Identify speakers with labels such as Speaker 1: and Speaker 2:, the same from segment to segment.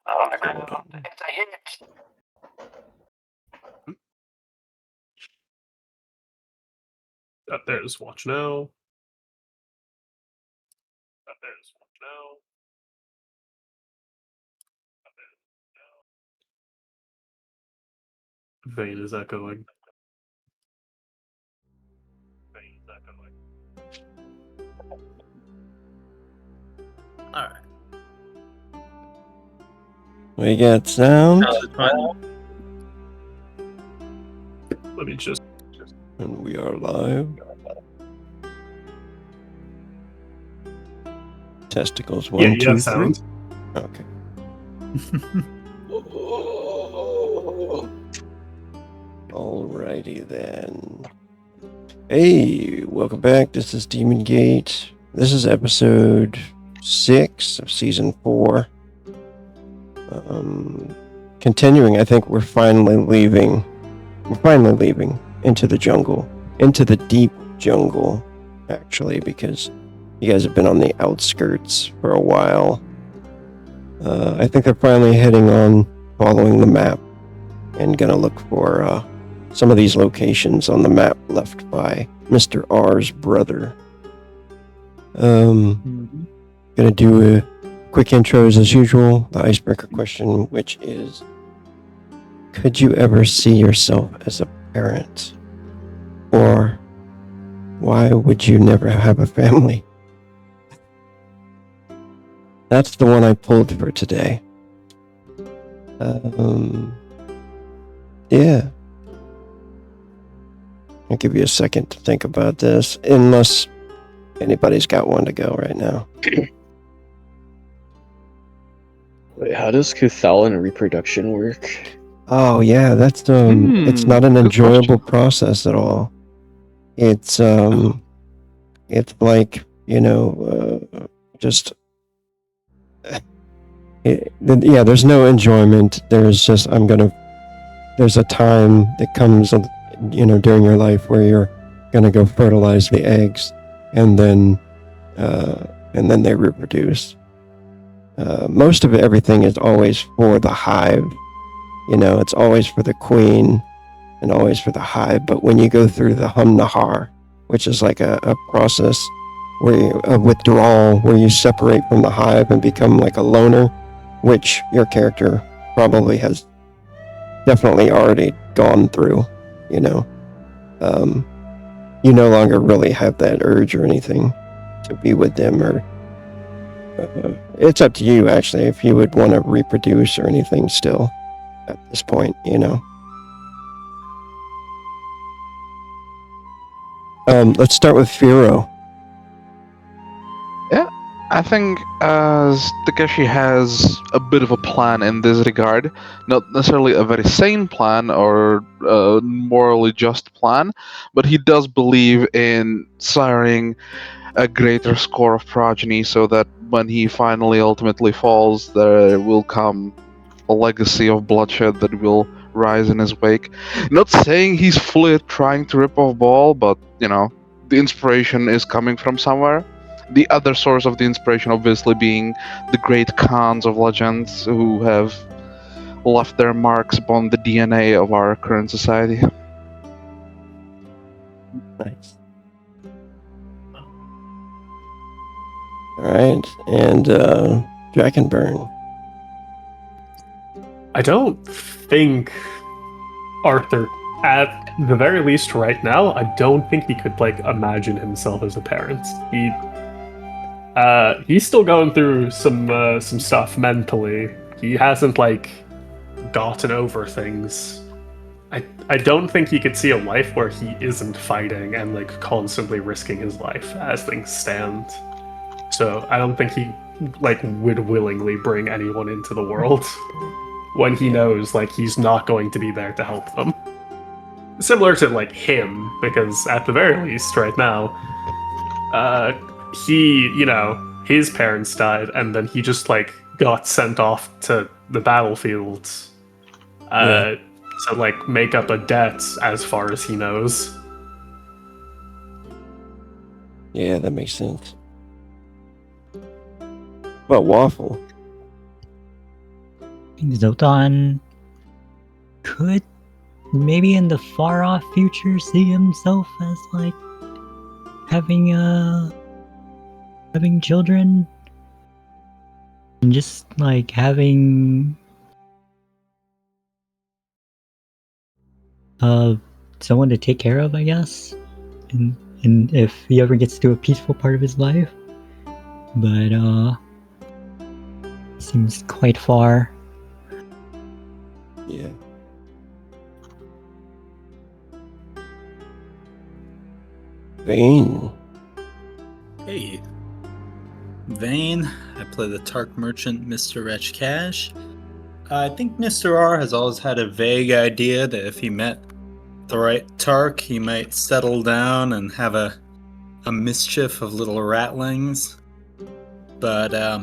Speaker 1: On the ground. It's a hit.
Speaker 2: There's watch now. Vein is echoing.
Speaker 3: Alright.
Speaker 4: We got sound.
Speaker 2: Let me just.
Speaker 4: And we are live. Testicles, one,
Speaker 2: Yeah, you
Speaker 4: 2,
Speaker 2: have
Speaker 4: 3.
Speaker 2: sound.
Speaker 4: Okay. Alrighty then. Hey, welcome back. This is Demon Gate. This is episode 6 of season 4. Continuing, I think we're finally leaving. We're finally leaving into the jungle, into the deep jungle, actually, because you guys have been on the outskirts for a while. I think they're finally heading on, following the map, and gonna look for some of these locations on the map left by Mr. R's brother. Gonna do a quick intros as usual. The icebreaker question, which is, could you ever see yourself as a parent? Or why would you never have a family? That's the one I pulled for today. Yeah. I'll give you a second to think about this, unless anybody's got one to go right now.
Speaker 5: Wait, how does Cuthalan reproduction work?
Speaker 4: Oh yeah, that's it's not an enjoyable process at all. It's like, just there's no enjoyment. There's just there's a time that comes, during your life where you're gonna go fertilize the eggs, and then they reproduce. Most of everything is always for the hive. It's always for the queen and always for the hive. But when you go through the Hum-Nahar, which is like a process of withdrawal, where you separate from the hive and become like a loner, which your character probably has definitely already gone through, you no longer really have that urge or anything to be with them, or it's up to you, actually, if you would want to reproduce or anything still at this point, Let's start with Firo.
Speaker 6: Yeah, I think Takeshi has a bit of a plan in this regard. Not necessarily a very sane plan or a morally just plan, but he does believe in siring a greater score of progeny so that when he finally ultimately falls, there will come a legacy of bloodshed that will rise in his wake. Not saying he's fully trying to rip off Ball, but, the inspiration is coming from somewhere. The other source of the inspiration obviously being the great Khans of legends who have left their marks upon the DNA of our current society.
Speaker 4: Nice. Alright, and Drakenburn.
Speaker 2: I don't think Arthur, at the very least right now, I don't think he could imagine himself as a parent. He's still going through some stuff mentally. He hasn't gotten over things. I don't think he could see a life where he isn't fighting and constantly risking his life as things stand. So I don't think he would willingly bring anyone into the world when he knows he's not going to be there to help them. Similar to him, because at the very least right now, he, his parents died, and then he just got sent off to the battlefield to make up a debt as far as he knows.
Speaker 4: Yeah, that makes sense. Well, Waffle.
Speaker 7: Zotan could maybe in the far off future see himself as like having children and just like having someone to take care of, I guess. And if he ever gets to a peaceful part of his life. But seems quite far.
Speaker 4: Yeah. Vane.
Speaker 8: Hey, Vane. I play the Tark merchant, Mr. Wretch Cash. I think Mr. R has always had a vague idea that if he met the right Tark, he might settle down and have a mischief of little ratlings. But I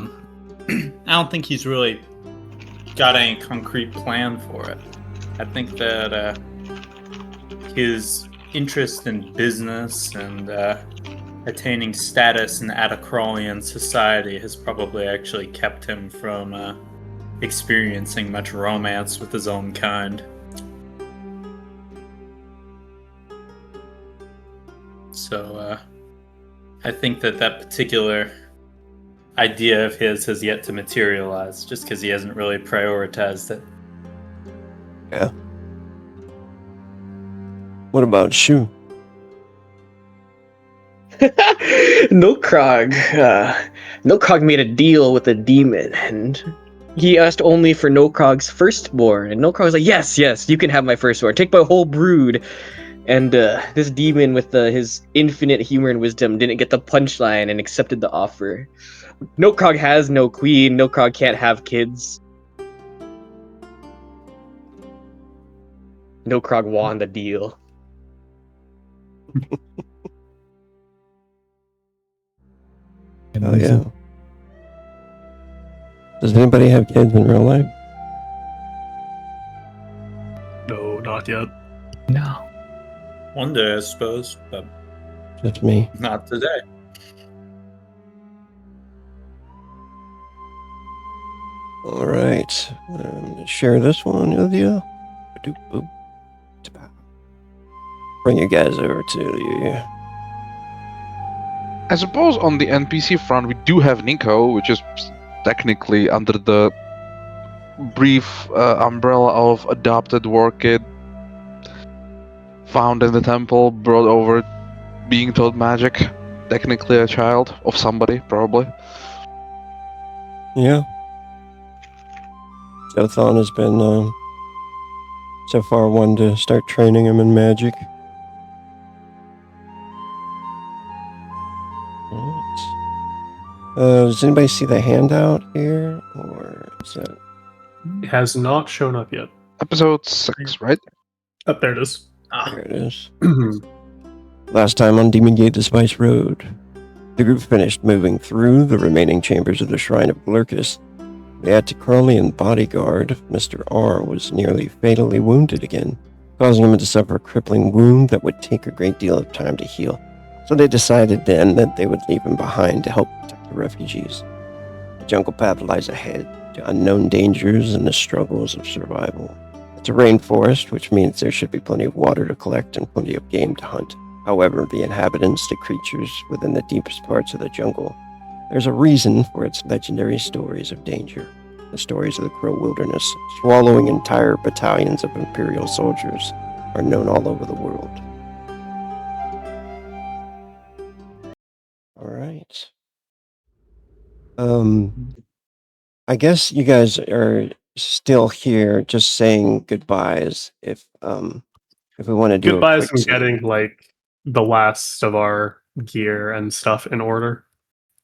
Speaker 8: don't think he's really got any concrete plan for it. I think that his interest in business and attaining status in Atacrolian society has probably actually kept him from experiencing much romance with his own kind. So I think that particular idea of his has yet to materialize, just because he hasn't really prioritized it.
Speaker 4: Yeah. What about Shu?
Speaker 5: Nokrag made a deal with a demon, and he asked only for Nokrag's firstborn, and Nokrag was like, yes, you can have my firstborn. Take my whole brood. And this demon with his infinite humor and wisdom didn't get the punchline and accepted the offer. Nokrag has no queen. Nokrag can't have kids. Nokrag won the deal.
Speaker 4: Oh yeah. Does anybody have kids in real life?
Speaker 2: No, not yet.
Speaker 7: No.
Speaker 8: One day, I suppose, but
Speaker 4: Just me.
Speaker 8: not today.
Speaker 4: All right. I'm gonna share this one with you. Bring you guys over to the.
Speaker 6: I suppose on the NPC front, we do have Nico, which is technically under the brief umbrella of adopted war kid, found in the temple, brought over, being taught magic. Technically a child of somebody, probably.
Speaker 4: Yeah. Zothon has been so far one to start training him in magic. Alright. Does anybody see the handout here? Or is that...
Speaker 2: It has not shown up yet.
Speaker 6: Episode 6, right?
Speaker 2: Oh, there it is.
Speaker 4: There it is. Last time on Demon Gate to Spice Road, the group finished moving through the remaining chambers of the Shrine of Glurkus. The Atacrolian bodyguard, Mr. R, was nearly fatally wounded again, causing him to suffer a crippling wound that would take a great deal of time to heal. So they decided then that they would leave him behind to help protect the refugees. The jungle path lies ahead to unknown dangers and the struggles of survival. It's a rainforest, which means there should be plenty of water to collect and plenty of game to hunt. However, the inhabitants, the creatures within the deepest parts of the jungle, there's a reason for its legendary stories of danger. The stories of the Crow Wilderness, swallowing entire battalions of Imperial soldiers, are known all over the world. Alright. I guess you guys are still here just saying goodbyes if we want to do
Speaker 2: Goodbyes
Speaker 4: a
Speaker 2: from
Speaker 4: quick
Speaker 2: getting like the last of our gear and stuff in order.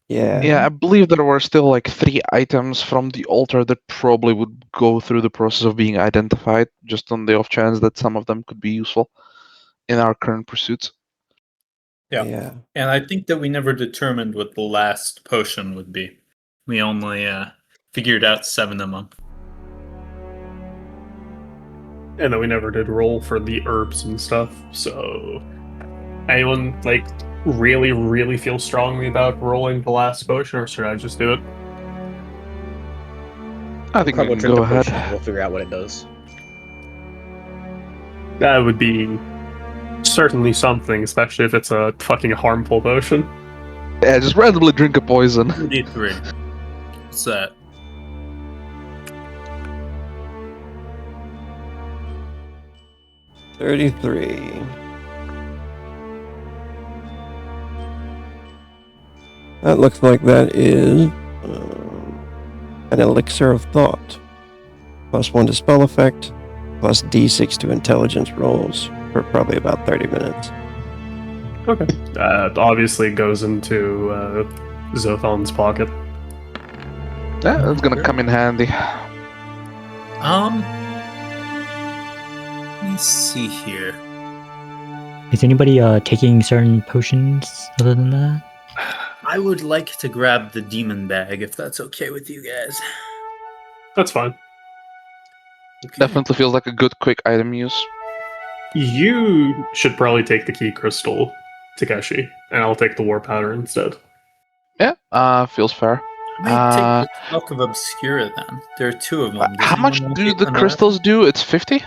Speaker 6: Yeah, I believe there were still like 3 items from the altar that probably would go through the process of being identified, just on the off chance that some of them could be useful in our current pursuits.
Speaker 8: Yeah. And I think that we never determined what the last potion would be. We only figured out 7 of them.
Speaker 2: And then we never did roll for the herbs and stuff, so anyone like really feel strongly about rolling the last potion, or should I just do it?
Speaker 6: I think
Speaker 5: Krug
Speaker 6: we
Speaker 5: will
Speaker 6: can
Speaker 5: drink
Speaker 6: go
Speaker 5: the potion.
Speaker 6: ahead.
Speaker 5: We'll figure out what it does.
Speaker 2: That would be certainly something, especially if it's a fucking harmful potion.
Speaker 6: Yeah, just randomly drink a poison.
Speaker 8: 33. What's that?
Speaker 4: $33. That looks like that is an elixir of thought. +1 to spell effect, plus D6 to intelligence rolls for probably about 30 minutes.
Speaker 2: Okay. Obviously goes into Zothon's pocket.
Speaker 6: Yeah, that's gonna come in handy.
Speaker 8: Let me see here.
Speaker 7: Is anybody taking certain potions other than that?
Speaker 8: I would like to grab the demon bag if that's okay with you guys.
Speaker 2: That's fine.
Speaker 8: Okay.
Speaker 6: Definitely feels like a good quick item use.
Speaker 2: You should probably take the key crystal, Takeshi, and I'll take the war powder instead.
Speaker 6: Yeah, feels fair.
Speaker 8: I might take the Talk of Obscura then. There are two of them. Does
Speaker 6: How much
Speaker 8: anyone want
Speaker 6: do the
Speaker 8: another?
Speaker 6: crystals do? It's 50?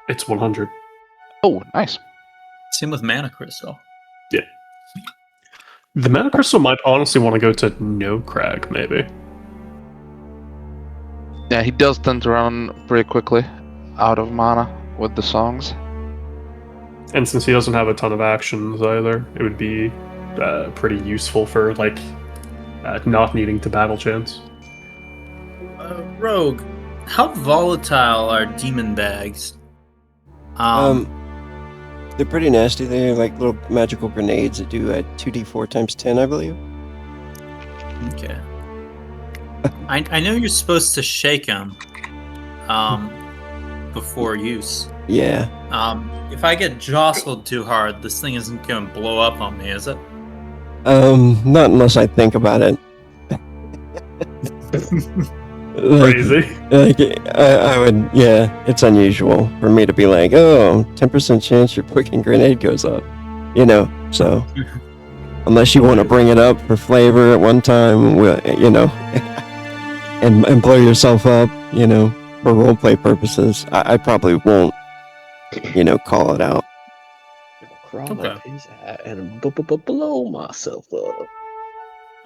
Speaker 2: It's 100.
Speaker 6: Oh, nice.
Speaker 8: Same with Mana Crystal.
Speaker 2: The mana crystal might honestly want to go to No Crag, maybe.
Speaker 6: Yeah, he does tend to run pretty quickly out of mana with the songs.
Speaker 2: And since he doesn't have a ton of actions either, it would be pretty useful for, like, not needing to battle chance.
Speaker 8: Rogue, how volatile are demon bags?
Speaker 4: They're pretty nasty. They're like little magical grenades that do 2d4 times 10, I believe.
Speaker 8: Okay. I know you're supposed to shake them before use.
Speaker 4: Yeah.
Speaker 8: If I get jostled too hard, this thing isn't going to blow up on me, is it?
Speaker 4: Not unless I think about it.
Speaker 2: Crazy.
Speaker 4: Like, I would, yeah, it's unusual for me to be like, oh, 10% chance your fucking grenade goes up. You know, so. Unless you want to bring it up for flavor at one time, you know, and blow yourself up, you know, for roleplay purposes, I probably won't, you know, call it out.
Speaker 5: Crawl
Speaker 8: Okay.
Speaker 5: up his hat and blow myself up.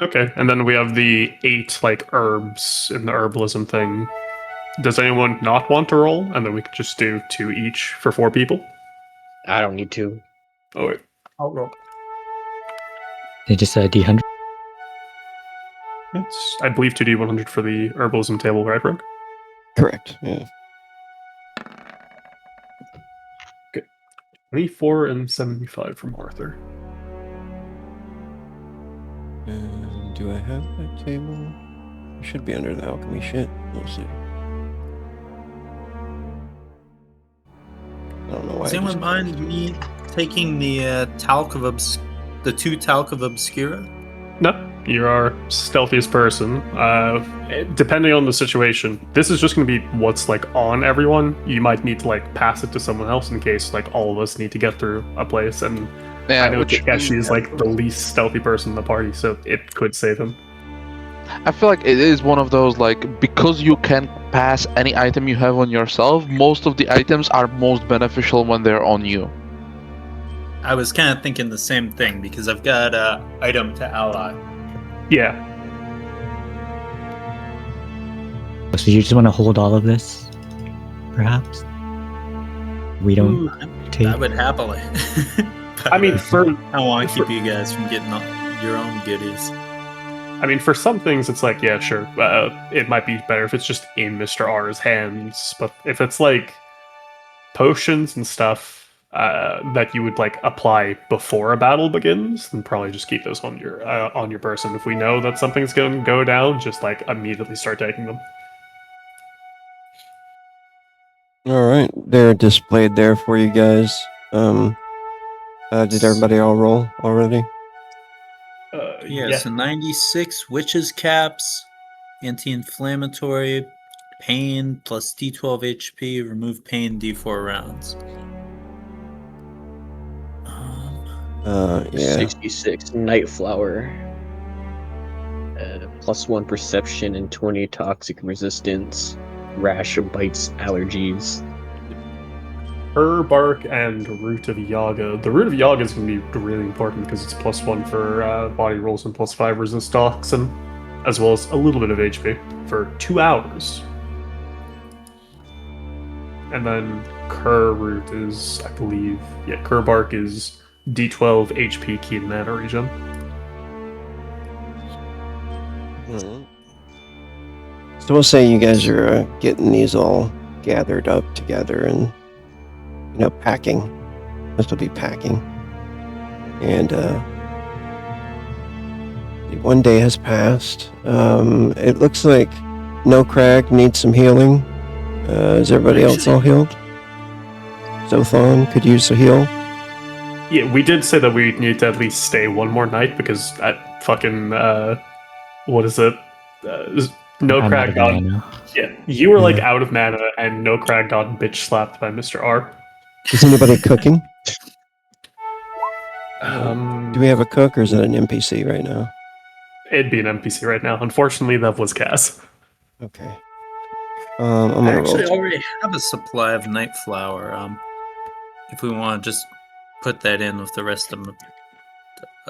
Speaker 2: Okay, and then we have the 8, like, herbs in the herbalism thing. Does anyone not want to roll? And then we could just do 2 each for 4 people?
Speaker 5: I don't need to.
Speaker 2: Oh, wait.
Speaker 8: I'll roll.
Speaker 7: They just D100.
Speaker 2: It's, I believe, 2d100 for the herbalism table, right, Rogue?
Speaker 4: Correct, yeah.
Speaker 2: 24 and 75 from Arthur.
Speaker 4: Do I have that table? It should be under the alchemy shit. We'll see. I don't know why.
Speaker 8: Does anyone mind me taking the talc of the 2 talc of Obscura?
Speaker 2: No, you're our stealthiest person. Depending on the situation, this is just going to be what's, like, on everyone. You might need to, like, pass it to someone else in case, like, all of us need to get through a place, and
Speaker 6: Yeah,
Speaker 2: I know
Speaker 6: which
Speaker 2: Takeshi is, like, the least stealthy person in the party, so it could save him.
Speaker 6: I feel like it is one of those, like, because you can pass any item you have on yourself, most of the items are most beneficial when they're on you.
Speaker 8: I was kind of thinking the same thing because I've got item to ally.
Speaker 2: Yeah.
Speaker 7: So you just want to hold all of this, perhaps? We don't take.
Speaker 8: I would happily.
Speaker 2: I mean, for
Speaker 8: I want to keep you guys from getting your own goodies.
Speaker 2: I mean, for some things, it's like, yeah, sure. It might be better if it's just in Mr. R's hands. But if it's like potions and stuff that you would like apply before a battle begins, then probably just keep those on your person. If we know that something's going to go down, just like immediately start taking them.
Speaker 4: All right, they're displayed there for you guys. Did everybody all roll already?
Speaker 8: Yeah, so 96 witches caps, anti-inflammatory, pain plus D12 HP, remove pain D4 rounds.
Speaker 4: Yeah.
Speaker 5: 66 Nightflower. +1 perception and 20 toxic resistance, rash of bites, allergies.
Speaker 2: Her bark and Root of Yaga. The Root of Yaga is going to be really important because it's +1 for body rolls and +5 resist toxin, as well as a little bit of HP for 2 hours. And then Cur Root is, I believe, Cur Bark is D12 HP key and mana regen.
Speaker 4: So we'll say you guys are getting these all gathered up together and, packing. This will be packing. And one day has passed. It looks like No Crag needs some healing. Is everybody else all healed? Zothon could use a heal.
Speaker 2: Yeah, we did say that we need to at least stay one more night because that fucking what is it? No
Speaker 7: I'm out
Speaker 2: Crag
Speaker 7: of
Speaker 2: got
Speaker 7: mana.
Speaker 2: you were like out of mana, and No Crag got bitch slapped by Mr. R.
Speaker 4: Is anybody cooking?
Speaker 2: Um,
Speaker 4: Do we have a cook, or is it an NPC right now?
Speaker 2: It'd be an NPC right now. Unfortunately, that was Cass.
Speaker 4: Okay. I'm
Speaker 8: I
Speaker 4: gonna
Speaker 8: actually
Speaker 4: roll.
Speaker 8: already have a supply of night flower. If we want to just put that in with the rest of them.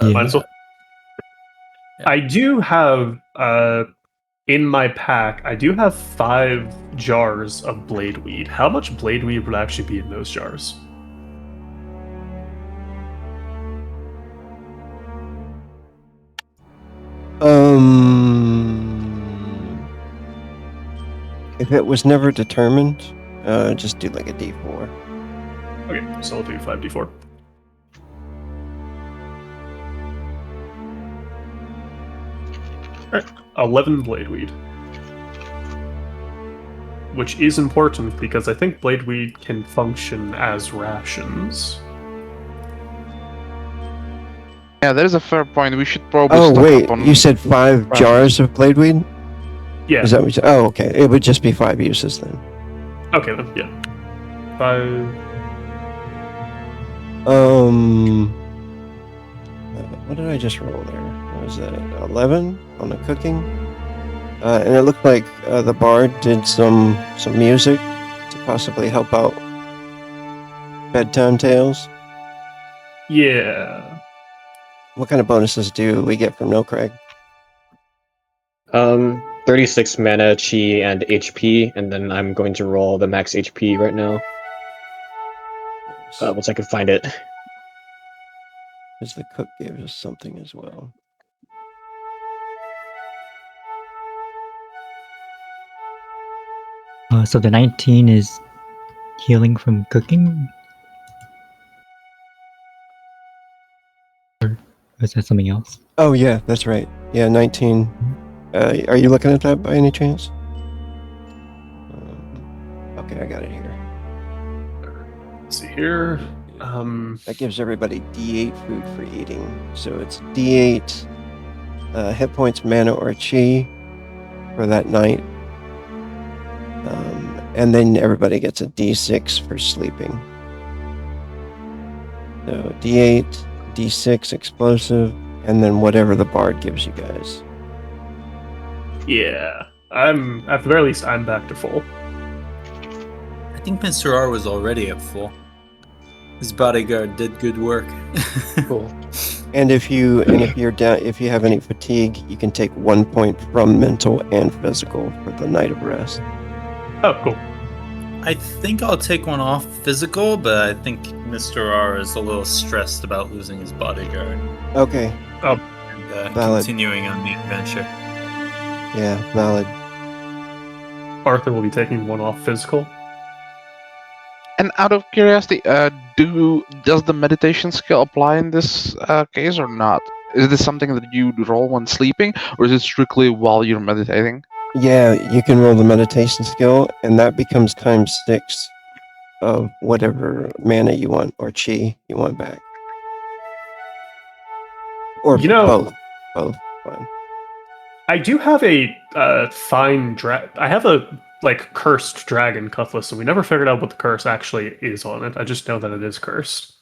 Speaker 7: Yeah.
Speaker 2: Might as well. I do have in my pack. I do have 5 jars of bladeweed. How much bladeweed would actually be in those jars?
Speaker 4: If it was never determined, just do like a D4.
Speaker 2: Okay, so I'll do 5d4. Alright, 11 bladeweed. Which is important because I think bladeweed can function as rations.
Speaker 6: Yeah, that is a fair point. We should probably
Speaker 4: Oh
Speaker 6: stock
Speaker 4: wait,
Speaker 6: up on
Speaker 4: you said 5
Speaker 6: rations.
Speaker 4: jars of bladeweed?
Speaker 2: Yeah.
Speaker 4: Is that what you said? Oh, okay. It would just be 5 uses then.
Speaker 2: Okay then, yeah. 5.
Speaker 4: What did I just roll there? What was that? 11 on the cooking? And it looked like the bard did some music to possibly help out bedtime tales.
Speaker 2: Yeah.
Speaker 4: What kind of bonuses do we get from No Crag?
Speaker 5: 36 mana, chi, and HP, and then I'm going to roll the max HP right now. Once I can find it.
Speaker 4: Because the cook gave us something as well.
Speaker 7: So the 19 is healing from cooking? Or is that something else?
Speaker 4: Oh yeah, that's right. Yeah, 19. Are you looking at that by any chance? Okay, I got it here.
Speaker 2: Let's see here.
Speaker 4: That gives everybody D8 food for eating. So it's D8 hit points, mana, or chi for that night. And then everybody gets a D6 for sleeping. So D8, D6 explosive, and then whatever the bard gives you guys.
Speaker 2: Yeah. At the very least, I'm back to full.
Speaker 8: I think Mr. R was already at full. His bodyguard did good work.
Speaker 5: Cool.
Speaker 4: And if you're down, if you have any fatigue, you can take 1 point from mental and physical for the night of rest.
Speaker 2: Oh, cool.
Speaker 8: I think I'll take one off physical, but I think Mr. R is a little stressed about losing his bodyguard
Speaker 4: Okay,
Speaker 8: and
Speaker 4: Valid.
Speaker 8: continuing on the adventure.
Speaker 4: yeah, valid.
Speaker 2: Arthur will be taking 1 off physical.
Speaker 6: And out of curiosity, does the meditation skill apply in this case or not? Is this something that you roll when sleeping, or is it strictly while you're meditating?
Speaker 4: Yeah, you can roll the meditation skill, and that becomes times 6 of whatever mana you want or chi you want back. Or both. Fine.
Speaker 2: I do have a fine I have a cursed dragon cutlass, and we never figured out what the curse actually is on it. I just know that it is cursed.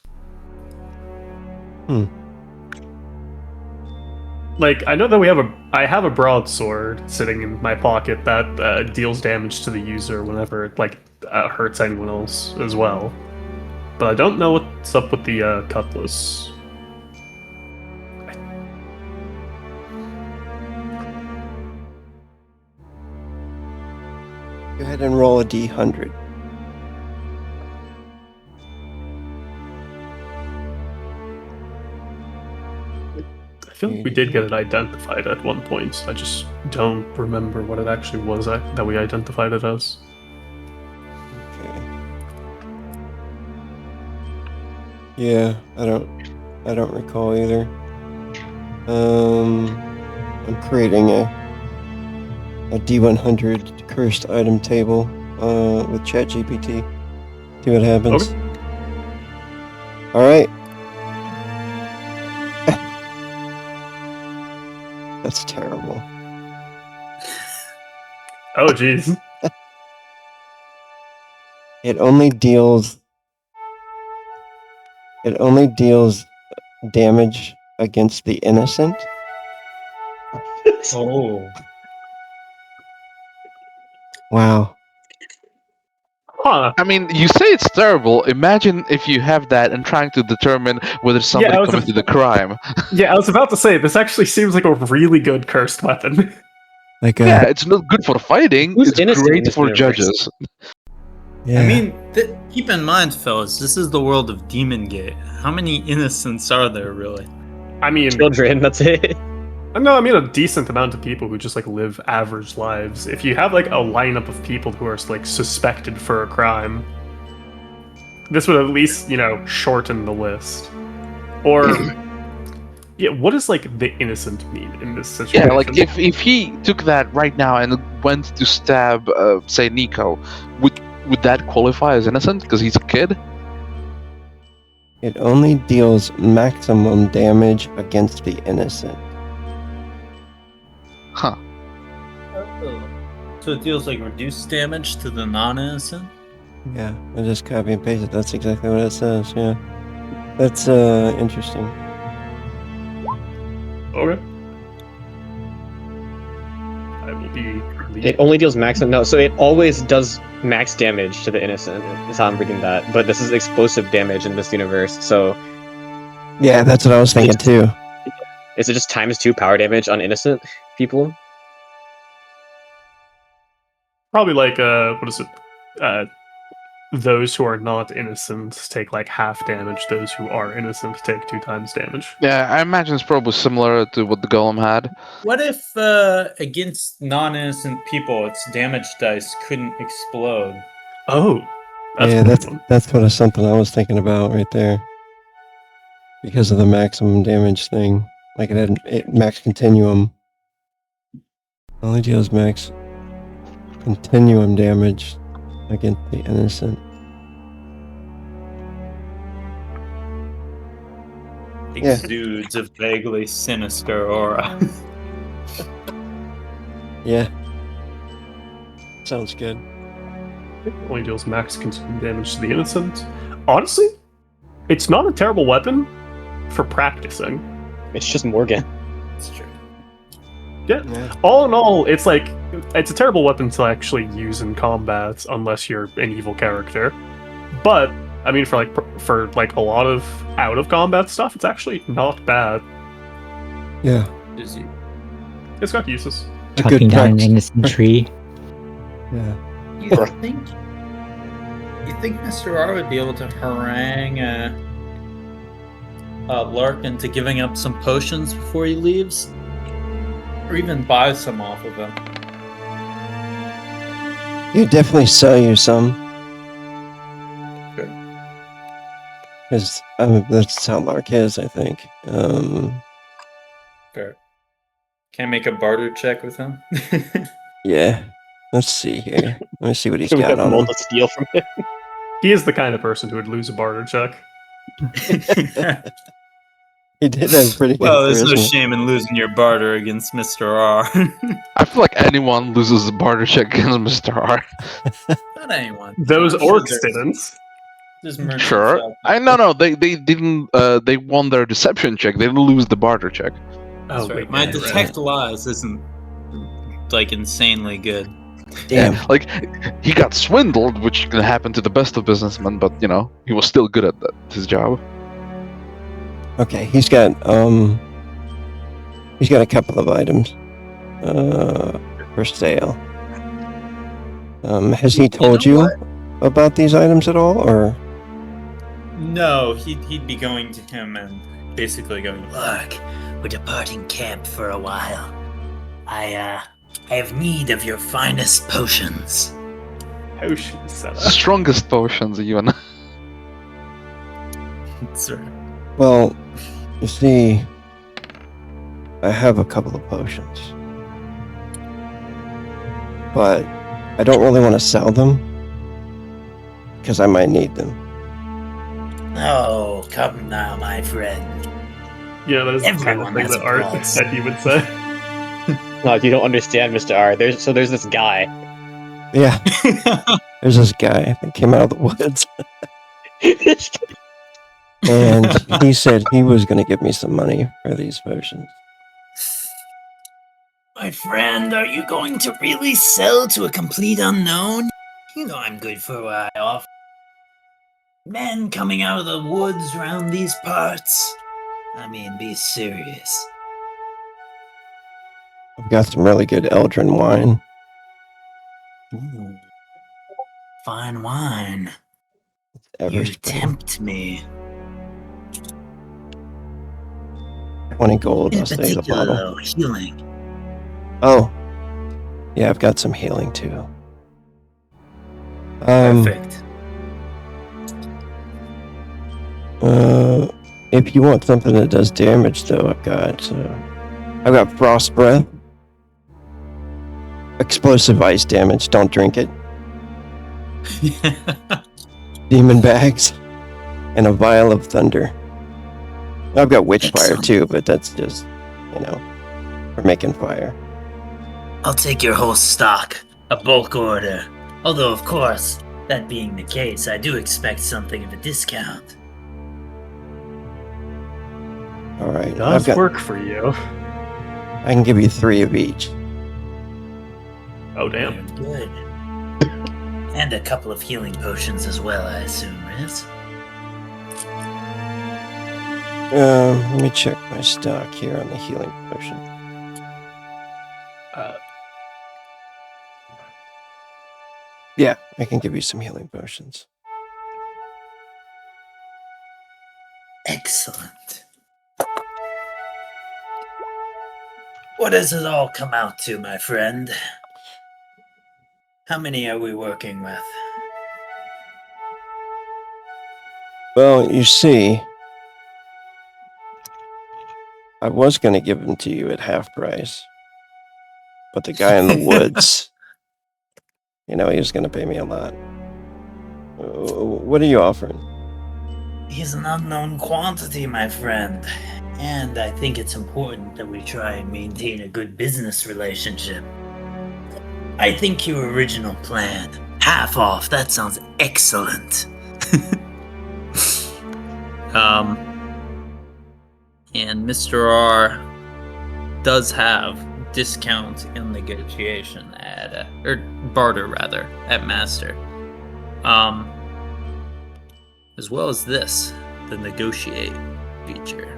Speaker 2: Like, I know that I have a broadsword sitting in my pocket that deals damage to the user whenever it like hurts anyone else as well. But I don't know what's up with the cutlass.
Speaker 4: Go ahead and roll a d100.
Speaker 2: I feel like we did get it identified at one point. I just don't remember what it actually was that we identified it as.
Speaker 4: Okay. Yeah, I don't recall either. I'm creating a D100 cursed item table with ChatGPT. See what happens.
Speaker 2: Okay.
Speaker 4: All right. That's terrible.
Speaker 2: Oh, jeez.
Speaker 4: It only deals damage against the innocent.
Speaker 8: Oh.
Speaker 4: Wow.
Speaker 2: Huh.
Speaker 6: I mean, you say it's terrible. Imagine if you have that and trying to determine whether somebody
Speaker 2: I was
Speaker 6: committed a crime.
Speaker 2: Yeah, I was about to say, this actually seems like a really good cursed weapon.
Speaker 4: Like
Speaker 6: Yeah, it's not good for fighting.
Speaker 5: Who's
Speaker 6: It's
Speaker 5: innocent in
Speaker 6: great
Speaker 5: this
Speaker 6: for
Speaker 5: universe?
Speaker 6: judges.
Speaker 4: yeah.
Speaker 8: I mean, keep in mind, fellas, this is the world of Demon Gate. How many innocents are there, really?
Speaker 2: I mean,
Speaker 5: Children, that's it.
Speaker 2: no, I mean a decent amount of people who just like live average lives. If you have like a lineup of people who are like suspected for a crime, this would at least, shorten the list. Or yeah, what does like the innocent mean in this situation?
Speaker 6: Yeah, like if he took that right now and went to stab, say, Nico, would that qualify as innocent because he's a kid?
Speaker 4: It only deals maximum damage against the innocent.
Speaker 6: Huh.
Speaker 8: So it deals like reduced damage to the non-innocent?
Speaker 4: Yeah, I just copy and paste it. That's exactly what it says. Yeah, that's interesting.
Speaker 2: Okay. I will be.
Speaker 5: It only deals maximum. No, so it always does max damage to the innocent. Is how I'm reading that. But this is explosive damage in this universe. So
Speaker 4: Yeah, that's what I was thinking too.
Speaker 5: is it just ×2 power damage on innocent people?
Speaker 2: Probably like what is it? Those who are not innocent take like half damage. Those who are innocent take 2 times damage.
Speaker 6: Yeah, I imagine it's probably similar to what the golem had.
Speaker 8: What if against non-innocent people, its damage dice couldn't explode?
Speaker 2: Oh,
Speaker 4: Yeah,
Speaker 2: a
Speaker 4: that's
Speaker 2: good one.
Speaker 4: that's something I was thinking about right there. Because of the maximum damage thing, like it had max continuum. Only deals max continuum damage against the innocent. Yeah.
Speaker 8: Exudes a vaguely sinister aura.
Speaker 4: Yeah. Sounds good.
Speaker 2: It only deals max consumed damage to the innocent. Honestly, it's not a terrible weapon for practicing.
Speaker 5: It's just Morgan.
Speaker 8: That's true.
Speaker 2: Yeah. All in all, it's a terrible weapon to actually use in combat unless you're an evil character. But I mean, for a lot of out of combat stuff, it's actually not bad.
Speaker 4: Yeah.
Speaker 8: Is he?
Speaker 2: It's got uses.
Speaker 4: A
Speaker 7: Chopping
Speaker 4: good
Speaker 7: down an
Speaker 4: practice.
Speaker 7: innocent tree.
Speaker 4: Yeah.
Speaker 8: You think Mr. R would be able to harangue Lark into giving up some potions before he leaves? Or even buy some off of him?
Speaker 4: He'd definitely sell you some.
Speaker 8: Good.
Speaker 4: Because that's how Lark is, I think.
Speaker 8: Fair. Can I make a barter check with him?
Speaker 4: Yeah. Let's see here. Let me see what he's
Speaker 5: So we
Speaker 4: got
Speaker 5: got
Speaker 4: on him.
Speaker 5: mold to steal from him.
Speaker 2: He is the kind of person who would lose a barter check.
Speaker 4: He did have pretty good
Speaker 8: Well, there's no
Speaker 4: charisma.
Speaker 8: shame in losing your barter against Mr. R.
Speaker 6: I feel like anyone loses a barter check against Mr. R.
Speaker 8: Not anyone.
Speaker 2: Those
Speaker 8: I'm sure
Speaker 2: orcs
Speaker 8: there's-
Speaker 2: didn't.
Speaker 8: there's merchants
Speaker 6: Sure.
Speaker 8: out
Speaker 6: I no, they didn't. They won their deception check. They didn't lose the barter check.
Speaker 8: That's right. My detect lies isn't like insanely good.
Speaker 4: Damn.
Speaker 6: Yeah, like he got swindled, which can happen to the best of businessmen, but he was still good at his job.
Speaker 4: Okay, he's got a couple of items for sale. Has he told you about these items at all, or?
Speaker 8: No, he'd be going to him and basically going,
Speaker 3: Look, we're departing camp for a while. I have need of your finest potions.
Speaker 2: Potions, Senna.
Speaker 6: Strongest potions, even.
Speaker 8: That's right.
Speaker 4: Well, you see, I have a couple of potions, but I don't really want to sell them because I might need them.
Speaker 3: Oh, come now, my friend.
Speaker 2: Yeah, that's the kind of
Speaker 3: Everyone
Speaker 2: thing
Speaker 3: has
Speaker 2: that
Speaker 3: a
Speaker 2: Art
Speaker 3: price.
Speaker 2: said he would say.
Speaker 5: No, you don't understand, Mr. R. There's this guy.
Speaker 4: Yeah, there's this guy that came out of the woods, and he said he was going to give me some money for these potions.
Speaker 3: My friend, are you going to really sell to a complete unknown? You know I'm good for what I offer. Men coming out of the woods around these parts. I mean, be serious.
Speaker 4: I've got some really good Eldrin wine.
Speaker 3: Ooh. Fine wine.
Speaker 4: Ever
Speaker 3: You
Speaker 4: spring.
Speaker 3: tempt me.
Speaker 4: 20 gold,
Speaker 3: In
Speaker 4: I'll stay the
Speaker 3: particular,
Speaker 4: bottle.
Speaker 3: though, healing.
Speaker 4: Oh, yeah, I've got some healing too.
Speaker 8: Perfect.
Speaker 4: If you want something that does damage, though, I've got frost breath, explosive ice damage. Don't drink it. Demon bags, and a vial of thunder. I've got witch fire
Speaker 3: Excellent.
Speaker 4: too, but that's just for making fire.
Speaker 3: I'll take your whole stock, a bulk order. Although, of course, that being the case, I do expect something of a discount.
Speaker 4: All right,
Speaker 2: It does work for you.
Speaker 4: I can give you 3 of each.
Speaker 2: Oh, damn.
Speaker 3: Good. And a couple of healing potions as well, I assume, yes?
Speaker 4: Let me check my stock here on the healing potion. Yeah, I can give you some healing potions.
Speaker 3: Excellent. What does it all come out to, my friend? How many are we working with?
Speaker 4: Well, you see, I was going to give them to you at half price, but the guy in the woods, he was going to pay me a lot. What are you offering?
Speaker 3: He's an unknown quantity, my friend. And I think it's important that we try and maintain a good business relationship. I think your original plan, half off, that sounds excellent.
Speaker 8: And Mr. R does have discount in negotiation at or barter rather at Master. As well as this, the negotiate feature.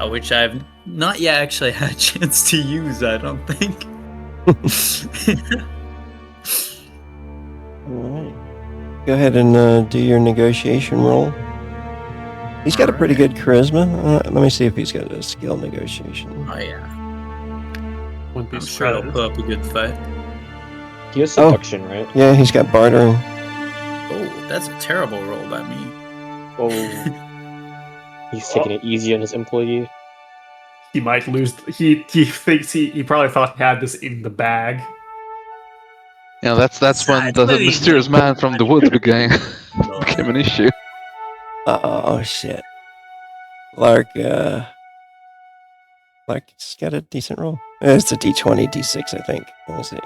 Speaker 8: Which I've not yet actually had a chance to use, I don't think.
Speaker 4: Alright. Go ahead and do your negotiation roll. He's got a pretty good charisma. Let me see if he's got a skill negotiation.
Speaker 8: Oh yeah.
Speaker 2: Wouldn't be
Speaker 8: I'm sure I'll
Speaker 2: surprised.
Speaker 8: put up a good fight.
Speaker 5: He has seduction, right?
Speaker 4: Yeah, he's got bartering.
Speaker 8: Oh, that's a terrible roll by me.
Speaker 5: Oh. He's taking it easy on his employee.
Speaker 2: He might lose. He thinks he probably thought he had this in the bag.
Speaker 6: That's when the mysterious man from the woods became an issue.
Speaker 4: Oh shit. Lark's got a decent roll. It's a D20, D6, I think. Let me see.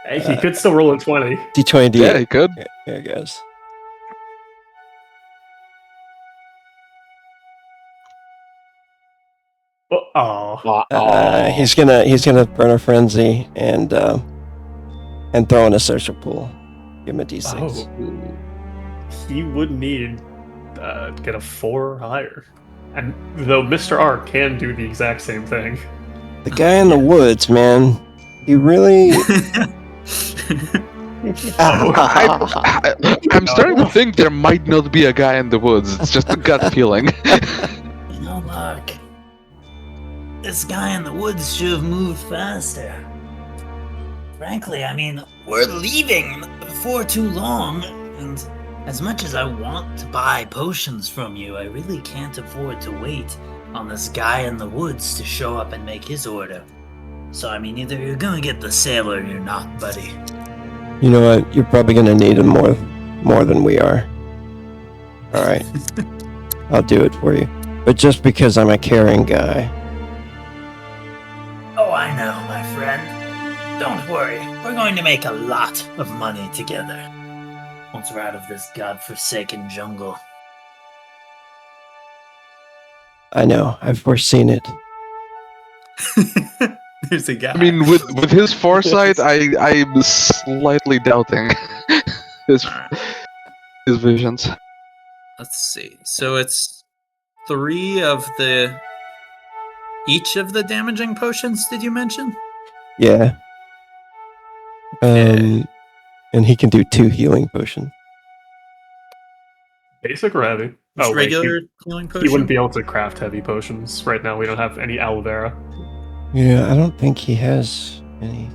Speaker 2: Hey, he could still roll a 20.
Speaker 4: D20, D8.
Speaker 6: Yeah, he could.
Speaker 4: Here it goes.
Speaker 2: Oh,
Speaker 4: He's gonna burn a frenzy and throw in a social pool. Give him a d6.
Speaker 2: He would need to get a 4 or higher. And though Mr. R can do the exact same thing.
Speaker 4: The guy in the woods, man. He really.
Speaker 6: I'm starting to think there might not be a guy in the woods. It's just a gut feeling.
Speaker 3: You know, Mark, this guy in the woods should have moved faster. Frankly, I mean, we're leaving before too long, and as much as I want to buy potions from you, I really can't afford to wait on this guy in the woods to show up and make his order. So, I mean, either you're gonna get the sailor or you're not, buddy.
Speaker 4: You know what? You're probably gonna need him more than we are. All right, I'll do it for you, but just because I'm a caring guy.
Speaker 3: Oh, I know, my friend. Don't worry, we're going to make a lot of money together. Once we're out of this godforsaken jungle.
Speaker 4: I know. I've foreseen it.
Speaker 8: There's a guy.
Speaker 6: I mean, with his foresight, I'm slightly doubting his visions.
Speaker 8: Let's see. So it's 3 of each of the damaging potions, did you mention?
Speaker 4: Yeah.
Speaker 8: Okay.
Speaker 4: And he can do 2 healing potions.
Speaker 2: Basic or heavy?
Speaker 8: Just
Speaker 2: wait,
Speaker 8: regular healing potion?
Speaker 2: he wouldn't be able to craft heavy potions. Right now we don't have any aloe vera.
Speaker 4: Yeah, I don't think he has any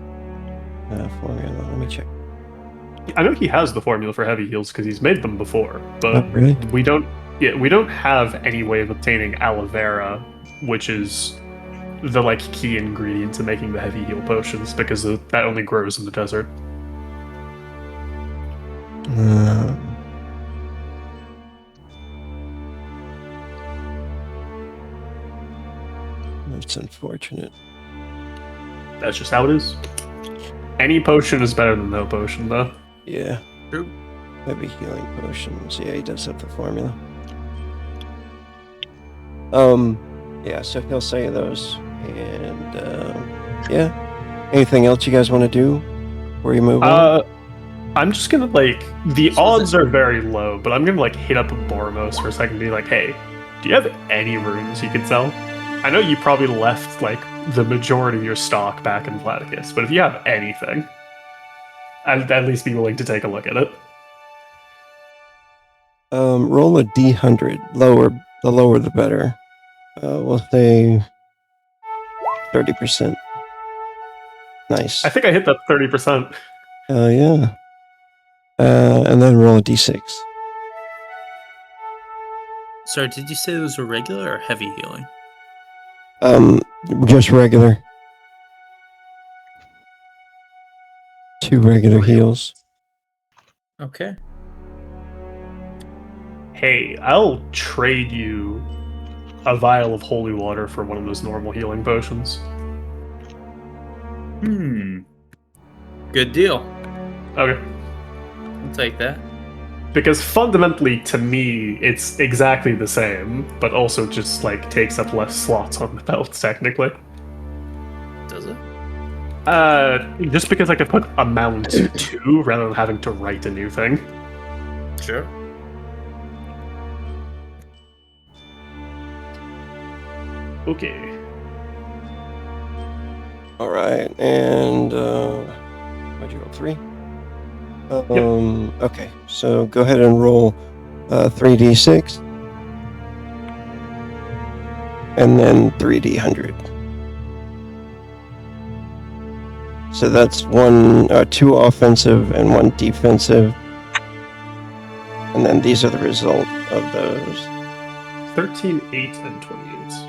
Speaker 4: formula. Let me check.
Speaker 2: I know he has the formula for heavy heals because he's made them before, but
Speaker 4: Oh, really?
Speaker 2: we don't have any way of obtaining aloe vera, which is the key ingredient to making the heavy heal potions, because that only grows in the desert.
Speaker 4: That's unfortunate.
Speaker 2: That's just how it is. Any potion is better than no potion, though.
Speaker 4: Yeah.
Speaker 8: True.
Speaker 4: Heavy healing potions. Yeah, he does have the formula. Yeah, so he'll say those. And, yeah. Anything else you guys want to do before you move on?
Speaker 2: I'm just gonna, the odds are very low, but I'm gonna, hit up Bormos for a second and be like, hey, do you have any runes you could sell? I know you probably left, the majority of your stock back in Vladicus, but if you have anything, I'd at least be willing to take a look at it.
Speaker 4: Roll a d100. The lower the better. We'll say 30%. Nice.
Speaker 2: I think I hit that 30%.
Speaker 4: Yeah. And then roll a d6.
Speaker 8: Sorry, did you say those were regular or heavy healing?
Speaker 4: Just regular. 2 regular heals.
Speaker 8: Okay.
Speaker 2: Hey, I'll trade you a vial of holy water for one of those normal healing potions.
Speaker 8: Good deal.
Speaker 2: Okay.
Speaker 8: I'll take that.
Speaker 2: Because fundamentally, to me, it's exactly the same, but also just, takes up less slots on the belt, technically.
Speaker 8: Does it?
Speaker 2: Just because I could put amount 2 rather than having to write a new thing.
Speaker 8: Sure.
Speaker 2: Okay.
Speaker 4: All right, and what'd you roll? 3? Okay, so go ahead and roll 3d6, and then 3d100. So that's 2 offensive and 1 defensive, and then these are the result of those.
Speaker 2: 13, 8, and 28.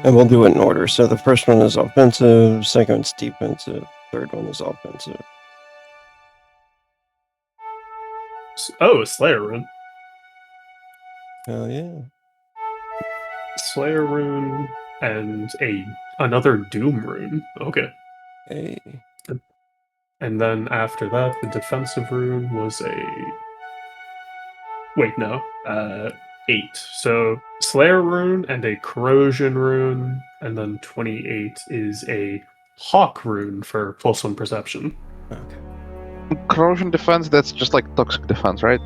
Speaker 4: And we'll do it in order. So the first one is offensive, second one's defensive, third one is offensive.
Speaker 2: Oh, Slayer rune.
Speaker 4: Hell yeah.
Speaker 2: Slayer rune and another Doom rune. Okay.
Speaker 4: Hey.
Speaker 2: And then after that, the defensive rune was a... Wait, no. 8. So Slayer rune and a corrosion rune, and then 28 is a hawk rune for +1 perception.
Speaker 4: Okay.
Speaker 6: Corrosion defense, that's just like toxic defense, right?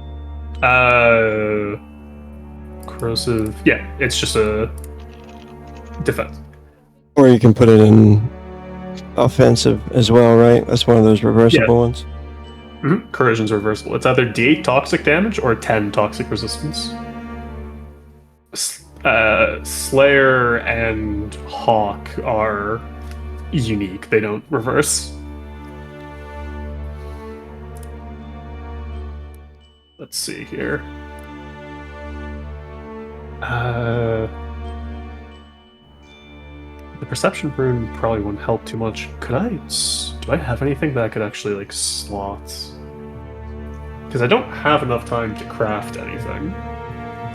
Speaker 2: Corrosive. Yeah, it's just a defense.
Speaker 4: Or you can put it in offensive as well, right? That's one of those reversible ones.
Speaker 2: Corrosion's reversible. It's either D8 toxic damage or 10 toxic resistance. Slayer and Hawk are unique. They don't reverse. Let's see here. The perception rune probably wouldn't help too much. Do I have anything that I could actually like slot? Because I don't have enough time to craft anything.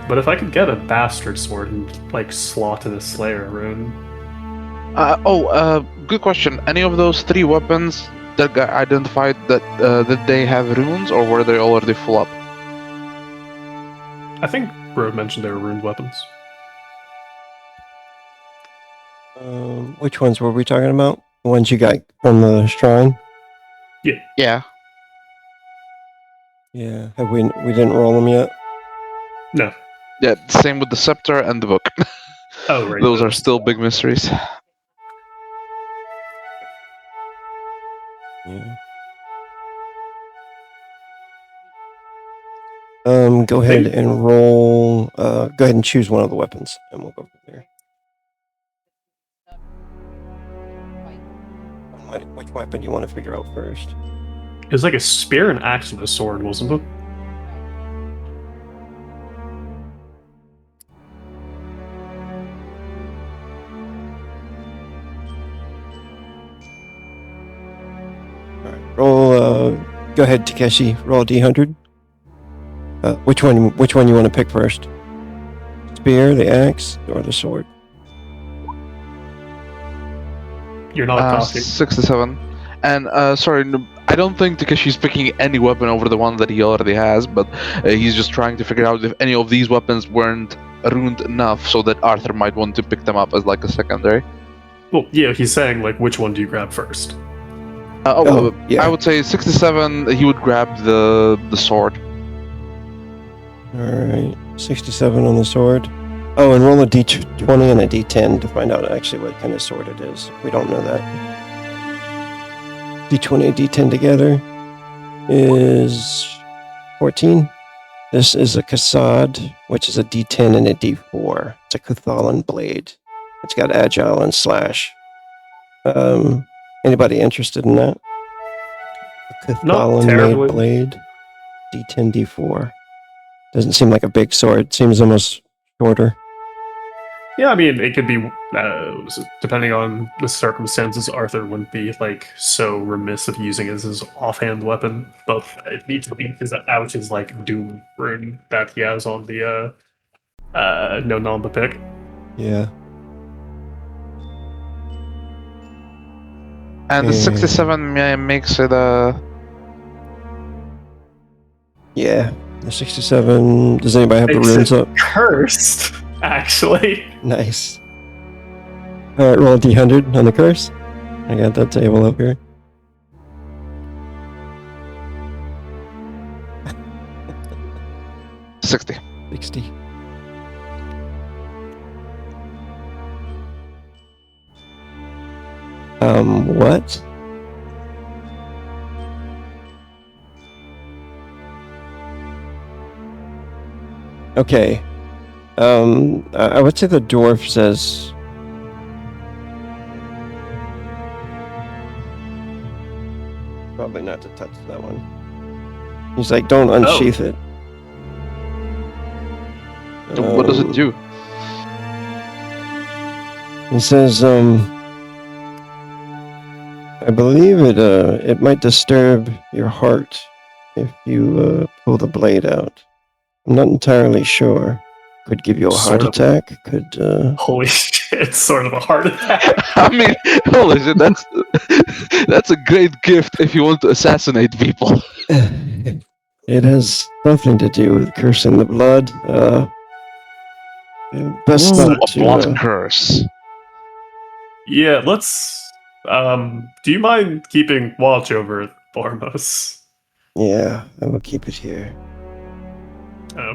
Speaker 2: But if I could get a bastard sword and like slot in a Slayer rune.
Speaker 6: Good question. Any of those 3 weapons that got identified that they have runes, or were they already full up?
Speaker 2: I think Bro mentioned they were runed weapons.
Speaker 4: Which ones were we talking about? The ones you got from the shrine?
Speaker 6: Yeah.
Speaker 4: Yeah. Have we didn't roll them yet?
Speaker 2: No.
Speaker 6: Yeah, same with the scepter and the book.
Speaker 2: Oh, right.
Speaker 6: Those are still big mysteries.
Speaker 4: Yeah. Go ahead and roll. Go ahead and choose one of the weapons, and we'll go from there. Which weapon do you want to figure out first?
Speaker 2: It was like a spear, an axe, and a sword, wasn't it?
Speaker 4: All right. Roll. Go ahead, Takeshi. Roll a d100. Which one you want to pick first? Spear, the axe, or the sword?
Speaker 2: You're not talking.
Speaker 6: 67. And sorry, I don't think Takeshi's picking any weapon over the one that he already has, but he's just trying to figure out if any of these weapons weren't ruined enough so that Arthur might want to pick them up as like a secondary.
Speaker 2: Well, yeah, he's saying like, which one do you grab first?
Speaker 4: Yeah.
Speaker 6: I would say 67. He would grab the sword.
Speaker 4: All right, 67 on the sword. Oh, and roll a d20 and a d10 to find out actually what kind of sword it is. We don't know that. d20 and d10 together is 14. This is a Kassad, which is a d10 and a d4. It's a Cuthalan blade. It's got agile and slash. Anybody interested in that? A Cuthalan made blade, d10, d4. Doesn't seem like a big sword. Seems almost shorter.
Speaker 2: Yeah, I mean, it could be, depending on the circumstances, Arthur wouldn't be, like, so remiss of using it as his offhand weapon, but it needs to be out his, like, Doom rune that he has on the, No Namba pick.
Speaker 4: Yeah.
Speaker 6: And the 67 makes it,
Speaker 4: Yeah, the 67. Does anybody have the runes up?
Speaker 2: Cursed, actually.
Speaker 4: Nice. All right, roll a d100 on the curse. I got that table up here.
Speaker 6: $60.
Speaker 4: 60. What? Okay. I would say the dwarf says... Probably not to touch that one. He's like, don't unsheath it.
Speaker 6: What does it do?
Speaker 4: He says, I believe it might disturb your heart if you pull the blade out. I'm not entirely sure. Could give you a heart attack.
Speaker 2: Holy shit, it's sort of a heart attack.
Speaker 6: I mean, holy shit, that's a great gift if you want to assassinate people.
Speaker 4: It has nothing to do with cursing the blood. Best
Speaker 6: Ooh,
Speaker 4: not
Speaker 6: a
Speaker 4: to.
Speaker 6: blood curse.
Speaker 2: Yeah, let's. Do you mind keeping watch over Bormos?
Speaker 4: Yeah, I will keep it here.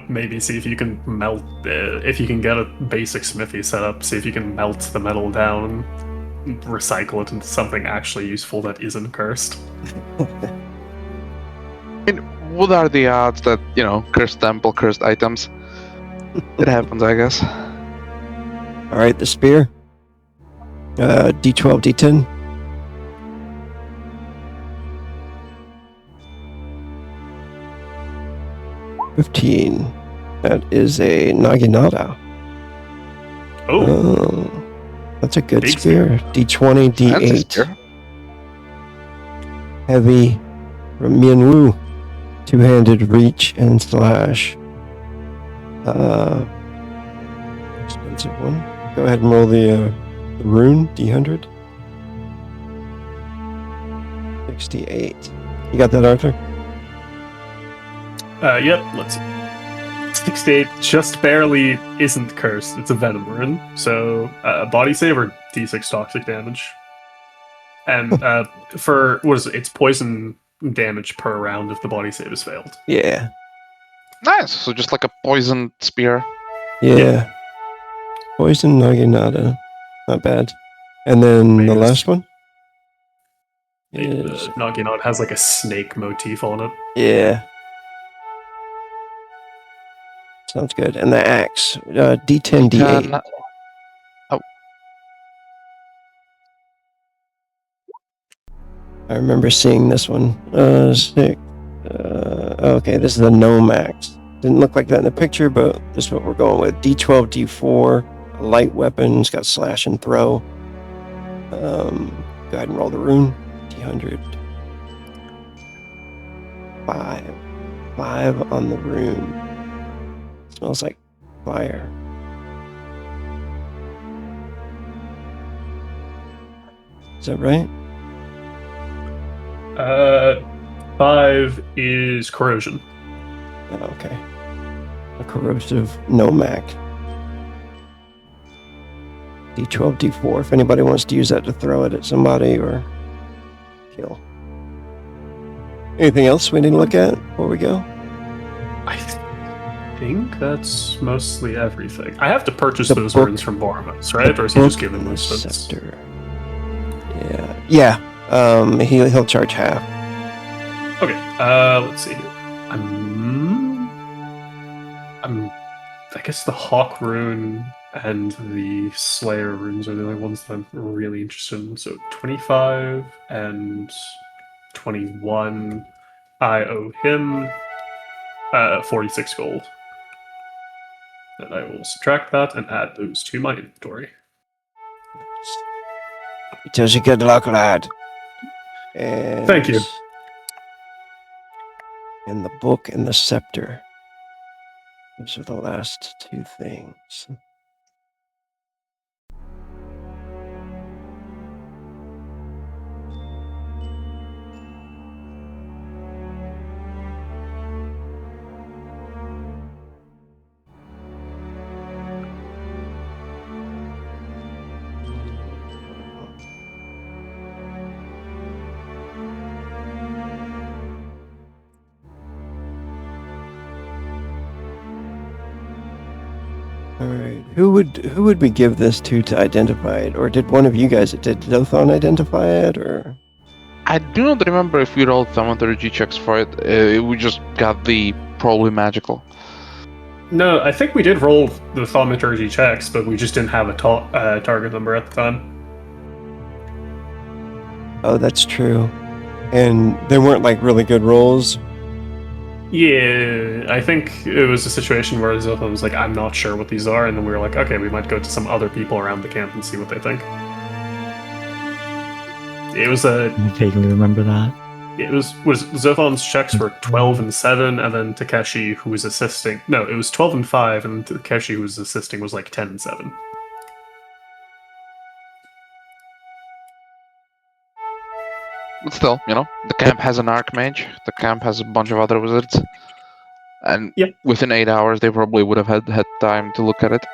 Speaker 2: Maybe see if you can melt. If you can get a basic smithy set up, see if you can melt the metal down, and recycle it into something actually useful that isn't cursed.
Speaker 6: What are the odds that, cursed temple, cursed items? It happens, I guess.
Speaker 4: All right, the spear. D12, D10. $15. That is a Naginata.
Speaker 2: Oh,
Speaker 4: That's a good
Speaker 2: Big
Speaker 4: spear. D20,
Speaker 6: Fancy
Speaker 4: D8.
Speaker 6: spear.
Speaker 4: Heavy from Mianwu. Two-handed reach and slash. Expensive one. Go ahead and roll the rune, D100. 68. You got that, Arthur?
Speaker 2: Yep. Let's see. 68 just barely isn't cursed. It's a venom rune, so body save or D6 toxic damage. And for what is it? It's poison damage per round if the body save is failed.
Speaker 4: Yeah.
Speaker 6: Nice. So just like a poisoned spear.
Speaker 4: Yeah. Poison Naginata. Not bad. And then the
Speaker 2: Maybe
Speaker 4: last one?
Speaker 2: The
Speaker 4: Is,
Speaker 2: Naginata has like a snake motif on it.
Speaker 4: yeah. Sounds good. And the axe. D10, D8. I remember seeing this one. Sick. Okay, this is the gnome axe. Didn't look like that in the picture, but this is what we're going with. D12, D4. A light weapon. It's got slash and throw. Go ahead and roll the rune. D100. 5. 5 on the rune. Smells like fire. Is that right?
Speaker 2: 5 is corrosion.
Speaker 4: Oh, okay. A corrosive Nomac. D12, D4. If anybody wants to use that to throw it at somebody or kill. Anything else we need to look at before we go?
Speaker 2: I think that's mostly everything. I have to purchase
Speaker 4: The
Speaker 2: those
Speaker 4: book-
Speaker 2: runes from Bormos, right? Or is he just giving
Speaker 4: And the
Speaker 2: those ones?
Speaker 4: scepter. Yeah. Yeah. He'll charge half.
Speaker 2: Okay, let's see here. I guess the Hawk rune and the Slayer runes are the only ones that I'm really interested in. So 25 and 21, I owe him 46 gold. And I will subtract that and add those to my inventory.
Speaker 4: He tells you good luck, lad. And,
Speaker 2: Thank you.
Speaker 4: And the book and the scepter. Those are the last two things. All right. Who would we give this to identify it, or did one of you guys? Did Zothon identify it, or?
Speaker 6: I do not remember if we rolled thaumaturgy checks for it. We just got the probably magical.
Speaker 2: No, I think we did roll the thaumaturgy checks, but we just didn't have a target number at the time.
Speaker 4: Oh, that's true. And they weren't like really good rolls.
Speaker 2: Yeah, I think it was a situation where Zothon was like, I'm not sure what these are, and then we were like, okay, we might go to some other people around the camp and see what they think. It was
Speaker 7: I vaguely remember that.
Speaker 2: Zothon's checks were 12 and 7, and then Takeshi, who was assisting, no, it was 12 and 5, and Takeshi, who was assisting, was like 10 and 7.
Speaker 6: But still, the camp has an archmage. The camp has a bunch of other wizards. And
Speaker 2: Yep.
Speaker 6: within 8 hours, they probably would have had time to look at it.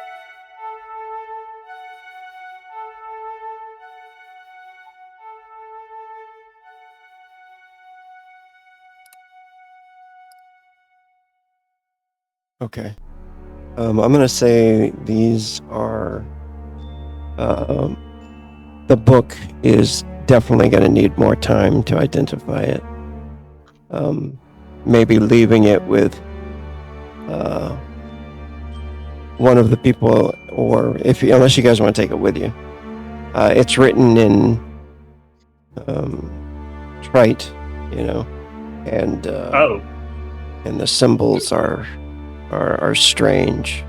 Speaker 4: Okay. I'm gonna say these are. The book is definitely going to need more time to identify it. Maybe leaving it with one of the people, or unless you guys want to take it with you. It's written in trite, and and the symbols are strange.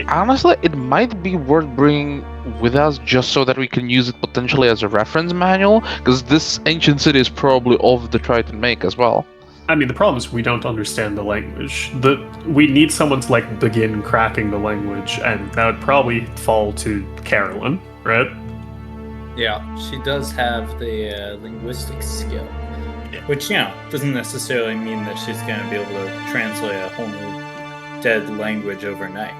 Speaker 6: Honestly, it might be worth bringing with us just so that we can use it potentially as a reference manual, because this ancient city is probably of the Triton make as well.
Speaker 2: I mean, the problem is we don't understand the language. We need someone to like begin cracking the language, and that would probably fall to Carolyn, right?
Speaker 8: Yeah, she does have the linguistic skill, which doesn't necessarily mean that she's going to be able to translate a whole new dead language overnight.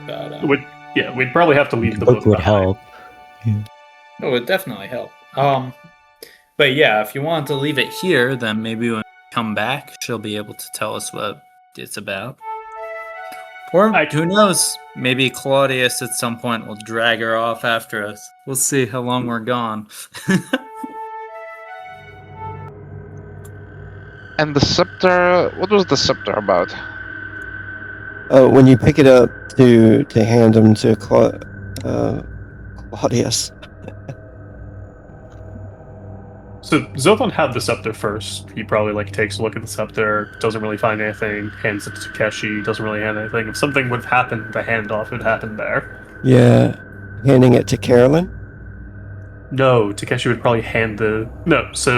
Speaker 8: But
Speaker 2: we'd probably have to leave the book
Speaker 7: would
Speaker 2: behind.
Speaker 7: help. Yeah.
Speaker 8: it would definitely help. But yeah, if you want to leave it here, then maybe when we come back, she'll be able to tell us what it's about. Or who knows? Maybe Claudius at some point will drag her off after us. We'll see how long we're gone.
Speaker 6: And the scepter, what was the scepter about?
Speaker 4: When you pick it up to hand them to Claudius.
Speaker 2: So Zothon had the scepter first. He probably takes a look at the scepter, doesn't really find anything, hands it to Takeshi, doesn't really hand anything. If something would have happened, the handoff would happen there.
Speaker 4: Yeah, handing it to Carolyn?
Speaker 2: No, Takeshi would probably hand so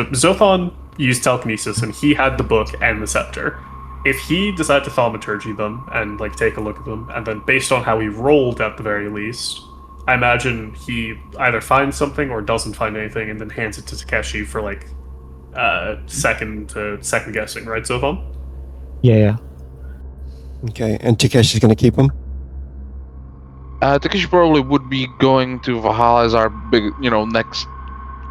Speaker 2: Zothon used telekinesis and he had the book and the scepter. If he decided to thaumaturgy them and take a look at them, and then based on how he rolled at the very least, I imagine he either finds something or doesn't find anything and then hands it to Takeshi for second guessing, right, Zothon?
Speaker 7: Yeah.
Speaker 4: Okay, and Takeshi's gonna keep them?
Speaker 6: Takeshi probably would be going to Valhalla as our big, next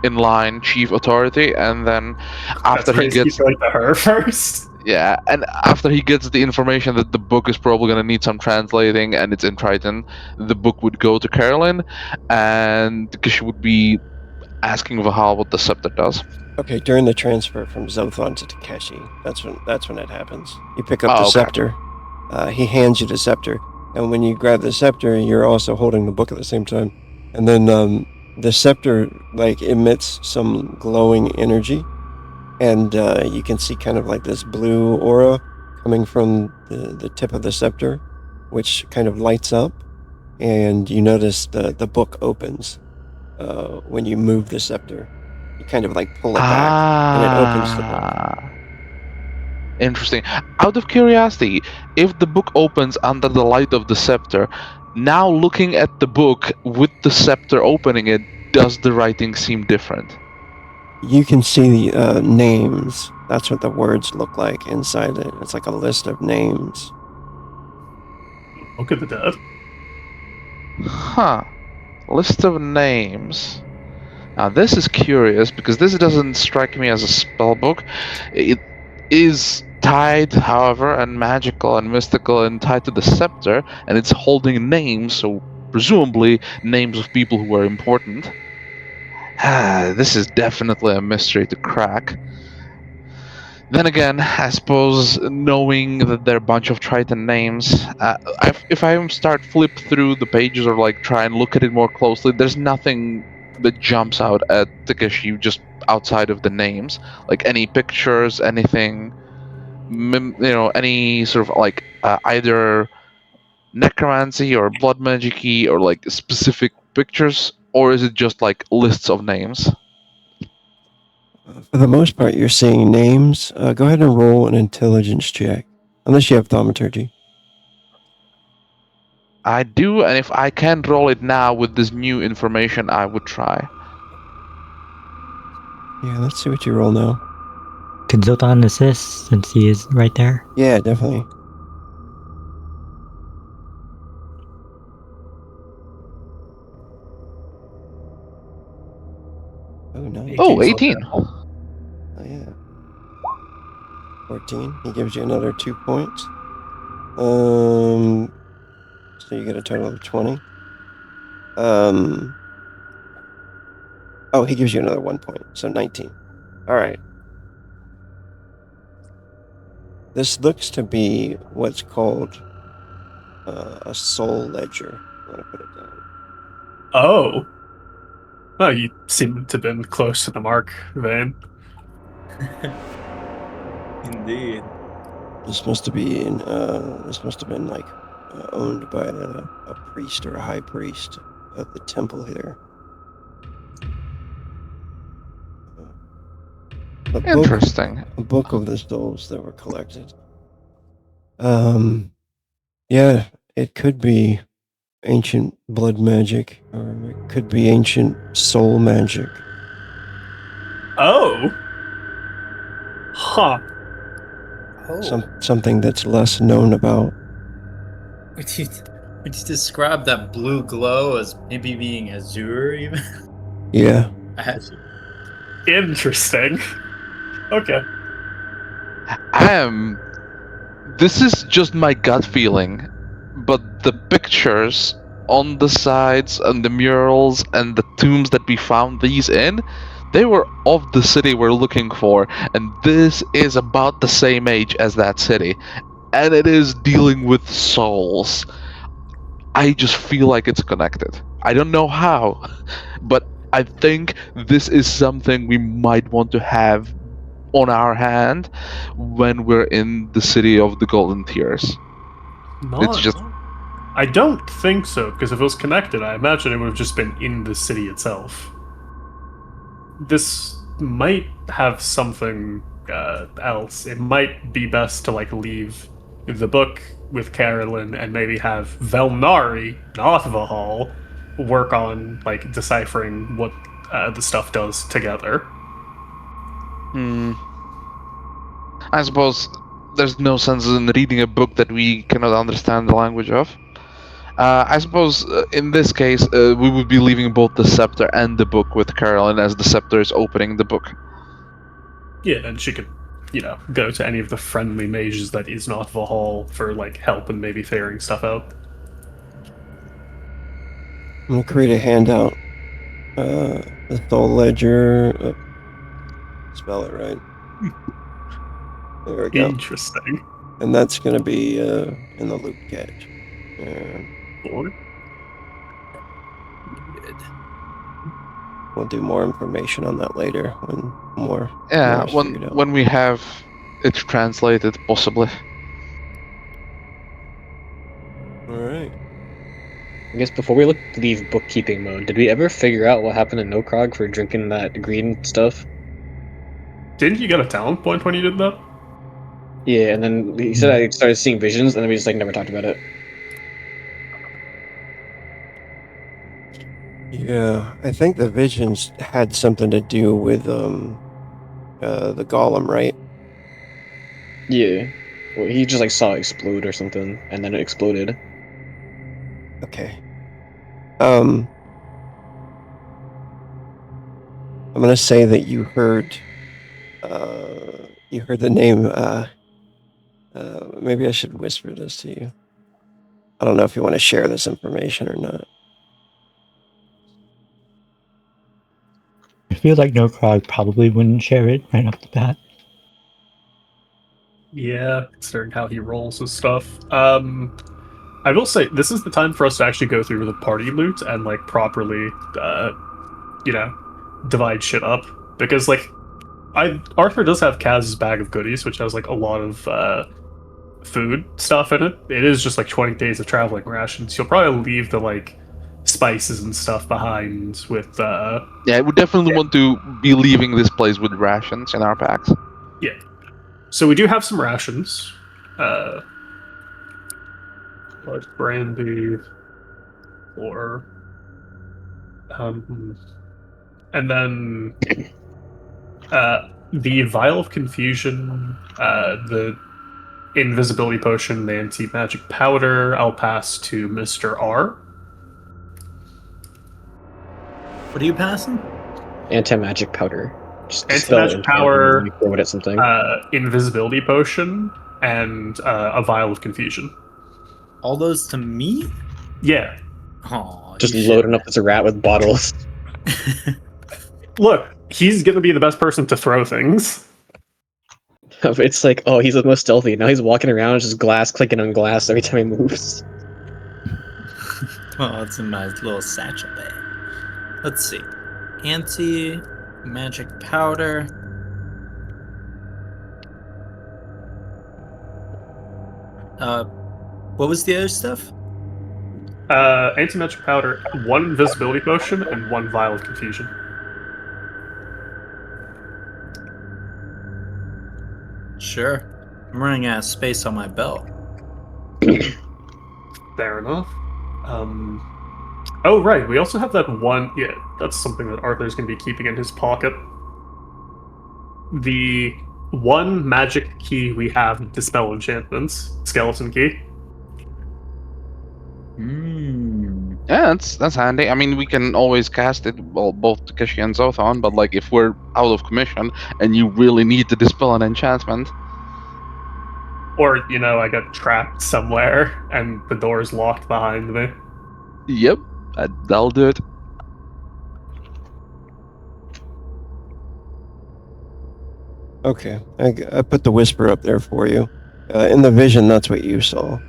Speaker 6: in line chief authority, and then after he gets
Speaker 2: to her first.
Speaker 6: Yeah, and after he gets the information that the book is probably going to need some translating and it's in Triton, the book would go to Carolyn, and Takeshi would be asking Vahal what the scepter does.
Speaker 4: Okay, during the transfer from Zothon to Takeshi, that's when it happens. You pick up the scepter. He hands you the scepter, and when you grab the scepter, you're also holding the book at the same time. And then the scepter emits some glowing energy. And you can see kind of this blue aura coming from the tip of the scepter, which kind of lights up. And you notice the book opens when you move the scepter. You kind of pull it back, and it opens the book.
Speaker 6: Interesting. Out of curiosity, if the book opens under the light of the scepter, now looking at the book with the scepter opening it, does the writing seem different?
Speaker 4: You can see the names. That's what the words look like inside it. It's like a list of names.
Speaker 2: Look at the dead.
Speaker 6: Huh. List of names. Now this is curious because this doesn't strike me as a spell book. It is tied, however, and magical and mystical and tied to the scepter, and it's holding names, so presumably names of people who are important. This is definitely a mystery to crack. Then again, I suppose knowing that there are a bunch of Triton names, if I start flip through the pages or try and look at it more closely, there's nothing that jumps out at Takeshi just outside of the names. Any pictures, anything, any sort of either necromancy or blood magic-y or specific pictures, or is it just lists of names?
Speaker 4: For the most part, you're seeing names. Go ahead and roll an intelligence check, unless you have thaumaturgy.
Speaker 6: I do, and if I can roll it now with this new information, I would try.
Speaker 4: Yeah, let's see what you roll now.
Speaker 7: Could Zothon assist since he is right there?
Speaker 4: Yeah, definitely. Oh, nice.
Speaker 6: 18.
Speaker 4: Oh, yeah. 14. He gives you another 2 points. So you get a total of 20. Oh, he gives you another 1 point, so 19. All right. This looks to be what's called a soul ledger. I'm gonna put it down.
Speaker 2: Oh. Oh, you seem to have been close to the mark, Vane.
Speaker 8: Indeed.
Speaker 4: This must have been like owned by a priest or a high priest of the temple here.
Speaker 6: Interesting.
Speaker 4: A book of the souls that were collected. Yeah, it could be ancient blood magic, or it could be ancient soul magic.
Speaker 2: Oh. Huh.
Speaker 8: Oh.
Speaker 4: Something that's less known about.
Speaker 8: Would you describe that blue glow as maybe being azure, even?
Speaker 4: Yeah.
Speaker 2: Interesting. Okay.
Speaker 6: This is just my gut feeling, but the pictures on the sides and the murals and the tombs that we found these in, they were of the city we're looking for, and this is about the same age as that city, and it is dealing with souls. I just feel like it's connected. I don't know how, but I think this is something we might want to have on our hand when we're in the city of the Golden Tears. It's just...
Speaker 2: I don't think so, because if it was connected, I imagine it would have just been in the city itself. This might have something else. It might be best to leave the book with Carolyn and maybe have Velnari, not Vahal, work on deciphering what the stuff does together.
Speaker 6: I suppose there's no sense in reading a book that we cannot understand the language of. I suppose in this case, we would be leaving both the scepter and the book with Carolyn, as the scepter is opening the book.
Speaker 2: Yeah, and she could, go to any of the friendly mages that is not Vahal for help and maybe figuring stuff out.
Speaker 4: I'm gonna create a handout. The soul ledger. Spell it right. There we go.
Speaker 2: Interesting.
Speaker 4: And that's gonna be in the loot cache. We'll do more information on that later when more.
Speaker 6: Yeah,
Speaker 4: more is figured out.
Speaker 6: when we have it translated, possibly.
Speaker 4: All right.
Speaker 5: I guess before we leave bookkeeping mode, did we ever figure out what happened to Nokrog for drinking that green stuff?
Speaker 2: Didn't you get a talent point when you did that?
Speaker 5: Yeah, and then he said I started seeing visions, and then we just never talked about it.
Speaker 4: Yeah, I think the visions had something to do with the golem, right?
Speaker 5: Yeah. Well, he just saw it explode or something, and then it exploded.
Speaker 4: Okay. I'm gonna say that you heard the name. Maybe I should whisper this to you. I don't know if you want to share this information or not.
Speaker 7: I feel like Nokrog probably wouldn't share it right off the bat.
Speaker 2: Yeah, considering how he rolls his stuff. I will say, this is the time for us to actually go through the party loot and, properly, divide shit up. Because, Arthur does have Kaz's bag of goodies, which has, a lot of, food stuff in it. It is just, 20 days of traveling rations. You'll probably leave the, spices and stuff behind with,
Speaker 6: Yeah, we definitely want to be leaving this place with rations in our packs.
Speaker 2: Yeah. So we do have some rations. Like brandy, or and then the vial of confusion, the invisibility potion, the anti-magic powder, I'll pass to Mr. R.
Speaker 8: What are you passing?
Speaker 5: Anti-magic powder. Just dispel
Speaker 2: Anti-magic
Speaker 5: it
Speaker 2: power,
Speaker 5: and throw it at something.
Speaker 2: invisibility potion, and a vial of confusion.
Speaker 8: All those to me?
Speaker 2: Yeah.
Speaker 8: Oh,
Speaker 5: Just loading up this rat with bottles.
Speaker 2: Look, he's gonna be the best person to throw things.
Speaker 5: It's like, oh, he's the most stealthy. Now he's walking around, just glass clicking on glass every time he moves.
Speaker 8: Oh, it's in my little satchel bag. Let's see. Anti-magic powder. What was the other stuff?
Speaker 2: Anti-magic powder, 1 invisibility potion, and 1 vial of confusion.
Speaker 8: Sure. I'm running out of space on my belt.
Speaker 2: Fair enough. Oh, right, we also have that one... Yeah, that's something that Arthur's going to be keeping in his pocket. The one magic key we have to dispel enchantments, skeleton key.
Speaker 6: Yeah, that's handy. I mean, we can always cast it, well, both Takeshi and Zothon, but like if we're out of commission and you really need to dispel an enchantment.
Speaker 2: Or, you know, I got trapped somewhere and the door's locked behind me.
Speaker 6: Yep, that'll do it.
Speaker 4: Okay, I put the whisper up there for you. In the vision, that's what you saw.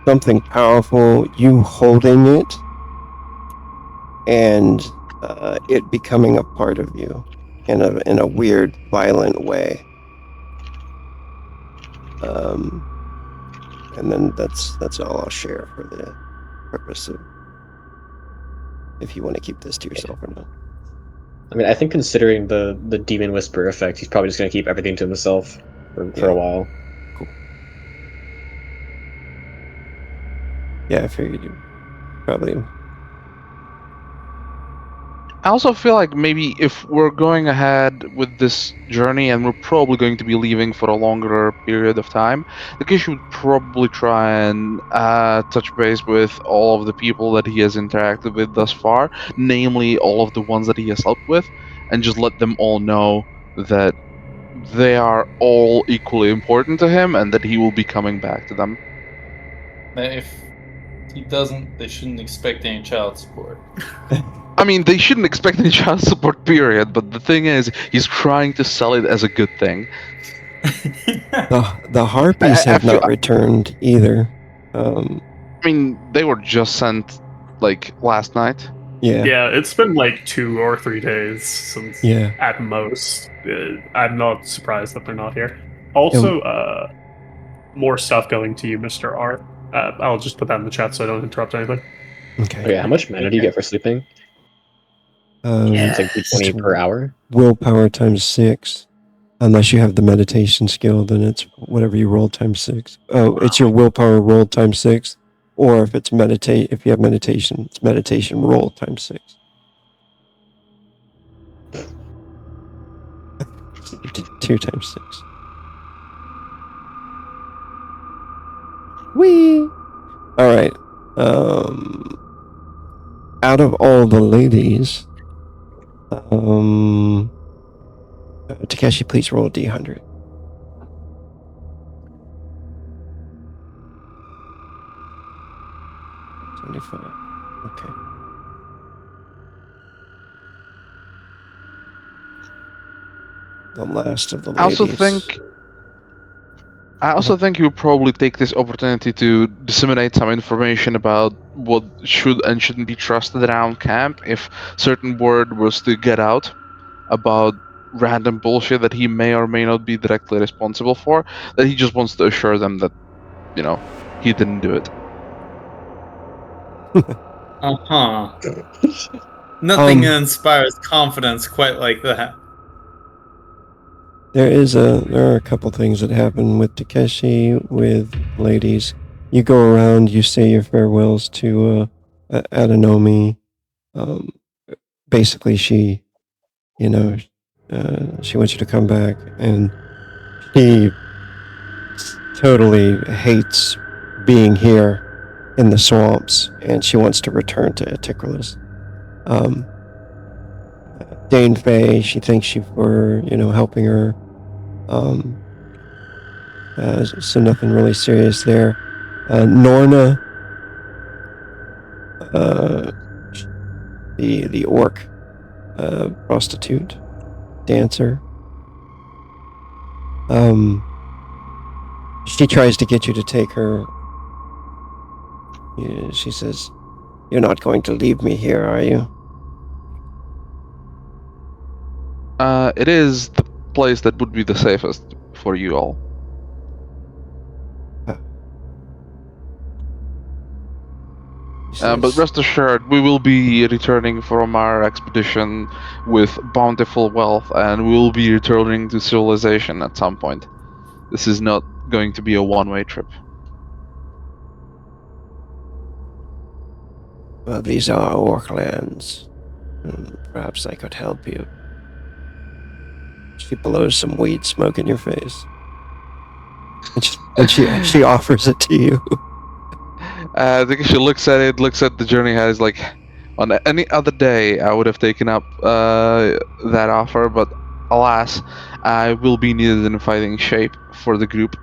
Speaker 4: Something powerful, you holding it, and it becoming a part of you in a weird, violent way. And then that's all I'll share for the purpose of if you want to keep this to yourself or not.
Speaker 5: I mean, I think considering the demon whisper effect, he's probably just going to keep everything to himself for a while.
Speaker 4: Cool. Yeah, I figured you probably.
Speaker 6: I also feel like maybe if we're going ahead with this journey and we're probably going to be leaving for a longer period of time, the Takeshi would probably try and touch base with all of the people that he has interacted with thus far, namely all of the ones that he has helped with, and just let them all know that they are all equally important to him and that he will be coming back to them.
Speaker 8: If he doesn't, they shouldn't expect any child support.
Speaker 6: I mean, they shouldn't expect any child support, period, but the thing is, he's trying to sell it as a good thing.
Speaker 4: The harpies have not returned either.
Speaker 6: I mean, they were just sent, like, last night.
Speaker 4: Yeah.
Speaker 2: Yeah, it's been like 2 or 3 days since, at most. I'm not surprised that they're not here. Also, more stuff going to you, Mr. R. I'll just put that in the chat so I don't interrupt anything.
Speaker 4: Okay.
Speaker 5: Oh, yeah, how much mana do you get for sleeping? It's like 20 per hour.
Speaker 4: Willpower times 6. Unless you have the meditation skill, then it's whatever you roll times 6. Oh, it's your willpower roll times 6. Or if it's if you have meditation, it's meditation roll times 6. 2 times 6. Whee! Alright. Out of all the ladies, Takeshi, please roll a D100. Okay. The last of the ladies.
Speaker 6: I also think you would probably take this opportunity to disseminate some information about what should and shouldn't be trusted around camp if certain word was to get out about random bullshit that he may or may not be directly responsible for, that he just wants to assure them that, you know, he didn't do it.
Speaker 8: Nothing inspires confidence quite like that.
Speaker 4: There are a couple things that happen with Takeshi, with ladies. You go around, you say your farewells to Adenomi. Basically, she wants you to come back, and she totally hates being here in the swamps, and she wants to return to Atikralis. Dane Faye, she thanks you for, helping her. So nothing really serious there. Norna, the orc prostitute dancer. She tries to get you to take her. She says, "You're not going to leave me here, are you?"
Speaker 6: It is the place that would be the safest for you all. But rest assured, we will be returning from our expedition with bountiful wealth, and we will be returning to civilization at some point. This is not going to be a one-way trip.
Speaker 4: Well, these are orc lands. Perhaps I could help you. She blows some weed smoke in your face. And she offers it to you.
Speaker 6: I think she looks at it, looks at the journey ahead, is like, on any other day, I would have taken up that offer, but alas, I will be needed in fighting shape for the group.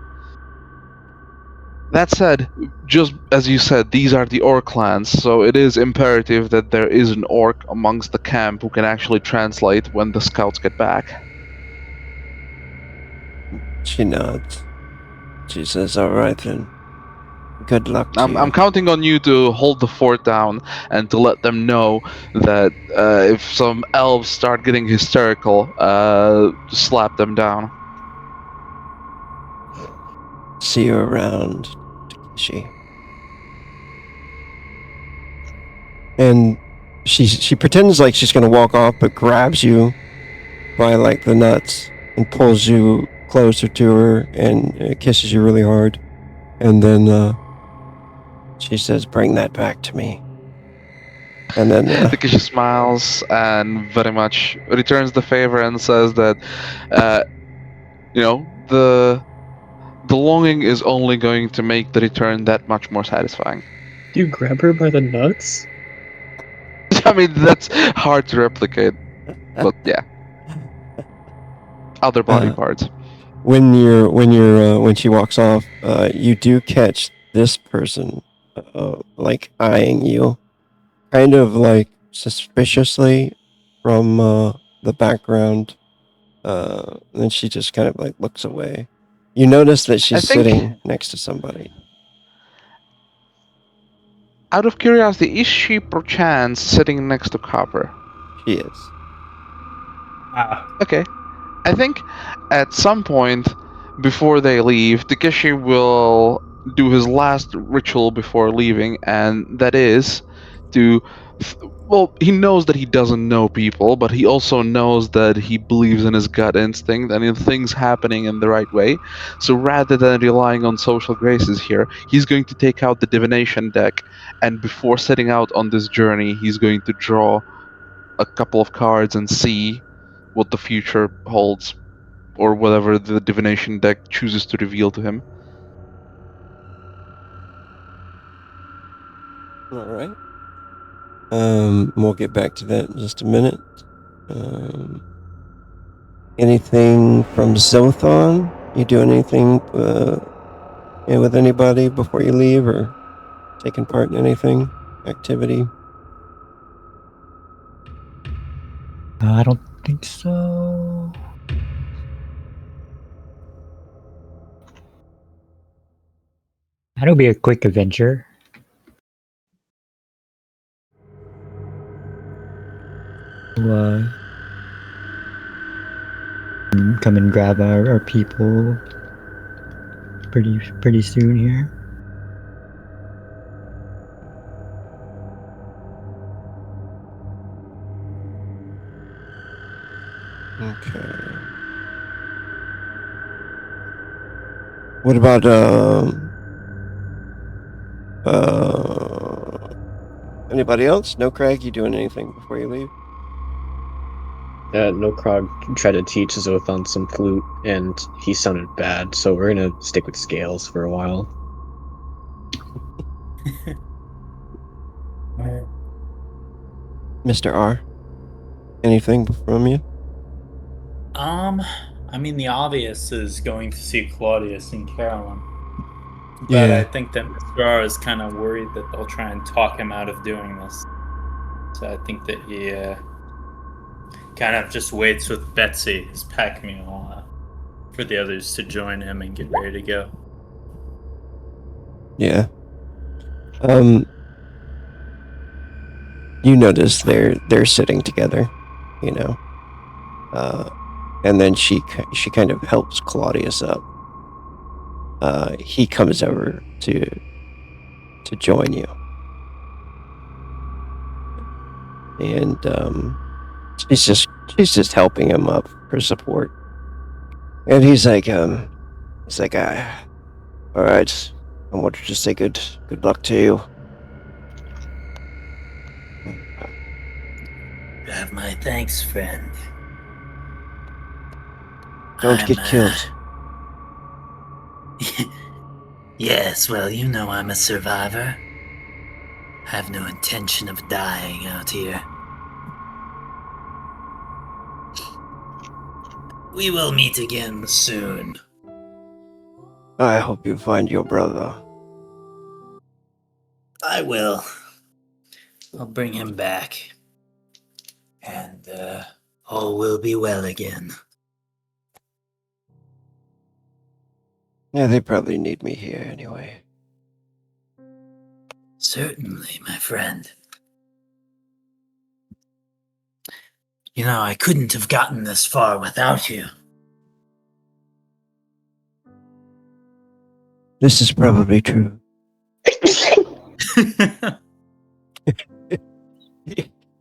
Speaker 6: That said, just as you said, these are the orc clans, so it is imperative that there is an orc amongst the camp who can actually translate when the scouts get back.
Speaker 4: She nods. She says, "All right then. Good luck to you."
Speaker 6: I'm counting on you to hold the fort down and to let them know that if some elves start getting hysterical, slap them down.
Speaker 4: See you around, Takeshi. And she pretends like she's gonna walk off, but grabs you by like the nuts and pulls you closer to her and kisses you really hard. And then she says, "Bring that back to me." And then
Speaker 6: Takeshi smiles and very much returns the favor and says that, the longing is only going to make the return that much more satisfying.
Speaker 5: Do you grab her by the nuts?
Speaker 6: I mean, that's hard to replicate, but yeah. Other body parts.
Speaker 4: when she walks off, you do catch this person like eyeing you, kind of like suspiciously from the background. Then she just kind of like looks away. You notice that she's sitting next to somebody.
Speaker 6: Out of curiosity, is she perchance sitting next to Copper?
Speaker 4: She is.
Speaker 6: Okay. I think at some point before they leave, Takeshi will do his last ritual before leaving, and that is to... Well, he knows that he doesn't know people, but he also knows that he believes in his gut instinct and in things happening in the right way. So rather than relying on social graces here, he's going to take out the divination deck, and before setting out on this journey, he's going to draw a couple of cards and see what the future holds, or whatever the divination deck chooses to reveal to him.
Speaker 4: All right. We'll get back to that in just a minute. Anything from Zothon? You doing anything with anybody before you leave, or taking part in anything, activity?
Speaker 7: I don't think so. That'll be a quick adventure. We'll, come and grab our people pretty soon here.
Speaker 4: Okay. What about anybody else? No, Craig, you doing anything before you leave?
Speaker 5: No, Krog tried to teach Zothon some flute, and he sounded bad, so we're gonna stick with scales for a while.
Speaker 4: Mr. R? Anything from you?
Speaker 8: I mean, the obvious is going to see Claudius and Carolyn. But
Speaker 4: Yeah.
Speaker 8: I think that Mr. R is kind of worried that they'll try and talk him out of doing this. So I think that he kind of just waits with Betsy, his pack mule, for the others to join him and get ready to go.
Speaker 4: Yeah. You notice they're sitting together, you know. And then she kind of helps Claudius up. He comes over to join you. And she's just helping him up for support. And he's like, all right, I want to just say good luck to you.
Speaker 3: You have my thanks, friend.
Speaker 4: Don't get killed.
Speaker 3: Yes, well, you know I'm a survivor. I have no intention of dying out here. We will meet again soon.
Speaker 4: I hope you find your brother.
Speaker 3: I will. I'll bring him back. And, all will be well again.
Speaker 4: Yeah, they probably need me here anyway.
Speaker 3: Certainly, my friend. You know, I couldn't have gotten this far without you.
Speaker 4: This is probably true.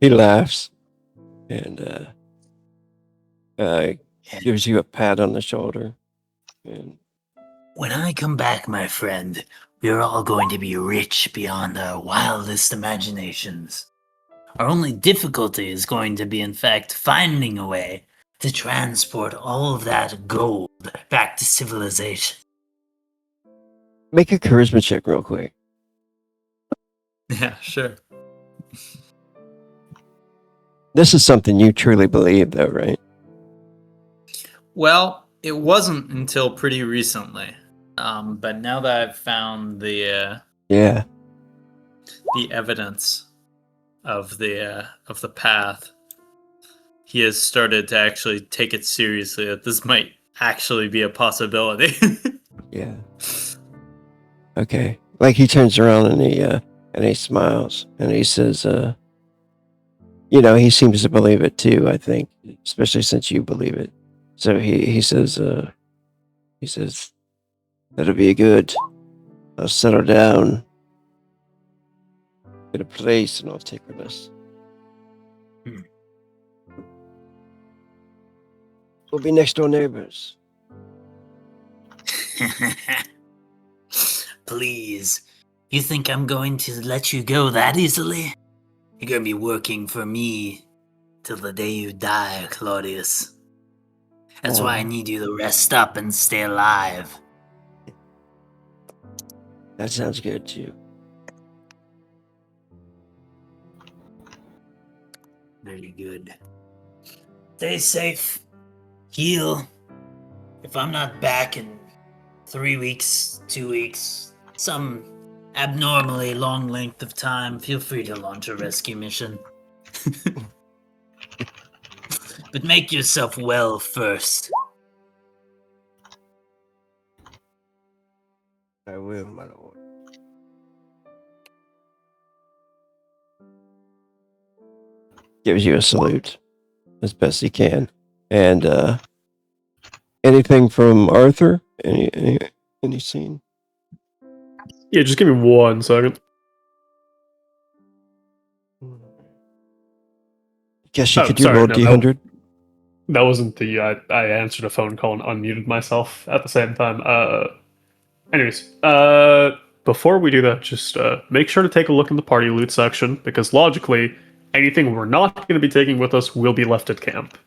Speaker 4: He laughs and gives you a pat on the shoulder. And
Speaker 3: When I come back, my friend, we're all going to be rich beyond our wildest imaginations. Our only difficulty is going to be, in fact, finding a way to transport all of that gold back to civilization.
Speaker 4: make a charisma check real quick.
Speaker 8: Yeah, sure.
Speaker 4: This is something you truly believe, though, right?
Speaker 8: Well, it wasn't until pretty recently. But now that I've found the evidence of the path, he has started to actually take it seriously that this might actually be a possibility.
Speaker 4: Yeah. Okay. Like he turns around and he smiles and he says, he seems to believe it too, I think, especially since you believe it. So he says, that'll be good. I'll settle down, get a place, and I'll take with us. We'll be next door neighbors.
Speaker 3: Please, you think I'm going to let you go that easily? You're going to be working for me till the day you die, Claudius. That's why I need you to rest up and stay alive.
Speaker 4: That sounds good too.
Speaker 3: Very good. Stay safe. Heal. If I'm not back in 3 weeks, 2 weeks, some abnormally long length of time, feel free to launch a rescue mission. But make yourself well first.
Speaker 4: I will, my lord. Gives you a salute as best he can. And anything from Arthur? Any scene?
Speaker 2: Yeah, just give me 1 second.
Speaker 4: Guess you
Speaker 2: Oh,
Speaker 4: could do
Speaker 2: sorry,
Speaker 4: roll
Speaker 2: no,
Speaker 4: D100.
Speaker 2: That wasn't the. I answered a phone call and unmuted myself at the same time. Anyways, before we do that, just make sure to take a look in the party loot section, because logically, anything we're not going to be taking with us will be left at camp.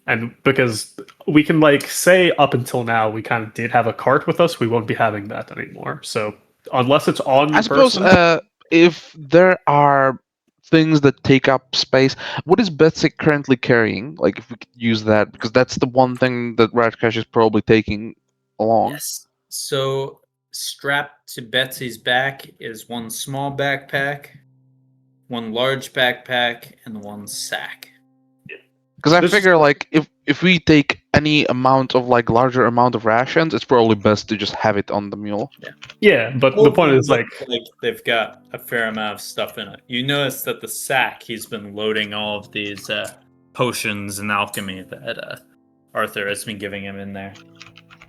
Speaker 2: And because we can, say up until now, we kind of did have a cart with us, we won't be having that anymore. So, unless it's on
Speaker 6: I suppose
Speaker 2: person...
Speaker 6: if there are things that take up space. What is Betsy currently carrying? Like, if we could use that, because that's the one thing that Ratcash is probably taking along.
Speaker 8: Yes. So strapped to Betsy's back is one small backpack, one large backpack, and one sack.
Speaker 6: Because I
Speaker 2: This is-
Speaker 6: figure, like, if we take any amount of, like, larger amount of rations, it's probably best to just have it on the mule.
Speaker 2: Yeah, but
Speaker 8: Both
Speaker 2: the point
Speaker 8: of
Speaker 2: is,
Speaker 8: them
Speaker 2: like,
Speaker 8: look they've got a fair amount of stuff in it. You notice that the sack, he's been loading all of these potions and alchemy that Arthur has been giving him in there.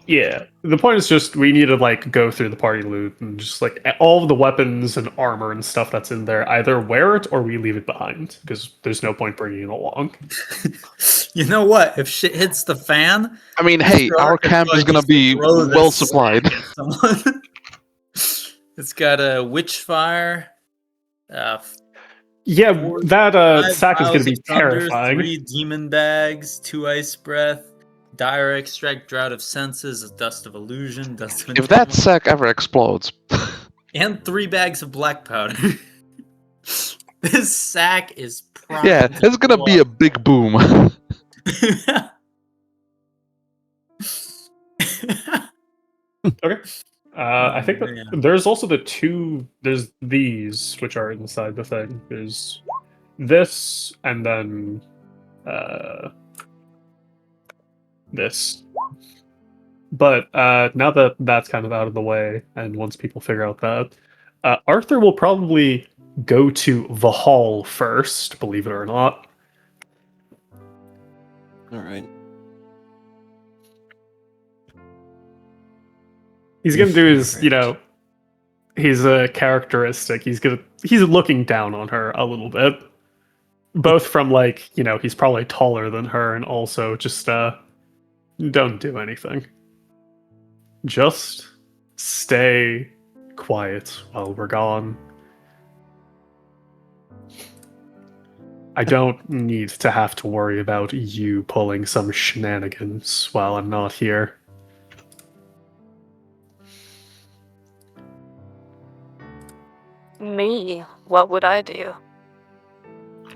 Speaker 2: yeah, the point is just we need to, like, go through the party loot and just, like, all of the weapons and armor and stuff that's in there, either wear it or we leave it behind, because there's no point bringing it along.
Speaker 8: You know what? If shit hits the fan,
Speaker 6: I mean, hey,
Speaker 8: Mr.
Speaker 6: our
Speaker 8: Arthur
Speaker 6: camp is
Speaker 8: probably
Speaker 6: gonna
Speaker 8: just
Speaker 6: be
Speaker 8: throw this
Speaker 6: well supplied.
Speaker 8: sack at someone. It's got a witchfire.
Speaker 2: Yeah, that
Speaker 8: 5
Speaker 2: sack is going
Speaker 8: vials
Speaker 2: to be
Speaker 8: of thunder,
Speaker 2: terrifying.
Speaker 8: 3 demon bags, 2 ice breath, dire extract, drought of senses, a dust of illusion, dust of
Speaker 6: If that
Speaker 8: enchantment,
Speaker 6: sack ever explodes,
Speaker 8: and 3 bags of black powder. This sack is primed
Speaker 6: yeah,
Speaker 8: to
Speaker 6: it's gonna
Speaker 8: blow
Speaker 6: be a
Speaker 8: up.
Speaker 6: big boom.
Speaker 2: Okay. I think that
Speaker 8: Man.
Speaker 2: there's also there's these, which are inside the thing. There's this, and then this. But now that that's kind of out of the way, and once people figure out that, Arthur will probably go to the hall first, believe it or not.
Speaker 4: All right.
Speaker 2: He's gonna do his,
Speaker 4: Favorite.
Speaker 2: his characteristic. He's looking down on her a little bit, both from, like, he's probably taller than her, and also just don't do anything. Just stay quiet while we're gone. I don't need to have to worry about you pulling some shenanigans while I'm not here.
Speaker 1: Me? What would I do?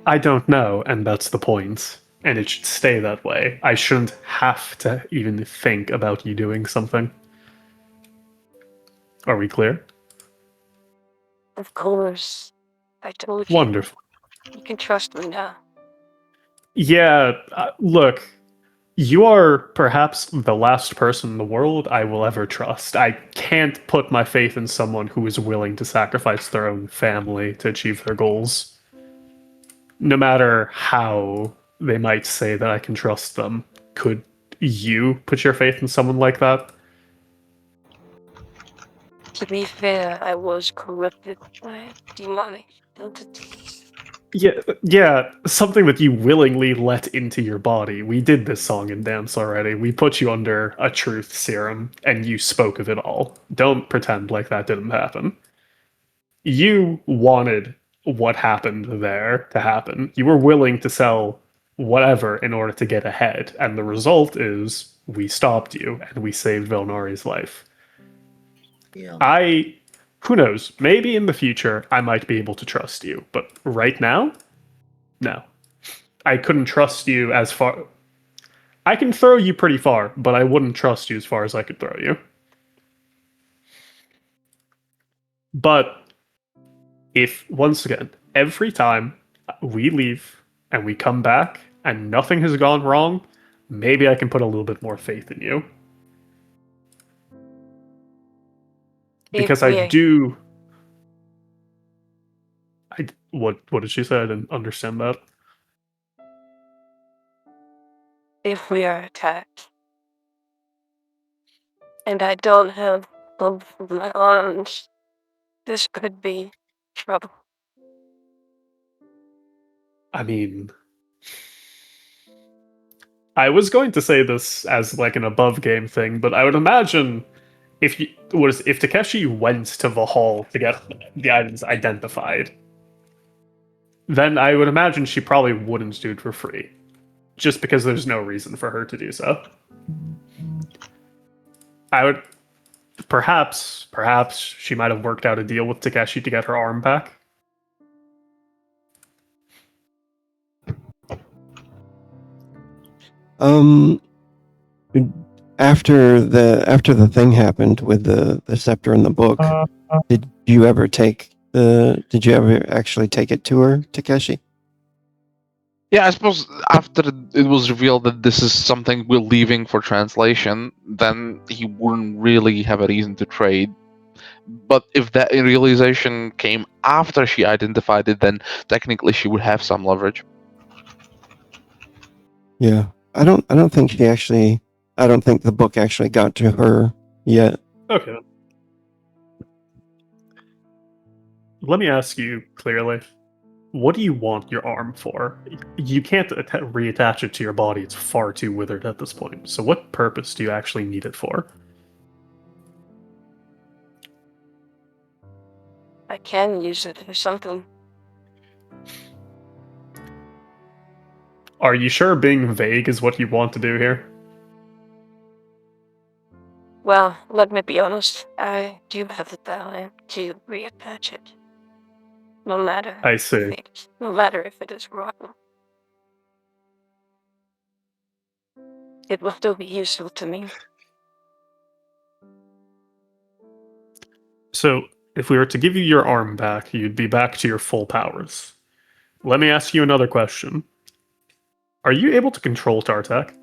Speaker 2: I don't know, and that's the point. And it should stay that way. I shouldn't have to even think about you doing something. Are we clear?
Speaker 1: Of course. I told you.
Speaker 2: Wonderful.
Speaker 1: You can trust me now.
Speaker 2: Yeah, look, you are perhaps the last person in the world I will ever trust. I can't put my faith in someone who is willing to sacrifice their own family to achieve their goals. No matter how they might say that I can trust them, could you put your faith in someone like that?
Speaker 1: To be fair, I was corrupted by demonic entities.
Speaker 2: Yeah, something that you willingly let into your body. We did this song and dance already. We put you under a truth serum, and you spoke of it all. Don't pretend like that didn't happen. You wanted what happened there to happen. You were willing to sell whatever in order to get ahead, and the result is we stopped you, and we saved Velnari's life.
Speaker 8: Yeah.
Speaker 2: Who knows, maybe in the future I might be able to trust you, but right now, no. I couldn't trust you as far. I can throw you pretty far, but I wouldn't trust you as far as I could throw you. But if, once again, every time we leave and we come back and nothing has gone wrong, maybe I can put a little bit more faith in you. Because I do. What did she say? I didn't understand that.
Speaker 1: If we are attacked, and I don't have both of my arms, this could be trouble.
Speaker 2: I mean, I was going to say this as like an above game thing, but I would imagine if Takeshi went to the hall to get the items identified, then I would imagine she probably wouldn't do it for free, just because there's no reason for her to do so. I would perhaps she might have worked out a deal with Takeshi to get her arm back.
Speaker 4: After the thing happened with the scepter in the book, did you ever actually take it to her, Takeshi?
Speaker 6: Yeah, I suppose after it was revealed that this is something we're leaving for translation, then he wouldn't really have a reason to trade. But if that realization came after she identified it, then technically she would have some leverage.
Speaker 4: Yeah. I don't think the book actually got to her yet.
Speaker 2: Okay. Let me ask you clearly. What do you want your arm for? You can't reattach it to your body. It's far too withered at this point. So what purpose do you actually need it for?
Speaker 1: I can use it for something.
Speaker 2: Are you sure being vague is what you want to do here?
Speaker 1: Well, let me be honest. I do have the talent to reattach it. No matter.
Speaker 2: I see.
Speaker 1: No matter if it is rotten. It will still be useful to me.
Speaker 2: So, if we were to give you your arm back, you'd be back to your full powers. Let me ask you another question. Are you able to control Tartak?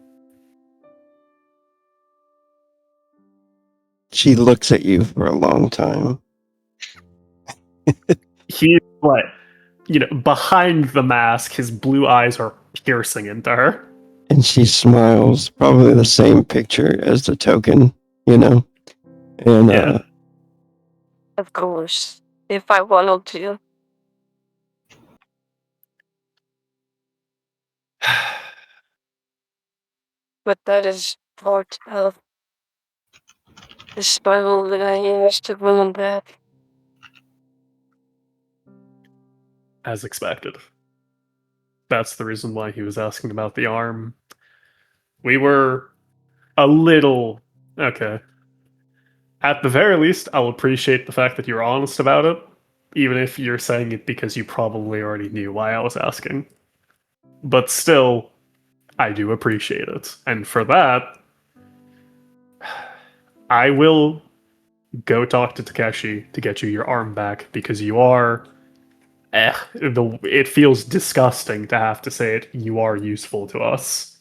Speaker 4: She looks at you for a long time.
Speaker 2: He's like, behind the mask, his blue eyes are piercing into her.
Speaker 4: And she smiles, probably the same picture as the token, And
Speaker 2: Yeah.
Speaker 1: Of course. If I wanted to. But that is part of the spell that I used to ruin that.
Speaker 2: As expected. That's the reason why he was asking about the arm. We were a little... Okay. At the very least, I'll appreciate the fact that you're honest about it, even if you're saying it because you probably already knew why I was asking. But still, I do appreciate it. And for that, I will go talk to Takeshi to get you your arm back, because you are... it feels disgusting to have to say it. You are useful to us.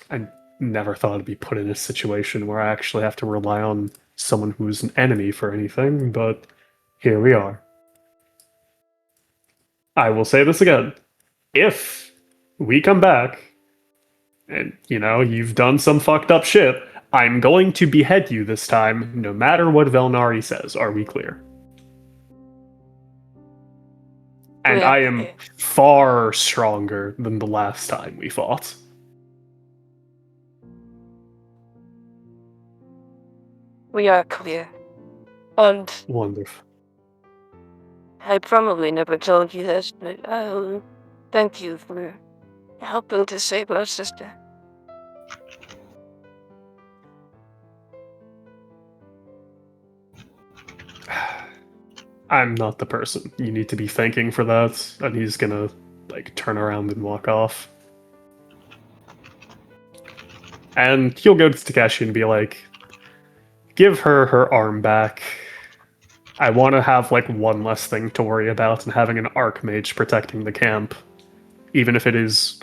Speaker 2: I never thought I'd be put in a situation where I actually have to rely on someone who's an enemy for anything, but here we are. I will say this again. If we come back and, you've done some fucked up shit, I'm going to behead you this time, no matter what Velnari says. Are we clear? And
Speaker 1: Yeah,
Speaker 2: I am far stronger than the last time we fought.
Speaker 1: We are clear. And
Speaker 2: Wonderful.
Speaker 1: I probably never told you this, but thank you for helping to save our sister.
Speaker 2: I'm not the person you need to be thanking for that, and he's gonna, turn around and walk off. And he'll go to Takeshi and be like, give her arm back. I want to have, one less thing to worry about, and having an Archmage protecting the camp, even if it is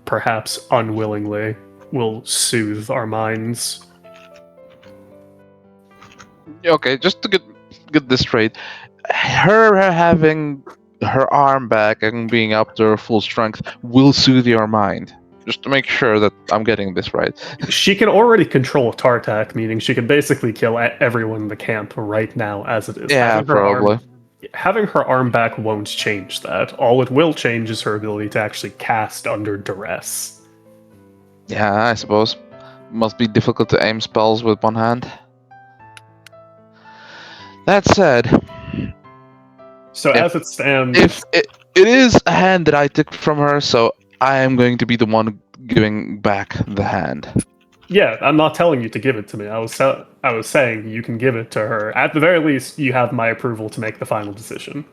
Speaker 2: perhaps unwillingly, will soothe our minds.
Speaker 6: Okay, just to get this straight, her having her arm back and being up to her full strength will soothe your mind. Just to make sure that I'm getting this right.
Speaker 2: She can already control Tartak, meaning she can basically kill everyone in the camp right now as it is.
Speaker 6: Yeah, probably.
Speaker 2: Having her arm back won't change that. All it will change is her ability to actually cast under duress.
Speaker 6: Yeah, I suppose. Must be difficult to aim spells with one hand. That said...
Speaker 2: So as it stands...
Speaker 6: If it is a hand that I took from her, so I am going to be the one giving back the hand.
Speaker 2: Yeah, I'm not telling you to give it to me. I was saying you can give it to her. At the very least, you have my approval to make the final decision.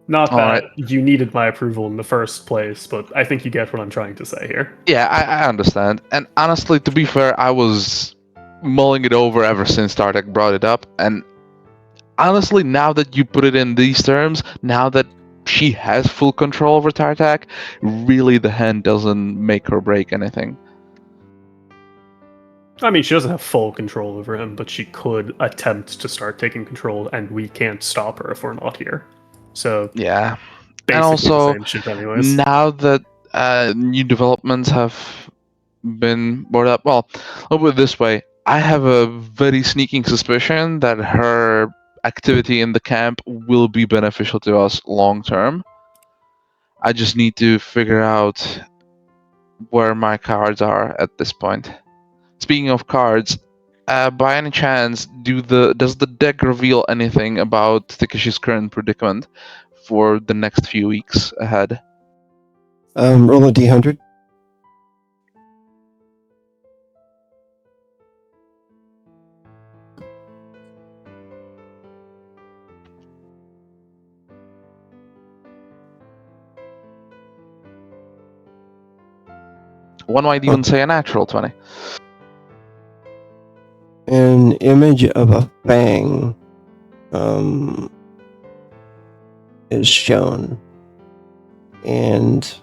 Speaker 2: Not
Speaker 6: All
Speaker 2: that
Speaker 6: right.
Speaker 2: you needed my approval in the first place, but I think you get what I'm trying to say here.
Speaker 6: Yeah, I understand. And honestly, to be fair, I was mulling it over ever since Tartek brought it up. And honestly, now that you put it in these terms, now that she has full control over Tartak, really the hand doesn't make or break anything.
Speaker 2: I mean, she doesn't have full control over him, but she could attempt to start taking control, and we can't stop her if we're not here. So,
Speaker 6: Yeah.
Speaker 2: basically
Speaker 6: And also,
Speaker 2: the same shit anyways.
Speaker 6: now that new developments have been brought up, well, I'll put it this way. I have a very sneaking suspicion that her activity in the camp will be beneficial to us long term. I just need to figure out where my cards are at this point. Speaking of cards, by any chance, does the deck reveal anything about Takeshi's current predicament for the next few weeks ahead?
Speaker 4: Roll a d100.
Speaker 6: One might even say a natural 20.
Speaker 4: An image of a fang is shown, and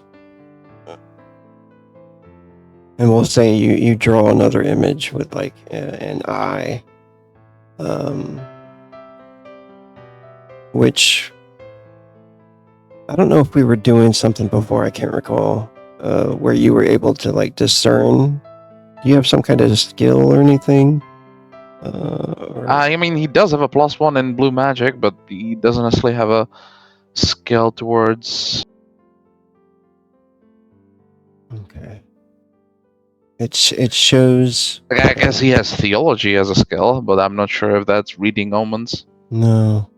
Speaker 4: we'll say you draw another image with like an eye, which I don't know if we were doing something before, I can't recall, where you were able to like discern. Do you have some kind of skill or anything?
Speaker 6: I mean, he does have a +1 in blue magic, but he doesn't necessarily have a skill towards.
Speaker 4: Okay. It shows.
Speaker 6: Like, I guess he has theology as a skill, but I'm not sure if that's reading omens.
Speaker 4: No.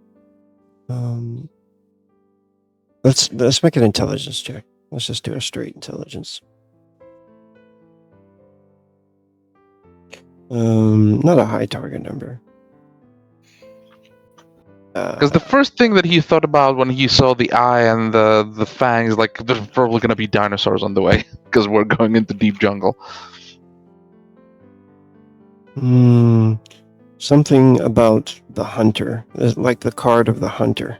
Speaker 4: Let's make an intelligence check. Let's just do a straight intelligence. Not a high target number.
Speaker 6: Because the first thing that he thought about when he saw the eye and the fangs, like, there's probably going to be dinosaurs on the way, because we're going into deep jungle.
Speaker 4: Something about the hunter, like the card of the hunter.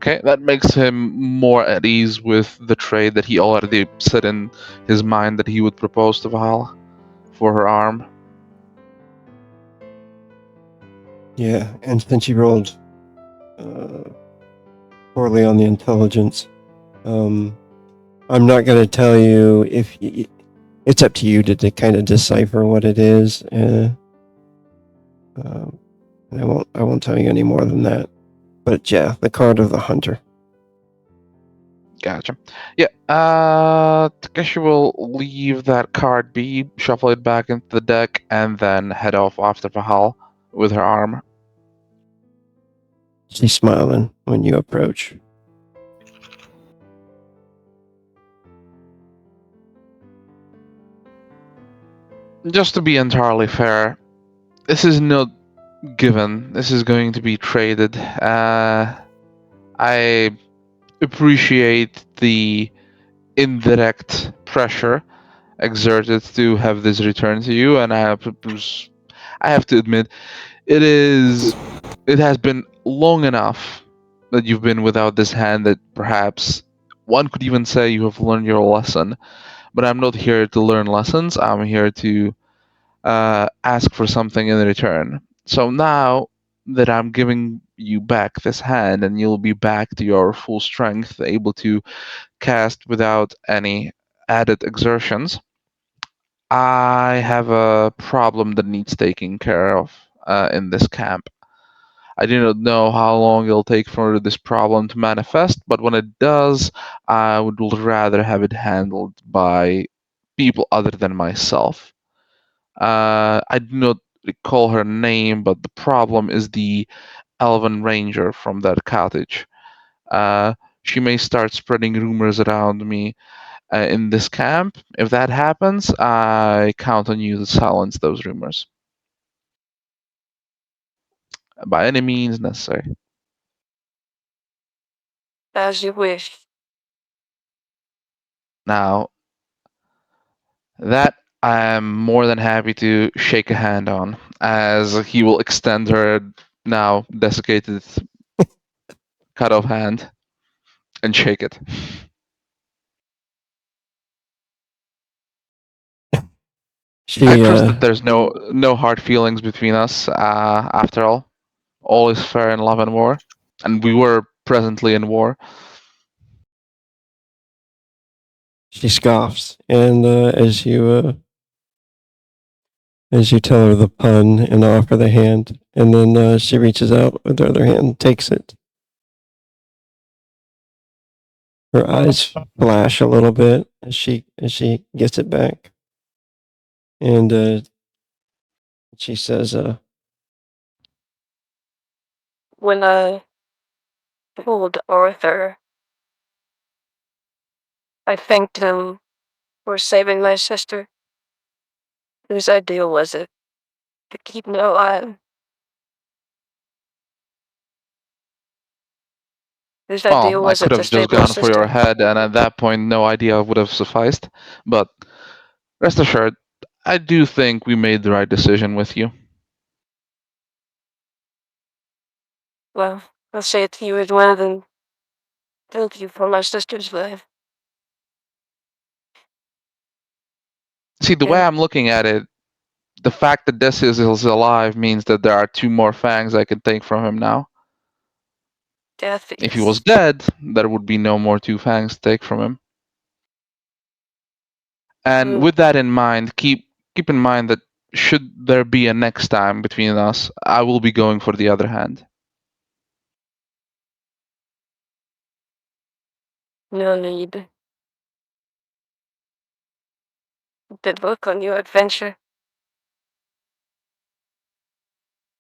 Speaker 6: Okay, that makes him more at ease with the trade that he already set in his mind that he would propose to Val for her arm.
Speaker 4: Yeah, and since you rolled poorly on the intelligence, I'm not going to tell you if it's up to you to kind of decipher what it is. And I won't tell you any more than that. But yeah, the card of the hunter.
Speaker 6: Gotcha. Yeah, Takeshi will leave that card be, shuffle it back into the deck, and then head off after Vahal with her arm.
Speaker 4: She's smiling when you approach.
Speaker 6: Just to be entirely fair, this is not given. This is going to be traded. I appreciate the indirect pressure exerted to have this returned to you, and I have to admit, it has been long enough that you've been without this hand that perhaps one could even say you have learned your lesson. But I'm not here to learn lessons. I'm here to ask for something in return. So now that I'm giving you back this hand and you'll be back to your full strength, able to cast without any added exertions, I have a problem that needs taking care of in this camp. I do not know how long it'll take for this problem to manifest, but when it does, I would rather have it handled by people other than myself. I do not recall her name, but the problem is the Elven Ranger from that cottage. She may start spreading rumors around me in this camp. If that happens, I count on you to silence those rumors. by any means necessary.
Speaker 1: As you wish.
Speaker 6: Now, that I am more than happy to shake a hand on, as he will extend her now desiccated, cut off hand and shake it. I trust that there's no hard feelings between us. After all is fair in love and war, and we were presently in war.
Speaker 4: She scoffs, and as you tell her the pun and offer the hand, and then she reaches out with her other hand, takes it. Her eyes flash a little bit as she gets it back, and she says,
Speaker 1: When I told Arthur, I thanked him for saving my sister. Whose idea was it to keep me alive? Whose idea
Speaker 6: Well, I
Speaker 1: was
Speaker 6: could
Speaker 1: it to
Speaker 6: have just
Speaker 1: save my
Speaker 6: gone for your
Speaker 1: sister?
Speaker 6: head, and at that point, no idea would have sufficed. But rest assured, I do think we made the right decision with you.
Speaker 1: Well, I'll say it to you as one of them. Thank you for my sister's life.
Speaker 6: See, the way I'm looking at it, the fact that Decius is alive means that there are 2 more fangs I can take from him now.
Speaker 1: Death
Speaker 6: If he was dead, there would be no more 2 fangs to take from him. And with that in mind, keep in mind that should there be a next time between us, I will be going for the other hand.
Speaker 1: No need. Good luck on your adventure.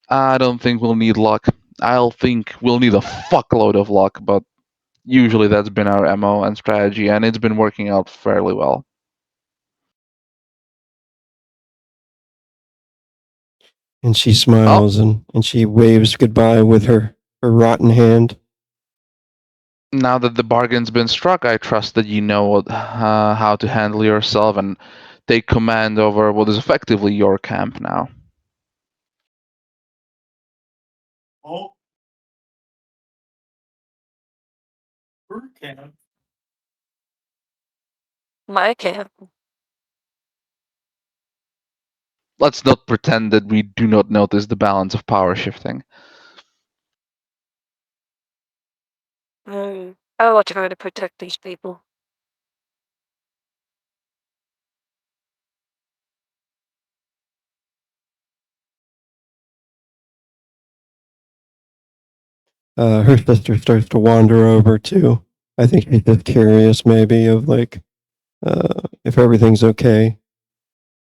Speaker 6: I don't think we'll need luck. I'll think we'll need a fuckload of luck, but usually that's been our MO and strategy, and it's been working out fairly well.
Speaker 4: and she smiles and she waves goodbye with her rotten hand.
Speaker 6: Now that the bargain's been struck, I trust that you know how to handle yourself and take command over what is effectively your camp now.
Speaker 8: Oh. Her camp.
Speaker 1: My camp.
Speaker 6: Let's not pretend that we do not notice the balance of power shifting.
Speaker 1: I will try to protect these people.
Speaker 4: Her sister starts to wander over too. I think she's just curious, maybe, of like if everything's okay,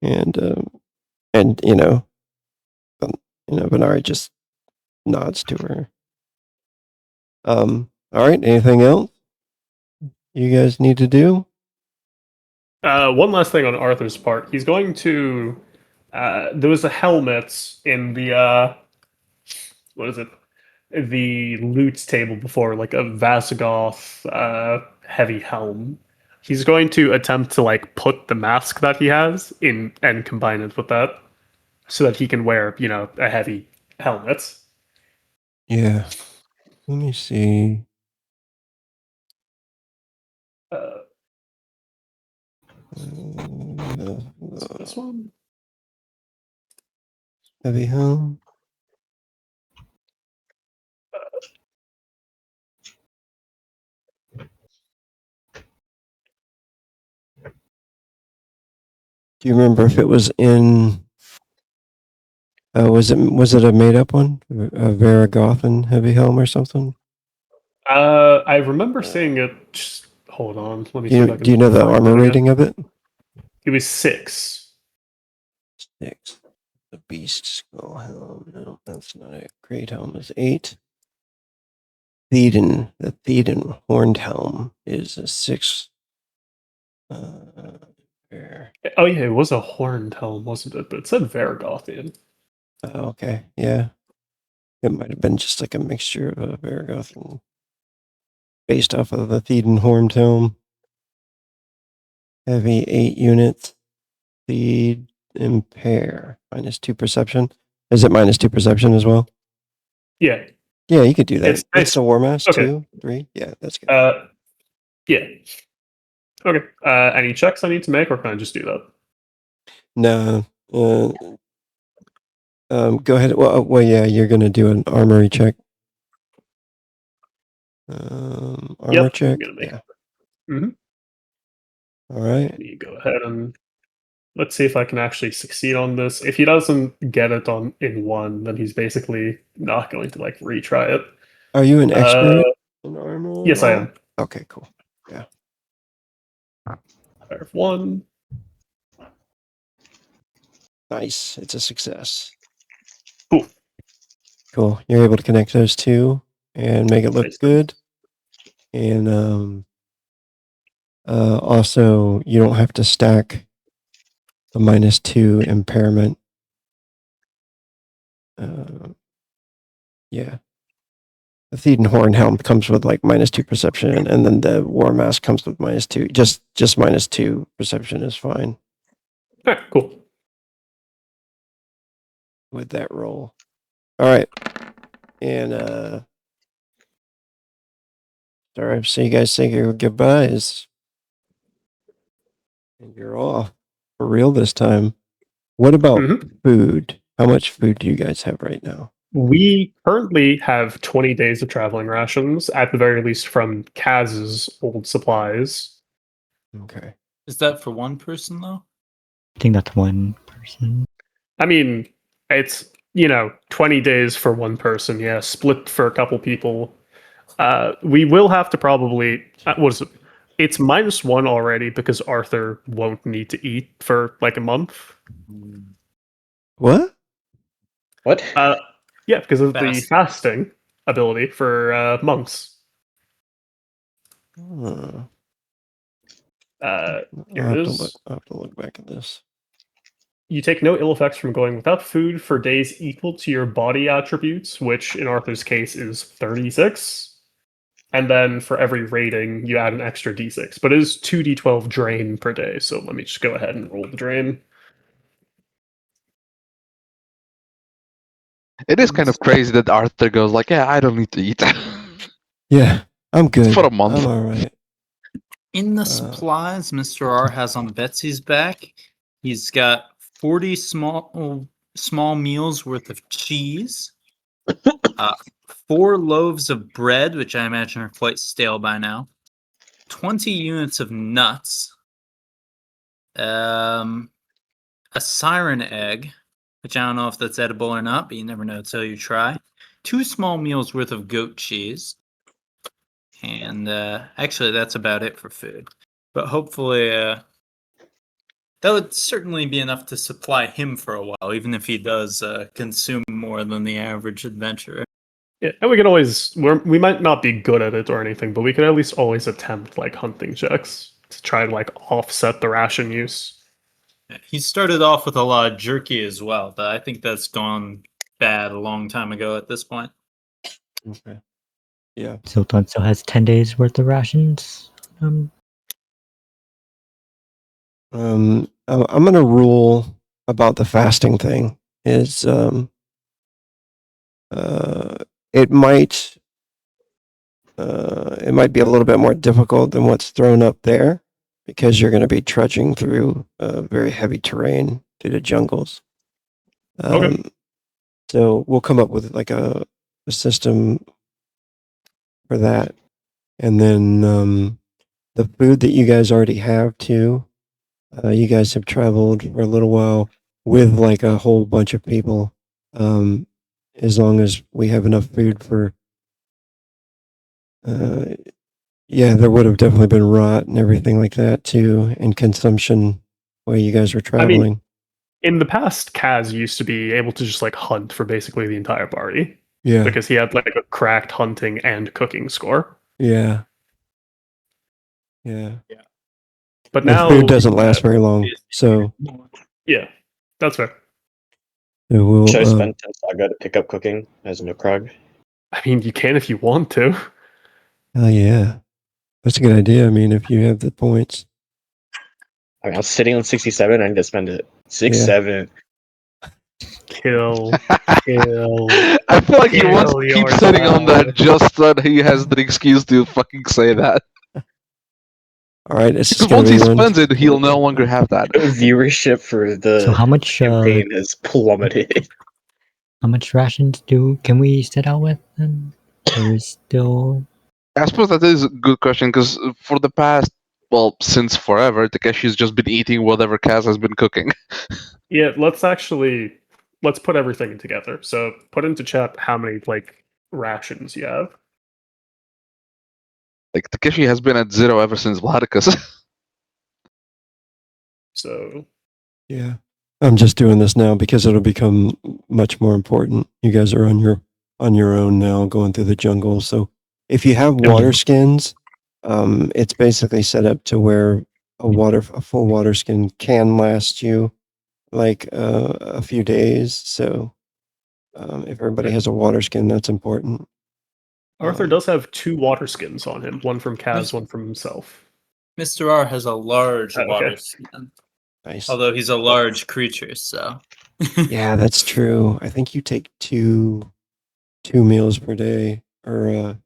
Speaker 4: and Benari just nods to her. All right. Anything else you guys need to do?
Speaker 2: One last thing on Arthur's part. He's going to. There was a helmet in the. What is it? The loot table before, like a Vasagoth heavy helm. He's going to attempt to like put the mask that he has in and combine it with that, so that he can wear, a heavy helmet.
Speaker 4: Yeah. Let me see.
Speaker 2: This one.
Speaker 4: Heavy helm. Do you remember if it was in? Was it a made up one? A Varagothan heavy helm or something?
Speaker 2: I remember seeing it. Just hold on. Let me see if I can.
Speaker 4: Do you know the
Speaker 2: find
Speaker 4: armor
Speaker 2: it again.
Speaker 4: rating of it?
Speaker 2: It was 6.
Speaker 4: 6. The beast skull helm. No, that's not it. Great helm is 8. The Theoden horned helm is a 6. There.
Speaker 2: Oh yeah, it was a horned helm, wasn't it? But it said Varagothian.
Speaker 4: Okay, yeah. It might have been just like a mixture of Varagoth and based off of the Thedan Horn Tome. Heavy 8 units. Feed, impair. -2 perception. Is it -2 perception as well?
Speaker 2: Yeah.
Speaker 4: Yeah, you could do that.
Speaker 2: It's
Speaker 4: It's a War Mass,
Speaker 2: okay.
Speaker 4: 2, 3. Yeah, that's good.
Speaker 2: Yeah. Okay. Any checks I need to make, or can I just do that?
Speaker 4: No. Go ahead. Well, yeah, you're going to do an armory check. Armor check.
Speaker 2: I'm gonna make
Speaker 4: Yeah.
Speaker 2: it. Mhm.
Speaker 4: All right.
Speaker 2: Let me go ahead and let's see if I can actually succeed on this. If he doesn't get it on in one, then he's basically not going to like retry it.
Speaker 4: Are you an expert in armor?
Speaker 2: Yes, I am.
Speaker 4: Okay, cool. Yeah.
Speaker 2: I have 1.
Speaker 4: Nice. It's a success.
Speaker 2: Cool.
Speaker 4: Cool. You're able to connect those two and make it look
Speaker 2: Nice.
Speaker 4: good. And also, you don't have to stack a -2 impairment. Yeah. The Thedan Horn Helm comes with like -2 perception, and then the War Mask comes with -2. Just -2 perception is fine
Speaker 2: Alright, cool.
Speaker 4: with that roll. All right. And sorry, so you guys say your goodbyes. And you're off. For real this time. What about food? How much food do you guys have right now?
Speaker 2: We currently have 20 days of traveling rations, at the very least from Kaz's old supplies.
Speaker 4: Okay.
Speaker 8: Is that for one person though?
Speaker 7: I think that's one person.
Speaker 2: I mean, it's, 20 days for one person, yeah, split for a couple people. We will have to probably, what is it? It's -1 already because Arthur won't need to eat for like a month.
Speaker 4: What?
Speaker 5: What?
Speaker 2: Yeah, because of the
Speaker 8: Fast.
Speaker 2: fasting ability for monks.
Speaker 4: Hmm.
Speaker 2: Here
Speaker 4: I'll
Speaker 2: it
Speaker 4: have to
Speaker 2: is.
Speaker 4: have to look back at this.
Speaker 2: You take no ill effects from going without food for days equal to your body attributes, which in Arthur's case is 36. And then for every rating, you add an extra d6. But it is 2d12 drain per day, so let me just go ahead and roll the drain.
Speaker 6: It is kind of crazy that Arthur goes like, "Yeah, I don't need to eat."
Speaker 4: Yeah, I'm good.
Speaker 6: For a month.
Speaker 4: I'm all right.
Speaker 8: In the supplies Mr. R has on Betsy's back, he's got 40 small meals worth of cheese, 4 loaves of bread, which I imagine are quite stale by now, 20 units of nuts, a siren egg, which I don't know if that's edible or not, but you never know until you try, 2 small meals worth of goat cheese, and actually that's about it for food. But hopefully that would certainly be enough to supply him for a while, even if he does consume more than the average adventurer.
Speaker 2: Yeah, and we can always, we might not be good at it or anything, but we can at least always attempt like hunting checks to try to like offset the ration use.
Speaker 8: He started off with a lot of jerky as well, but I think that's gone bad a long time ago at this point.
Speaker 4: Okay. Yeah.
Speaker 7: Sultan still has 10 days worth of rations.
Speaker 4: I'm gonna rule about the fasting thing. Is it might be a little bit more difficult than what's thrown up there because you're going to be trudging through very heavy terrain through the jungles.
Speaker 2: Okay.
Speaker 4: So we'll come up with like a system for that, and then the food that you guys already have too. You guys have traveled for a little while with like a whole bunch of people. As long as we have enough food for, yeah, there would have definitely been rot and everything like that too, and consumption while you guys were traveling.
Speaker 2: In the past, Kaz used to be able to just like hunt for basically the entire party.
Speaker 4: Yeah.
Speaker 2: Because he had like a cracked hunting and cooking score.
Speaker 4: Yeah. Yeah.
Speaker 2: But
Speaker 4: And
Speaker 2: now
Speaker 4: food doesn't last very long, so
Speaker 2: yeah, that's fair.
Speaker 4: So we'll,
Speaker 5: Should I spend 10 saga to pick up cooking as a Nokrog?
Speaker 2: I mean, you can if you want to.
Speaker 4: hell yeah. That's a good idea. I mean, if you have the points.
Speaker 5: I mean, I'm sitting on 67. I need to spend it. 7.
Speaker 2: Kill.
Speaker 6: I feel like he wants to keep
Speaker 2: yourself.
Speaker 6: sitting on that just so that he has the excuse to fucking say that.
Speaker 4: All right, it's
Speaker 6: Because
Speaker 4: just gonna
Speaker 6: once
Speaker 4: be
Speaker 6: he
Speaker 4: one.
Speaker 6: spends it, he'll no longer have that.
Speaker 5: Viewership for the
Speaker 7: So how much
Speaker 5: campaign has plummeted.
Speaker 7: rations can we set out with then? Or is still
Speaker 6: I suppose that is a good question, because for the past, well, since forever, Takeshi's just been eating whatever Kaz has been cooking.
Speaker 2: Yeah, let's put everything together. So put into chat how many like rations you have.
Speaker 6: Like, Takeshi has been at 0 ever since Vladicus.
Speaker 2: So
Speaker 4: Yeah. I'm just doing this now because it'll become much more important. You guys are on your own now, going through the jungle. So if you have water skins, it's basically set up to where a full water skin can last you like a few days. So if everybody has a water skin, that's important.
Speaker 2: Arthur does have 2 water skins on him, one from Kaz, one from himself.
Speaker 8: Mr. R has a large
Speaker 2: Okay.
Speaker 8: water skin.
Speaker 4: Nice.
Speaker 8: Although he's a large creature, so.
Speaker 4: Yeah, that's true. I think you take two meals per day, or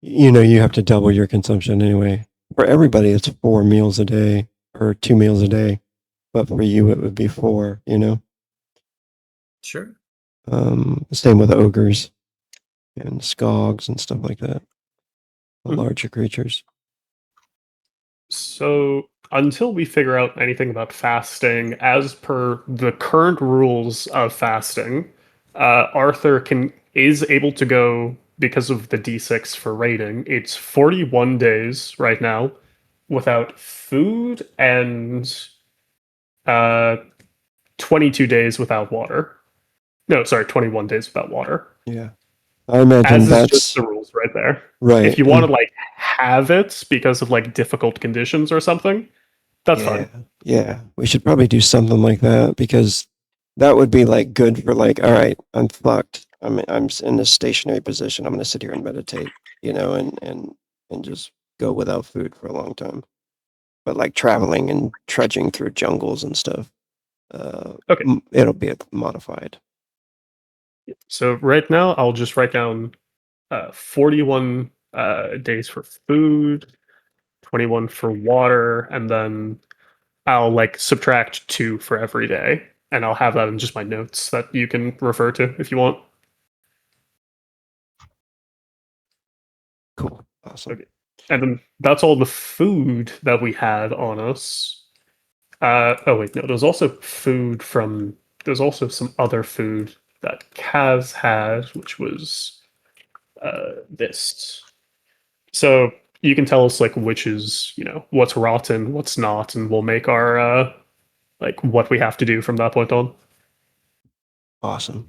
Speaker 4: you have to double your consumption anyway. For everybody, it's 4 meals a day or 2 meals a day, but for you, it would be 4.
Speaker 8: Sure.
Speaker 4: Same with ogres and skogs and stuff like that. The larger creatures.
Speaker 2: So until we figure out anything about fasting, as per the current rules of fasting, Arthur is able to go, because of the D6 for rating. It's 41 days right now without food and 22 days without water. No, sorry, 21 days without water.
Speaker 4: Yeah, I imagine
Speaker 2: As
Speaker 4: that's
Speaker 2: is just the rules right there.
Speaker 4: right.
Speaker 2: If you want to like have it because of like difficult conditions or something, that's
Speaker 4: yeah,
Speaker 2: fine.
Speaker 4: yeah, we should probably do something like that because that would be like good for like, all right, I'm fucked. I'm in a stationary position. I'm going to sit here and meditate, and just go without food for a long time. But like traveling and trudging through jungles and stuff,
Speaker 2: Okay.
Speaker 4: It'll be modified.
Speaker 2: So right now, I'll just write down 41 days for food, 21 for water, and then I'll like subtract 2 for every day, and I'll have that in just my notes that you can refer to if you want.
Speaker 4: Cool, awesome.
Speaker 2: Okay. And then that's all the food that we had on us. Oh wait, no, there's also some other food that Kaz had, which was this. So you can tell us like which is, what's rotten, what's not, and we'll make our like what we have to do from that point on.
Speaker 4: Awesome.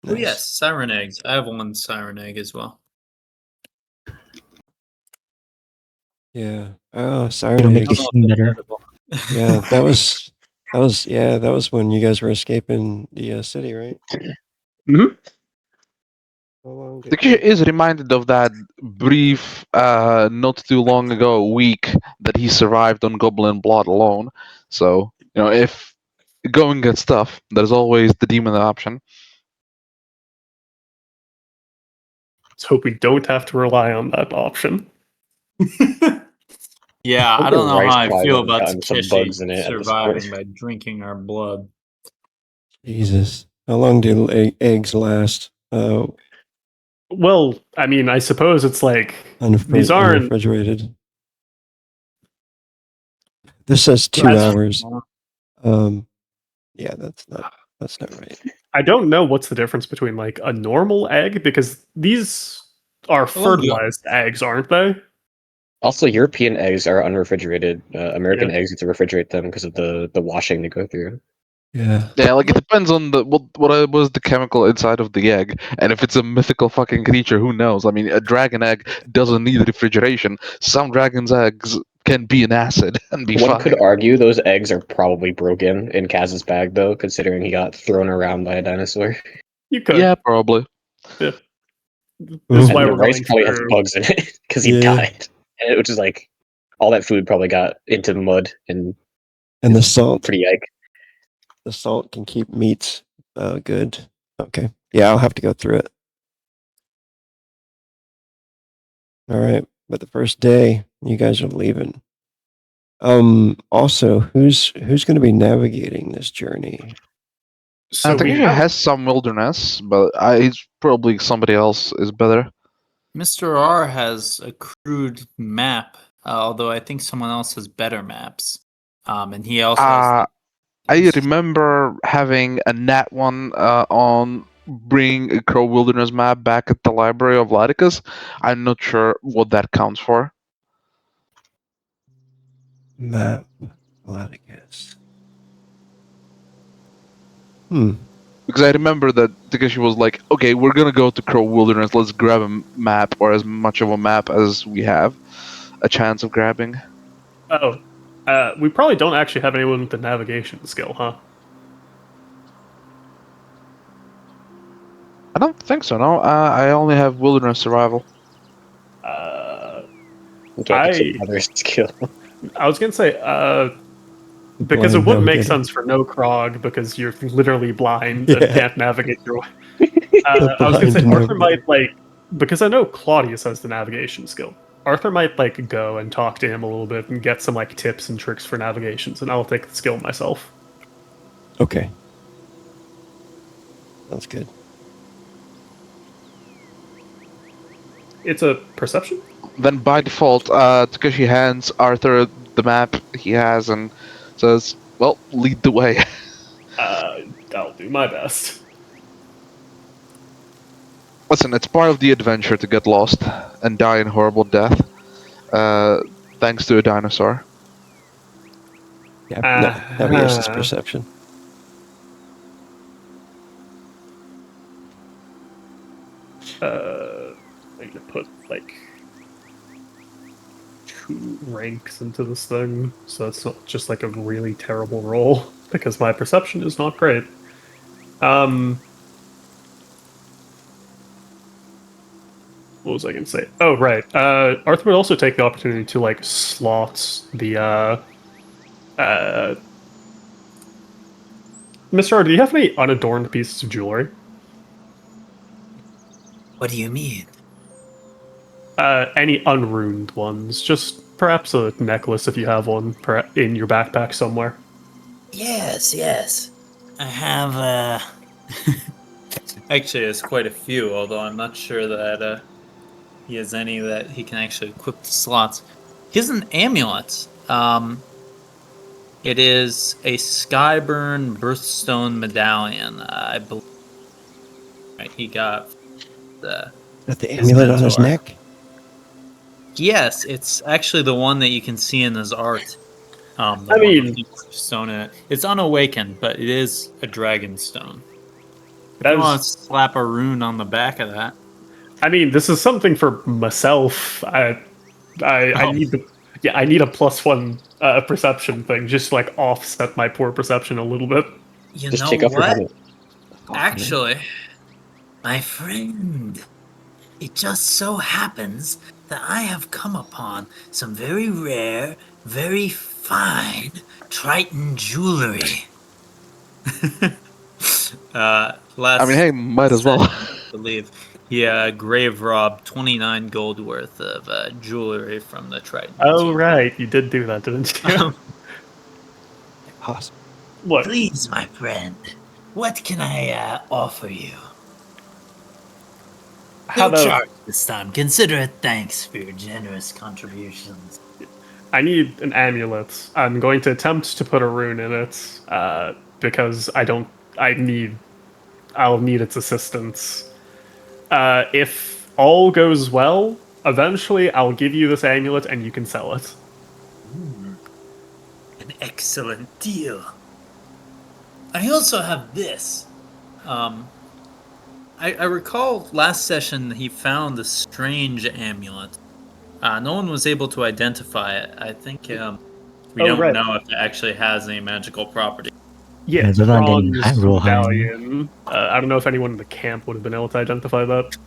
Speaker 8: Oh yes, siren eggs. I have 1 siren egg as well.
Speaker 4: Yeah. Oh, sorry.
Speaker 7: it'll make the scene better.
Speaker 4: Yeah, that was when you guys were escaping the city, right?
Speaker 2: Mm-hmm.
Speaker 4: How long did
Speaker 6: Takeshi is reminded of that brief, not too long ago week that he survived on Goblin Blood alone. So, if going gets tough, there's always the demon option.
Speaker 2: Let's hope we don't have to rely on that option.
Speaker 8: Yeah, I
Speaker 5: Hope
Speaker 8: don't
Speaker 5: the
Speaker 8: know
Speaker 5: rice
Speaker 8: how I
Speaker 5: pie
Speaker 8: feel
Speaker 5: would have
Speaker 8: about
Speaker 5: gotten some
Speaker 8: Takeshi
Speaker 5: bugs in it at this point.
Speaker 8: surviving by drinking our blood.
Speaker 4: Jesus, how long do eggs last?
Speaker 2: Well, I mean, I suppose it's like these aren't.
Speaker 4: Unrefrigerated. This says 2
Speaker 2: That's-
Speaker 4: hours. Yeah, that's not right.
Speaker 2: I don't know what's the difference between like a normal egg, because these are fertilized eggs, aren't they?
Speaker 5: Also, European eggs are unrefrigerated. American eggs, you have to refrigerate them because of the washing they go through.
Speaker 4: Yeah.
Speaker 6: Yeah, like it depends on what was the chemical inside of the egg, and if it's a mythical fucking creature, who knows? I mean, a dragon egg doesn't need refrigeration. Some dragon's eggs can be an acid and be
Speaker 5: One
Speaker 6: fine.
Speaker 5: could argue those eggs are probably broken in Kaz's bag, though, considering he got thrown around by a dinosaur.
Speaker 2: You could.
Speaker 6: Yeah, probably.
Speaker 2: Yeah. This is
Speaker 5: And
Speaker 2: why
Speaker 5: the
Speaker 2: we're
Speaker 5: rice
Speaker 2: going
Speaker 5: probably has
Speaker 2: through.
Speaker 5: bugs in it because he
Speaker 4: Yeah.
Speaker 5: died. And which is like, all that food probably got into mud and
Speaker 4: And the salt.
Speaker 5: pretty yike.
Speaker 4: The salt can keep meats good. Okay. Yeah, I'll have to go through it. All right. But the first day, you guys are leaving. Also, who's going to be navigating this journey?
Speaker 2: So
Speaker 6: I think
Speaker 2: we
Speaker 6: he
Speaker 2: have,
Speaker 6: has some wilderness, but he's probably somebody else is better.
Speaker 8: Mr. R has a crude map, although I think someone else has better maps. And he also has
Speaker 6: I remember having a nat one on bring a Crow Wilderness map back at the Library of Laticus. I'm not sure what that counts for.
Speaker 4: Map. Laticus.
Speaker 6: Because I remember that Takeshi was like, okay, we're gonna go to Crow Wilderness, let's grab a map, or as much of a map as we have a chance of grabbing.
Speaker 2: we probably don't actually have anyone with the navigation skill, huh?
Speaker 6: I don't think so, no. I only have Wilderness Survival.
Speaker 5: You can't
Speaker 2: I-
Speaker 5: take another skill.
Speaker 2: I was gonna say, because it
Speaker 4: Blind
Speaker 2: wouldn't make
Speaker 4: navigator.
Speaker 2: sense for no Krog because you're literally blind
Speaker 4: Yeah.
Speaker 2: and can't navigate your way. I was gonna say
Speaker 4: blind
Speaker 2: Arthur might because I know Claudius has the navigation skill. Arthur might go and talk to him a little bit and get some tips and tricks for navigations, and I'll take the skill myself.
Speaker 4: Okay. That's good.
Speaker 2: It's a perception.
Speaker 6: Then by default, Takeshi hands Arthur the map he has and says, well, lead the way.
Speaker 2: I'll do my best.
Speaker 6: Listen, it's part of the adventure to get lost and die in horrible death, thanks to a dinosaur.
Speaker 4: Yeah. Navigation's perception.
Speaker 2: I need to put 2 ranks into this thing, so it's not just a really terrible roll because my perception is not great. What was I going to say? Oh, right. Arthur would also take the opportunity to slot the Mr. R, do you have any unadorned pieces of jewelry?
Speaker 3: What do you mean?
Speaker 2: Any unruined ones? Just perhaps a necklace if you have one in your backpack somewhere.
Speaker 3: Yes. I have,
Speaker 8: Actually, there's quite a few, although I'm not sure that he has any that he can actually equip the slots. He has an amulet. It is a Skyburn Birthstone medallion, I believe. Right, he got the...
Speaker 4: Got the amulet on his
Speaker 8: mentor.
Speaker 4: neck?
Speaker 8: Yes, it's actually the one that you can see in his art.
Speaker 2: I mean,
Speaker 8: stone in it. It's unawakened, but it is a dragon stone. If
Speaker 2: That
Speaker 8: you
Speaker 2: is-
Speaker 8: want to slap a rune on the back of that.
Speaker 2: I mean, this is something for myself. I need I need a +1 perception thing, just to, offset my poor perception a little bit.
Speaker 3: you
Speaker 5: Just
Speaker 3: know
Speaker 5: take off your
Speaker 3: what?
Speaker 5: helmet.
Speaker 8: Actually,
Speaker 3: My friend, it just so happens that I have come upon some very rare, very fine Triton jewelry.
Speaker 8: last
Speaker 6: I mean, hey, might as well.
Speaker 8: I believe he grave robbed 29 gold worth of jewelry from the Triton.
Speaker 2: Oh, right, you did do that, didn't you?
Speaker 4: Awesome.
Speaker 2: Look,
Speaker 3: Please, my friend, what can I offer you?
Speaker 2: how
Speaker 3: No
Speaker 2: about
Speaker 3: charge this time. Consider it thanks for your generous contributions.
Speaker 2: I need an amulet. I'm going to attempt to put a rune in it because I'll need its assistance. If all goes well, eventually I'll give you this amulet and you can sell it.
Speaker 3: An excellent deal. I also have this.
Speaker 8: I recall last session he found a strange amulet. No one was able to identify it. I think we
Speaker 2: Oh,
Speaker 8: don't
Speaker 2: right.
Speaker 8: know if it actually has any magical property.
Speaker 2: Yeah,
Speaker 7: they're not getting
Speaker 2: bronze
Speaker 7: that real high.
Speaker 2: medallion. I don't know if anyone in the camp would have been able to identify that.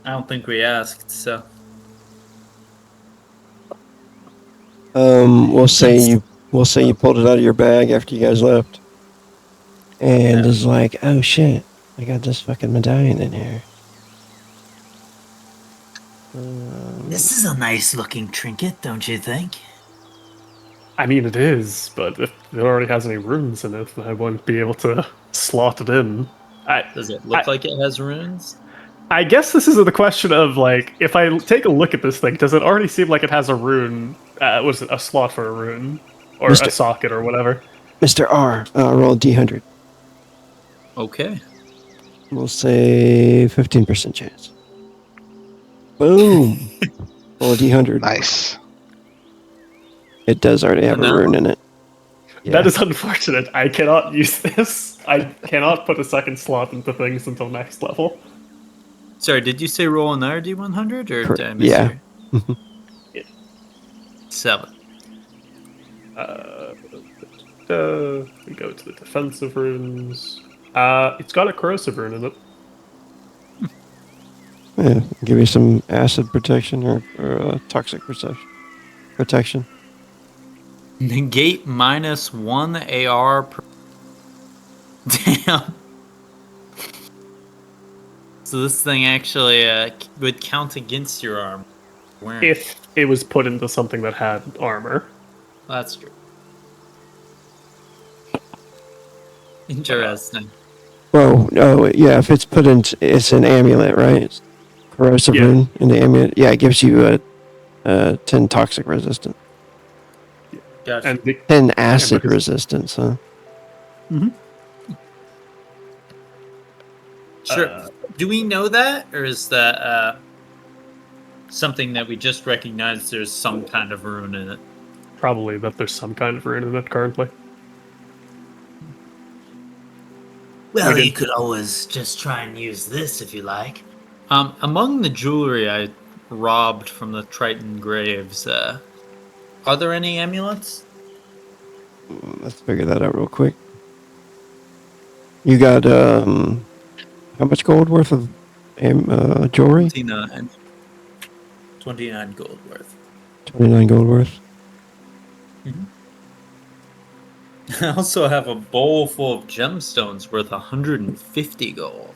Speaker 8: I don't think we asked, so.
Speaker 4: We'll say you pulled it out of your bag after you guys left, and
Speaker 8: Yeah.
Speaker 4: is like, oh shit, I got this fucking medallion in here.
Speaker 3: This is a nice looking trinket, don't you think?
Speaker 2: I mean, it is, but if it already has any runes in it, then I won't be able to slot it in.
Speaker 8: Does it look like it has runes?
Speaker 2: I guess this is the question of, like, if I take a look at this thing, does it already seem like it has a rune? Was it a slot for a rune? Or
Speaker 4: Mr.
Speaker 2: a socket or whatever?
Speaker 4: Mr. R, roll a d100.
Speaker 8: Okay.
Speaker 4: We'll say 15% chance. Boom. Roll a d100.
Speaker 6: Nice.
Speaker 4: It does already have a
Speaker 8: No.
Speaker 4: rune in it. Yeah.
Speaker 2: That is unfortunate. I cannot use this. I cannot put a second slot into things until next level.
Speaker 8: Sorry, did you say roll another D100 or did I miss
Speaker 4: Yeah.
Speaker 8: your- 7.
Speaker 2: We go to the defensive runes. It's got a corrosive rune in it.
Speaker 4: Yeah, give you some acid protection or toxic protection.
Speaker 8: Negate -1 AR per. Damn. So this thing actually would count against your arm. Wearing.
Speaker 2: If it was put into something that had armor.
Speaker 8: That's true. Interesting.
Speaker 4: Well, oh yeah, if it's put in, it's an amulet, right? It's corrosive
Speaker 2: Yeah.
Speaker 4: rune in the amulet. Yeah, it gives you a 10 toxic resistance,
Speaker 8: Gotcha.
Speaker 2: And
Speaker 4: 10 acid
Speaker 2: because-
Speaker 4: resistance, huh?
Speaker 8: Sure. Do we know that, or is that something that we just recognize there's some kind of rune in it?
Speaker 2: probably that there's some kind of rune in it currently.
Speaker 3: Well,
Speaker 2: We
Speaker 3: you
Speaker 2: did-
Speaker 3: could always just try and use this if you like.
Speaker 8: Among the jewelry I robbed from the Triton graves, are there any amulets?
Speaker 4: Let's figure that out real quick. You got how much gold worth of jewelry?
Speaker 8: 29 gold worth.
Speaker 4: 29 gold worth.
Speaker 8: I also have a bowl full of gemstones worth 150 gold.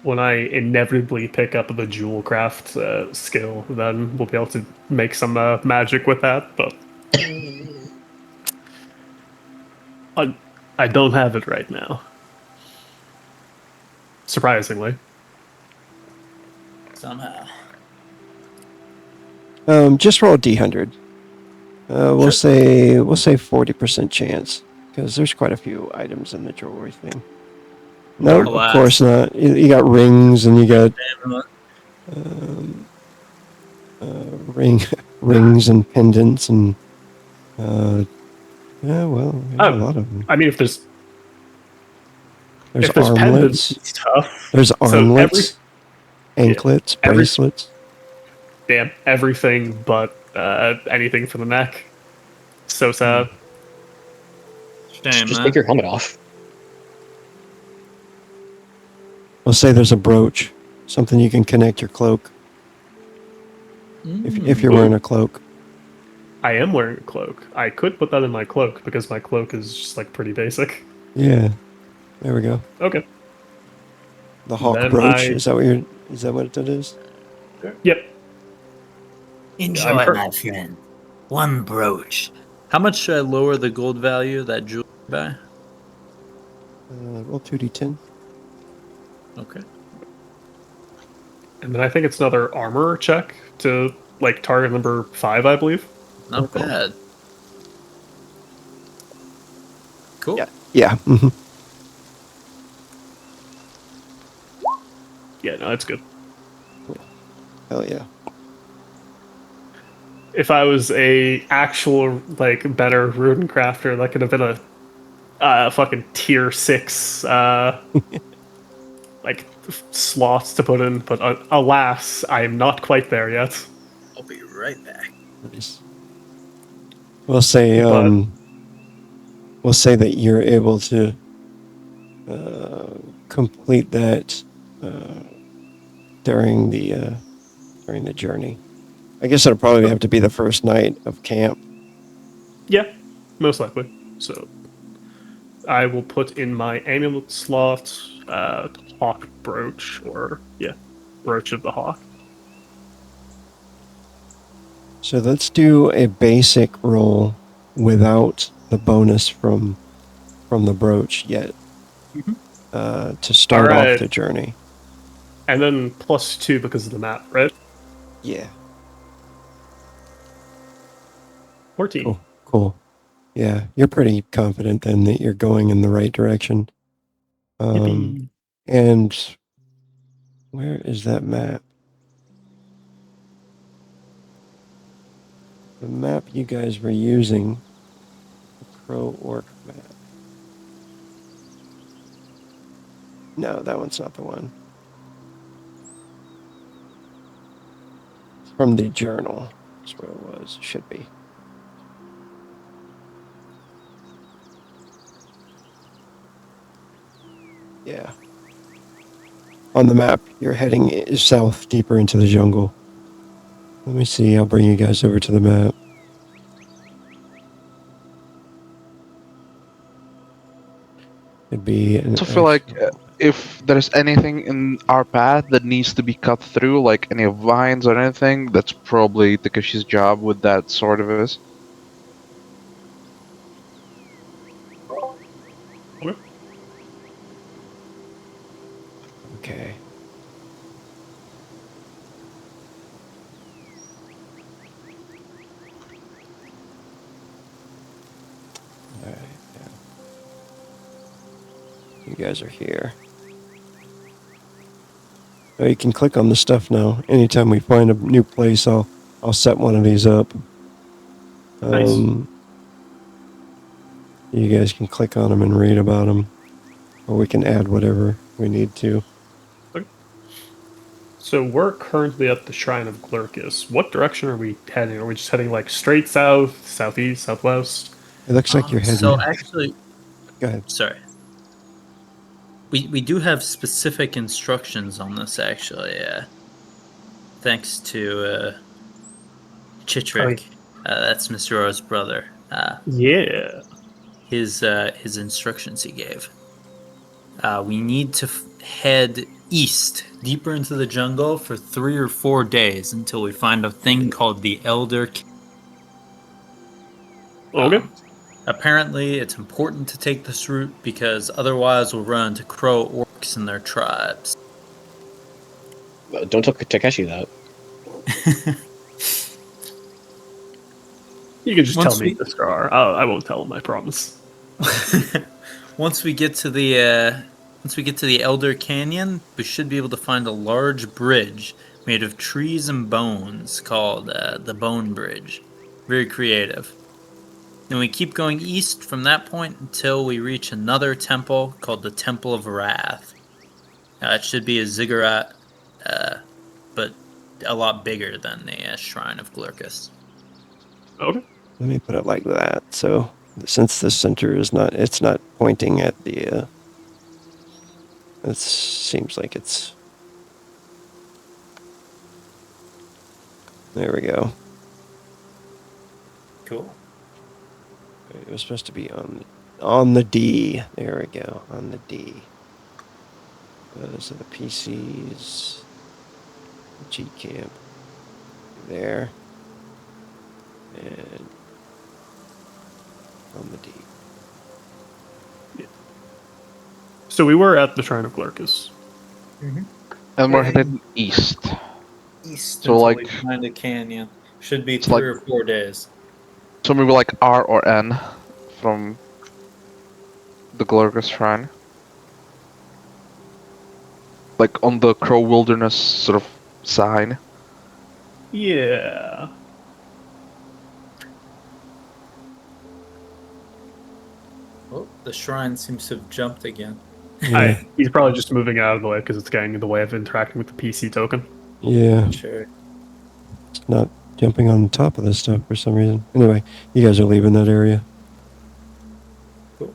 Speaker 2: When I inevitably pick up the jewel craft skill, then we'll be able to make some magic with that, but I don't have it right now. Surprisingly.
Speaker 8: Somehow.
Speaker 4: Just roll a d100. We'll say 40% chance because there's quite a few items in the jewelry thing. No,
Speaker 8: Alas.
Speaker 4: of course not. You got rings and you got rings and pendants and yeah, well, we got a lot of them.
Speaker 2: I mean, if there's
Speaker 4: There's
Speaker 2: pendants
Speaker 4: armlets.
Speaker 2: and stuff,
Speaker 4: There's
Speaker 2: So
Speaker 4: armlets, anklets,
Speaker 2: every-
Speaker 4: bracelets.
Speaker 2: damn, everything but anything for the neck. So sad.
Speaker 8: Shame,
Speaker 5: Just
Speaker 8: huh?
Speaker 5: take your helmet off.
Speaker 4: We'll say there's a brooch, something you can connect your cloak if you're wearing a cloak.
Speaker 2: I am wearing a cloak. I could put that in my cloak because my cloak is just like pretty basic.
Speaker 4: Yeah, there we go.
Speaker 2: Okay.
Speaker 4: The hawk
Speaker 2: Then
Speaker 4: brooch.
Speaker 2: I-
Speaker 4: Is that what that is?
Speaker 2: Yep.
Speaker 3: Enjoy,
Speaker 2: I'm hurt.
Speaker 3: my friend. One brooch.
Speaker 8: How much should I lower the gold value of that jewelry by?
Speaker 4: Roll 2d10.
Speaker 8: Okay.
Speaker 2: And then I think it's another armor check to like target number 5, I believe.
Speaker 8: Not bad. Cool.
Speaker 4: Yeah. Yeah. hmm
Speaker 2: Yeah, no, that's good.
Speaker 4: Hell yeah.
Speaker 2: If I was a actual like better rune crafter, that could have been a fucking tier 6 like slots to put in, but alas, I am not quite there yet.
Speaker 8: I'll be right back.
Speaker 4: Nice. We'll say
Speaker 2: But-
Speaker 4: we'll say that you're able to complete that during the journey. I guess it'll probably have to be the first night of camp.
Speaker 2: Yeah, most likely. So I will put in my amulet slot, hawk brooch, or brooch of the hawk.
Speaker 4: So let's do a basic roll without the bonus from the brooch yet. To start off
Speaker 2: Alright.
Speaker 4: the journey.
Speaker 2: And then +2 because of the map, right?
Speaker 4: Yeah.
Speaker 2: 14.
Speaker 4: Cool. Yeah, you're pretty confident then that you're going in the right direction.
Speaker 2: Yippee.
Speaker 4: And where is that map? The map you guys were using, the Crow Orc map. No, that one's not the one. It's from the journal. That's where it was. Should be. Yeah. On the map, you're heading south, deeper into the jungle. Let me see. I'll bring you guys over to the map. It'd be.
Speaker 6: I also feel like if there's anything in our path that needs to be cut through, like any vines or anything, that's probably Takeshi's job with that sword of his.
Speaker 4: Okay. Alright, yeah. You guys are here. Oh, you can click on the stuff now. Anytime we find a new place, I'll set one of these up.
Speaker 2: Nice.
Speaker 4: You guys can click on them and read about them. Or we can add whatever we need to.
Speaker 2: So we're currently at the Shrine of Glurkus. What direction are we heading? Are we just heading like straight south, southeast, southwest?
Speaker 4: It looks like you're heading.
Speaker 8: So actually,
Speaker 4: Go ahead.
Speaker 8: sorry. We do have specific instructions on this actually. Thanks to Chitrick. That's Mr. Orr's brother.
Speaker 2: Yeah.
Speaker 8: His instructions he gave. We need to head east, deeper into the jungle for 3 or 4 days until we find a thing called the Elder.
Speaker 2: Okay.
Speaker 8: Apparently, it's important to take this route because otherwise we'll run into crow orcs and their tribes.
Speaker 5: Don't tell Takeshi that.
Speaker 2: You can just
Speaker 8: Once
Speaker 2: tell me, Mr. R. I won't tell him, I promise.
Speaker 8: Once we get to the Elder Canyon, we should be able to find a large bridge made of trees and bones called the Bone Bridge. Very creative. Then we keep going east from that point until we reach another temple called the Temple of Wrath. It should be a ziggurat, but a lot bigger than the Shrine of Glurkus.
Speaker 2: Okay.
Speaker 4: Let me put it like that. So since the center is not, it's not pointing at the, it seems like it's, there we go.
Speaker 8: Cool.
Speaker 4: It was supposed to be on the D. There we go, on the D. Those are the PCs. G camp. There. And on the D.
Speaker 2: So we were at the Shrine of Glurkus.
Speaker 6: And we're headed east.
Speaker 8: East
Speaker 6: So,
Speaker 8: until
Speaker 6: like-
Speaker 8: we find a canyon. Should be
Speaker 6: It's
Speaker 8: 3
Speaker 6: like-
Speaker 8: or 4 days.
Speaker 6: So maybe like R or N from the Glurgus Shrine. Like on the Crow Wilderness sort of sign.
Speaker 2: Yeah.
Speaker 8: The shrine seems to have jumped again.
Speaker 4: Yeah.
Speaker 2: He's probably just moving out of the way because it's getting in the way of interacting with the PC token.
Speaker 4: Yeah.
Speaker 8: Sure.
Speaker 4: It's not jumping on top of this stuff for some reason. Anyway, you guys are leaving that area.
Speaker 8: Cool.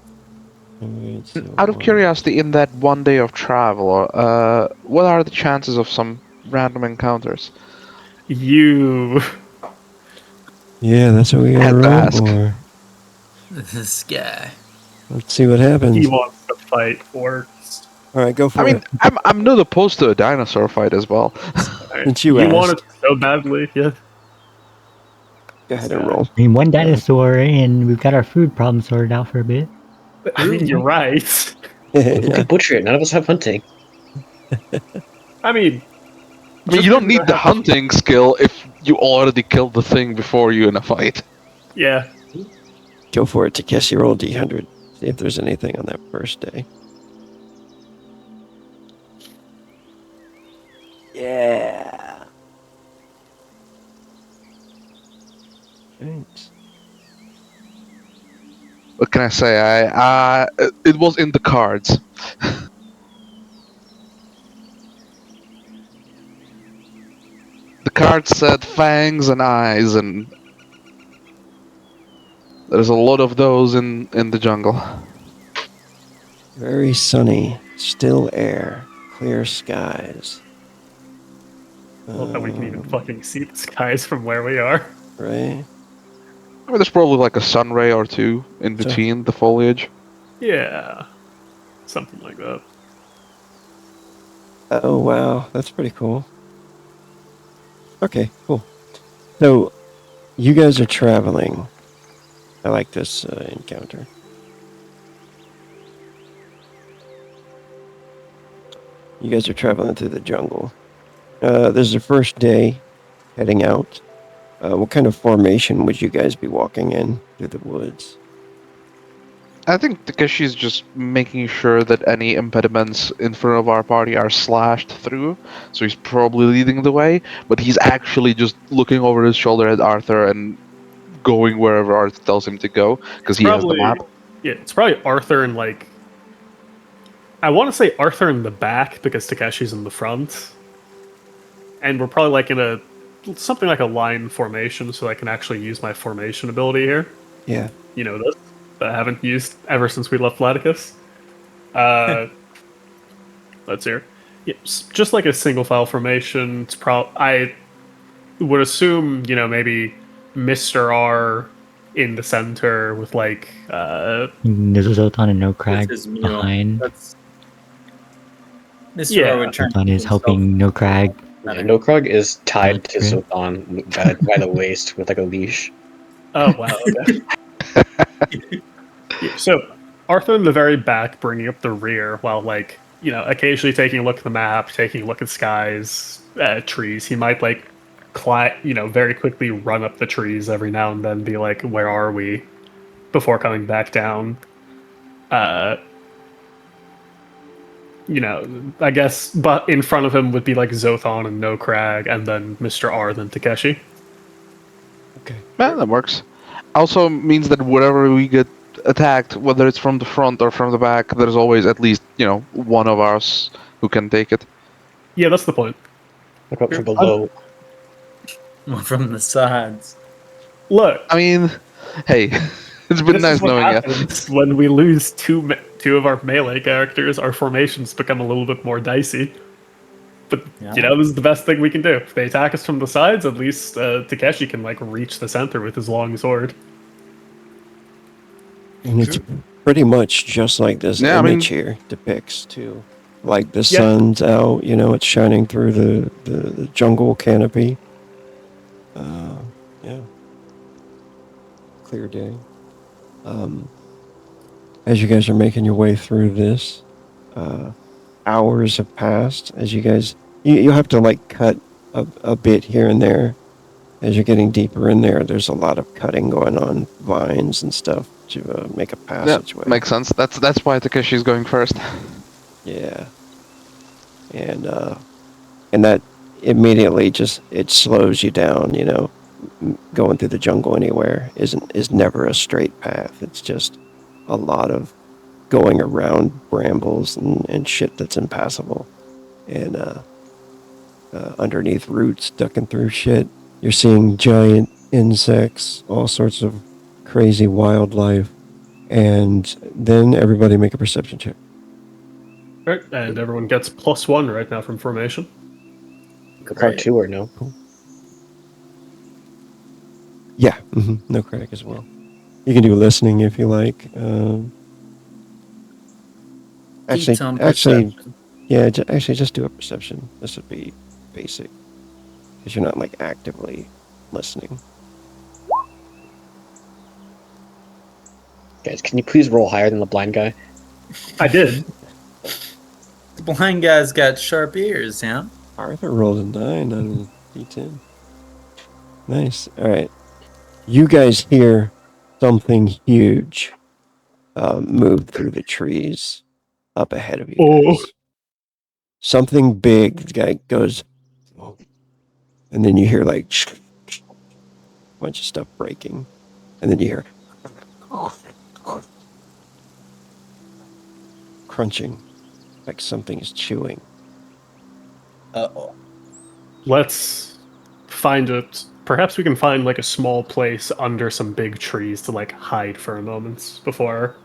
Speaker 4: Alright, so,
Speaker 6: Out of curiosity, in that one day of travel, what are the chances of some random encounters?
Speaker 2: You.
Speaker 4: Yeah, that's what we
Speaker 6: Had
Speaker 4: gotta
Speaker 6: to
Speaker 4: roll
Speaker 6: ask.
Speaker 4: for.
Speaker 8: This guy.
Speaker 4: Let's see what happens.
Speaker 2: He wants to fight first.
Speaker 4: Alright, go for
Speaker 6: I mean,
Speaker 4: it.
Speaker 6: I'm not opposed to a dinosaur fight as well.
Speaker 4: Since you asked.
Speaker 2: want it so badly, yeah.
Speaker 4: Go ahead and roll.
Speaker 7: I mean, one dinosaur, and we've got our food problem sorted out for a bit.
Speaker 2: I mean, you're right.
Speaker 5: We
Speaker 4: Yeah.
Speaker 5: could butcher it. None of us have hunting.
Speaker 2: I mean,
Speaker 6: I mean, you don't need the hunting skill if you already killed the thing before you in a fight.
Speaker 2: Yeah.
Speaker 4: Go for it, Takeshi. Roll D100. See if there's anything on that first day. Yeah. Thanks.
Speaker 6: What can I say? It was in the cards. The cards said fangs and eyes, and there's a lot of those in the jungle.
Speaker 4: Very sunny, still air, clear skies.
Speaker 2: Well, that we can even fucking see the skies from where we are.
Speaker 4: Right?
Speaker 6: I mean, there's probably like a sun ray or two in
Speaker 4: Sure.
Speaker 6: between the foliage.
Speaker 2: Yeah. Something like that.
Speaker 4: Oh, wow. That's pretty cool. Okay, cool. So, you guys are traveling. I like this encounter. You guys are traveling through the jungle. This is the first day heading out. What kind of formation would you guys be walking in through the woods?
Speaker 6: I think Takeshi's just making sure that any impediments in front of our party are slashed through, so he's probably leading the way, but he's actually just looking over his shoulder at Arthur and going wherever Arthur tells him to go, because he has the map.
Speaker 2: Yeah, it's probably Arthur and like. I want to say Arthur in the back because Takeshi's in the front. And we're probably like in a. Something like a line formation, so I can actually use my formation ability here.
Speaker 4: Yeah.
Speaker 2: You know this. That I haven't used ever since we left Vladicus. Let's hear. Yeah, just like a single file formation. It's I would assume, you know, maybe Mr. R in the center with like
Speaker 7: There's a Zotan and no Crag
Speaker 8: This is Mule.
Speaker 7: behind.
Speaker 8: That's Mr.
Speaker 2: Yeah.
Speaker 8: R would turn
Speaker 7: Zotan is
Speaker 8: himself.
Speaker 7: helping no Crag.
Speaker 5: Nokrag is tied to
Speaker 7: Okay.
Speaker 5: Zotan by the waist with like a leash.
Speaker 2: oh wow, okay. Yeah, so Arthur in the very back bringing up the rear while like, you know, occasionally taking a look at the map, taking a look at skies, trees. He might like very quickly run up the trees every now and then, be like, where are we? Before coming back down. I guess, but in front of him would be like Zothon and No Crag, and then Mr. R, then Takeshi.
Speaker 4: Okay.
Speaker 6: Yeah, that works. Also means that wherever we get attacked, whether it's from the front or from the back, there's always at least, one of us who can take it.
Speaker 2: Yeah, that's the point.
Speaker 5: Look up from below.
Speaker 8: One from the sides.
Speaker 2: Look,
Speaker 6: I mean, hey, it's been
Speaker 2: this
Speaker 6: nice
Speaker 2: is what
Speaker 6: knowing you.
Speaker 2: happens when we lose two of our melee characters. Our formations become a little bit more dicey. But
Speaker 8: Yeah.
Speaker 2: this is the best thing we can do. If they attack us from the sides, at least Takeshi can like reach the center with his long sword.
Speaker 4: And it's pretty much just like this
Speaker 6: Yeah, I mean-
Speaker 4: image here depicts too. Like the sun's out, it's shining through the jungle canopy. Yeah. Clear day. As you guys are making your way through this, hours have passed. As you guys, you'll have to like cut a bit here and there. As you're getting deeper in there, there's a lot of cutting going on, vines and stuff to make a
Speaker 6: Yeah,
Speaker 4: passageway.
Speaker 6: makes sense. That's why Takeshi's going first.
Speaker 4: Yeah. And that immediately it slows you down, Going through the jungle anywhere is never a straight path. It's just a lot of going around brambles and shit that's impassable, and underneath roots, ducking through shit. You're seeing giant insects, all sorts of crazy wildlife, and then everybody make a perception check.
Speaker 2: Right, and everyone gets +1 right now from formation.
Speaker 5: Part 2 or no?
Speaker 4: Yeah, no critic as well. You can do listening if you like.
Speaker 8: Heat on
Speaker 4: Actually,
Speaker 8: perception.
Speaker 4: yeah. Actually, just do a perception. This would be basic because you're not like actively listening.
Speaker 5: Guys, can you please roll higher than the blind guy?
Speaker 2: I did.
Speaker 8: The blind guy's got sharp ears, yeah?
Speaker 4: Arthur rolled a 9 on a D10. Nice. All right. You guys hear something huge move through the trees up ahead of you guys. Something big. The guy goes, and then you hear like a bunch of stuff breaking, and then you hear crunching, like something is chewing.
Speaker 5: Uh-oh.
Speaker 2: Let's find it. Perhaps we can find like a small place under some big trees to like hide for a moment before,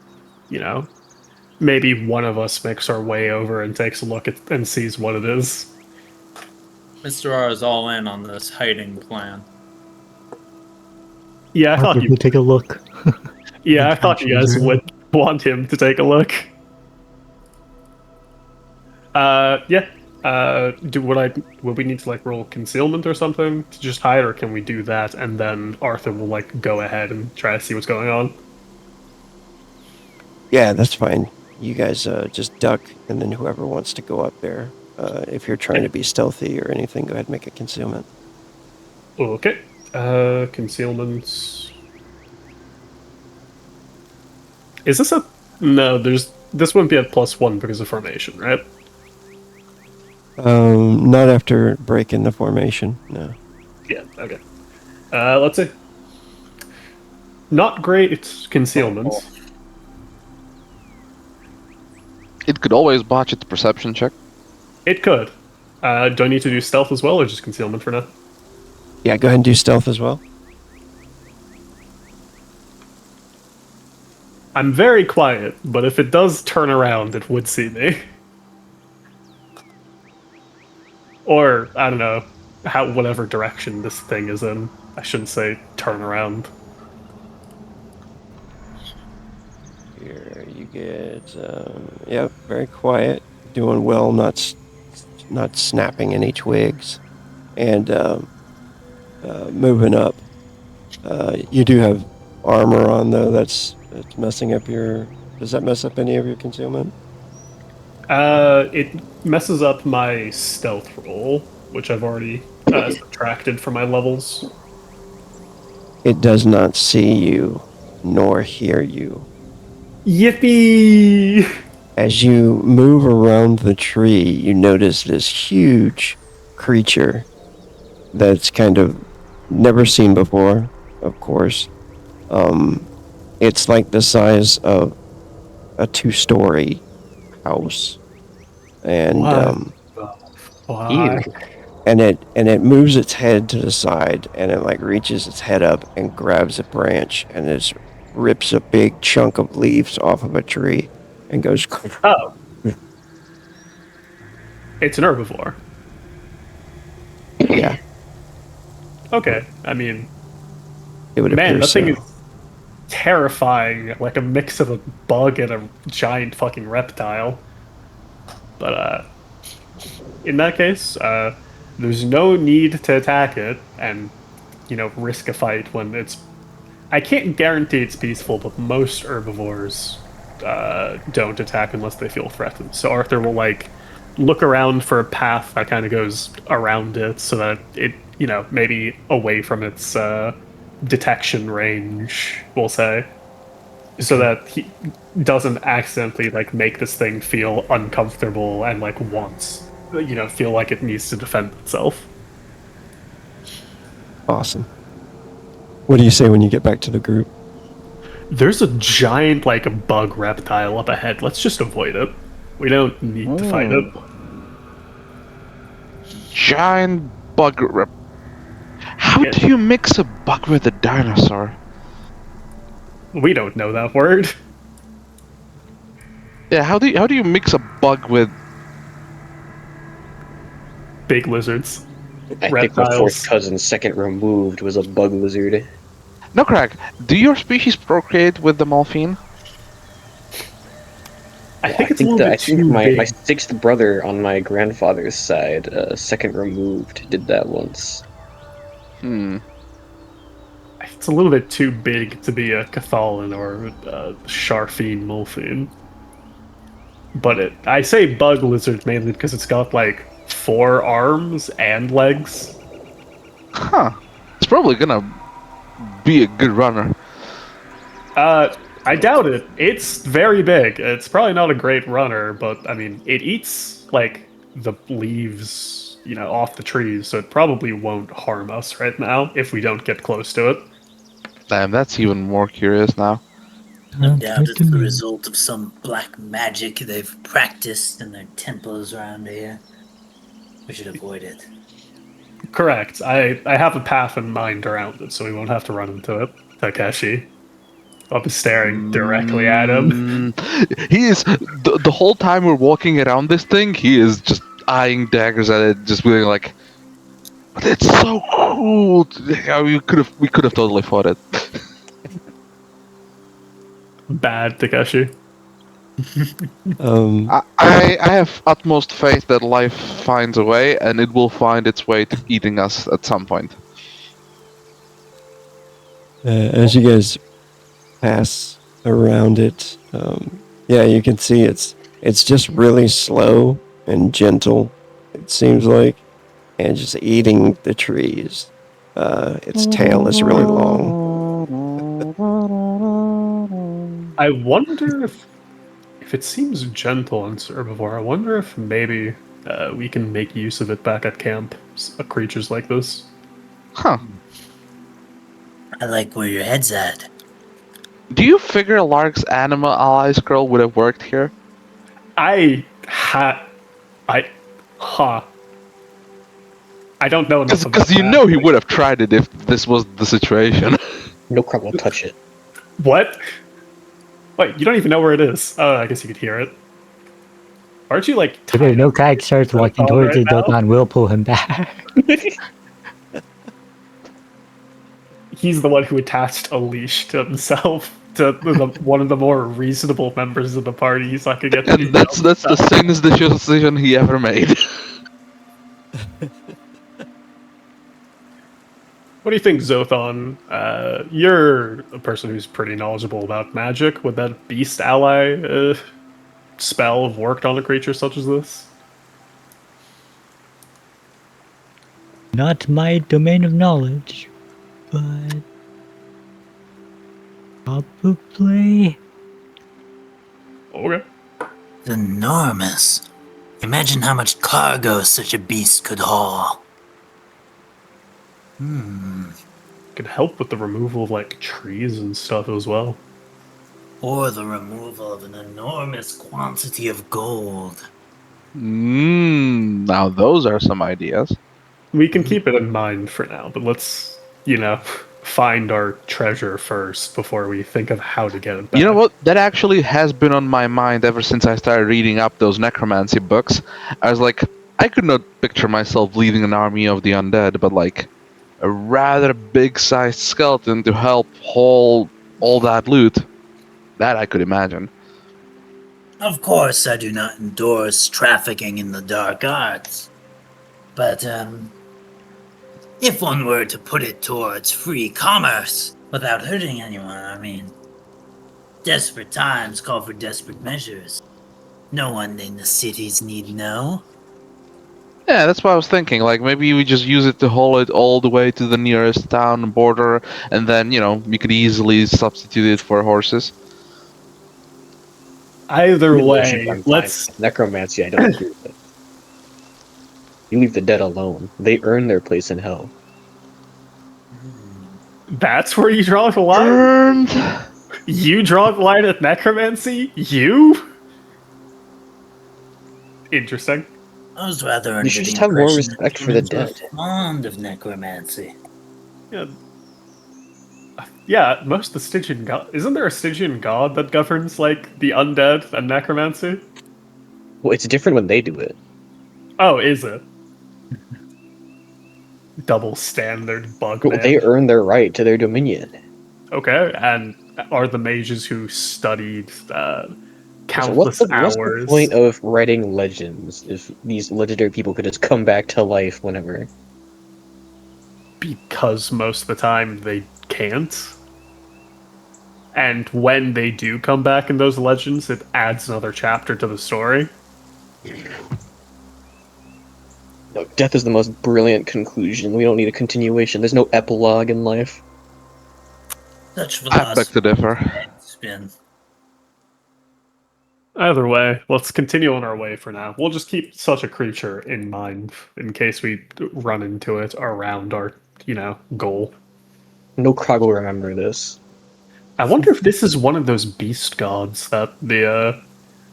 Speaker 2: maybe one of us makes our way over and takes a look at and sees what it is.
Speaker 8: Mr. R is all in on this hiding plan.
Speaker 2: Yeah, I thought
Speaker 7: Arthur, we'll take a look.
Speaker 2: Yeah, I thought you guys would want him to take a look. Yeah. Would we need to like roll concealment or something to just hide, or can we do that and then Arthur will like go ahead and try to see what's going on?
Speaker 4: Yeah, that's fine. You guys just duck, and then whoever wants to go up there, if you're trying to be stealthy or anything, go ahead and make a concealment.
Speaker 2: Okay. Concealment. Is this a... No, this wouldn't be a +1 because of formation, right?
Speaker 4: Not after breaking the formation, no.
Speaker 2: Yeah, okay. Let's see. Not great concealment.
Speaker 6: It could always botch its perception check.
Speaker 2: It could. Do I need to do stealth as well, or just concealment for now?
Speaker 4: Yeah, go ahead and do stealth as well.
Speaker 2: I'm very quiet, but if it does turn around, it would see me. Or, I don't know, whatever direction this thing is in. I shouldn't say turn around.
Speaker 4: Here you get, yep, very quiet, doing well, not snapping any twigs, and moving up. You do have armor on though. That's messing up your. Does that mess up any of your concealment?
Speaker 2: It messes up my stealth roll, which I've already subtracted from my levels.
Speaker 4: It does not see you, nor hear you.
Speaker 2: Yippee!
Speaker 4: As you move around the tree, you notice this huge creature that's kind of never seen before, of course. It's like the size of a 2-story house. And
Speaker 2: Why?
Speaker 4: and it moves its head to the side, and it like reaches its head up and grabs a branch, and it rips a big chunk of leaves off of a tree and goes.
Speaker 2: Oh. It's an herbivore.
Speaker 4: Yeah.
Speaker 2: Okay, I mean,
Speaker 4: It would
Speaker 2: man,
Speaker 4: appear
Speaker 2: that
Speaker 4: so.
Speaker 2: thing is terrifying, like a mix of a bug and a giant fucking reptile. But, in that case, there's no need to attack it and, risk a fight when it's... I can't guarantee it's peaceful, but most herbivores don't attack unless they feel threatened. So Arthur will, look around for a path that kind of goes around it so that it, maybe away from its detection range, we'll say. So that he doesn't accidentally, make this thing feel uncomfortable and, wants, feel like it needs to defend itself.
Speaker 4: Awesome. What do you say when you get back to the group?
Speaker 2: There's a giant, like, a bug reptile up ahead. Let's just avoid it. We don't need to fight it.
Speaker 6: Giant bug rep. How
Speaker 2: Yeah.
Speaker 6: do you mix a bug with a dinosaur?
Speaker 2: We don't know that word.
Speaker 6: Yeah, how do you mix a bug with?
Speaker 2: Big lizards.
Speaker 5: I think my
Speaker 2: Reptiles.
Speaker 5: fourth cousin's second removed was a bug lizard.
Speaker 6: No, Craig. Do your species procreate with the Malphine?
Speaker 2: I think it's a little bit too
Speaker 5: my
Speaker 2: big.
Speaker 5: sixth brother on my grandfather's side, second removed, did that once.
Speaker 2: It's a little bit too big to be a Cathalan or a Sharfine Molfine. But I say bug lizard mainly because it's got like 4 arms and legs.
Speaker 6: Huh. It's probably gonna be a good runner.
Speaker 2: I doubt it. It's very big. It's probably not a great runner, but I mean, it eats like the leaves, off the trees, so it probably won't harm us right now if we don't get close to it.
Speaker 6: Damn, that's even more curious now.
Speaker 3: No
Speaker 7: Sounds
Speaker 3: doubt
Speaker 7: good
Speaker 3: it's
Speaker 7: to
Speaker 3: the
Speaker 7: me.
Speaker 3: result of some black magic they've practiced in their temples around here. We should avoid it.
Speaker 2: Correct. I have a path in mind around it, so we won't have to run into it. Takeshi. I'll be staring directly at him.
Speaker 6: He is the whole time we're walking around this thing. He is just eyeing daggers at it, just being like, "But it's so cool! Yeah, we could have totally fought it."
Speaker 2: Bad, Takeshi.
Speaker 6: I have utmost faith that life finds a way, and it will find its way to eating us at some point.
Speaker 4: As you guys pass around it, you can see it's just really slow and gentle. It seems like, and just eating the trees. Its tail is really long.
Speaker 2: I wonder if it seems gentle and herbivore, I wonder if maybe we can make use of it back at camp. Creatures like this.
Speaker 6: Huh.
Speaker 3: I like where your head's at.
Speaker 6: Do you figure Lark's animal ally scroll would have worked here?
Speaker 2: I don't know enough about
Speaker 6: Because you
Speaker 2: that.
Speaker 6: know he would have tried it if this was the situation.
Speaker 5: No crab will touch it.
Speaker 2: What? Wait, you don't even know where it is. Oh, I guess you could hear it. Aren't you like
Speaker 7: If no Craig starts walking
Speaker 2: Zothon
Speaker 7: towards
Speaker 2: right
Speaker 7: it,
Speaker 2: now?
Speaker 7: Zothon will pull him back.
Speaker 2: He's the one who attached a leash to himself to one of the more reasonable members of the party. He's not gonna get to
Speaker 6: And that's the sanest decision he ever made.
Speaker 2: What do you think, Zothon? You're a person who's pretty knowledgeable about magic. Would that beast ally spell have worked on a creature such as this?
Speaker 7: Not my domain of knowledge, but probably.
Speaker 2: Okay.
Speaker 3: It's enormous. Imagine how much cargo such a beast could haul.
Speaker 2: Could help with the removal of like trees and stuff as well.
Speaker 3: Or the removal of an enormous quantity of gold.
Speaker 6: Now those are some ideas.
Speaker 2: We can keep it in mind for now, but let's, find our treasure first before we think of how to get it back.
Speaker 6: You know what? That actually has been on my mind ever since I started reading up those necromancy books. I was like, I could not picture myself leading an army of the undead, but like a rather big-sized skeleton to help haul all that loot. That I could imagine.
Speaker 3: Of course, I do not endorse trafficking in the dark arts. But, if one were to put it towards free commerce without hurting anyone, desperate times call for desperate measures. No one in the cities need know.
Speaker 6: Yeah, that's what I was thinking. Like, maybe we just use it to haul it all the way to the nearest town border, and then, we could easily substitute it for horses.
Speaker 2: Either
Speaker 5: Religion,
Speaker 2: way,
Speaker 5: I'm fine.
Speaker 2: let's
Speaker 5: Necromancy, I don't agree with it. You leave the dead alone. They earn their place in hell.
Speaker 2: that's where you draw the line?
Speaker 6: Earned.
Speaker 2: You draw the line at necromancy? You? Interesting.
Speaker 3: I was rather under
Speaker 5: You should
Speaker 3: the
Speaker 5: just have more
Speaker 3: impression that
Speaker 5: respect for the
Speaker 3: humans were
Speaker 5: dead.
Speaker 3: fond of necromancy.
Speaker 2: Yeah. Yeah, most of the Stygian god. Isn't there a Stygian god that governs, like, the undead and necromancy?
Speaker 5: Well, it's different when they do it.
Speaker 2: Oh, is it? Double standard bug
Speaker 5: Well,
Speaker 2: man.
Speaker 5: they earn their right to their dominion.
Speaker 2: Okay, and are the mages who studied
Speaker 5: So
Speaker 2: countless
Speaker 5: what's
Speaker 2: hours.
Speaker 5: the point of writing legends if these legendary people could just come back to life whenever?
Speaker 2: Because most of the time they can't. And when they do come back in those legends, it adds another chapter to the story.
Speaker 5: No, death is the most brilliant conclusion. We don't need a continuation. There's no epilogue in life.
Speaker 3: Such
Speaker 6: I beg to differ.
Speaker 3: spin.
Speaker 2: Either way, let's continue on our way for now. We'll just keep such a creature in mind in case we run into it around our, goal.
Speaker 5: No Krog will remember this.
Speaker 2: I wonder if this is one of those beast gods that the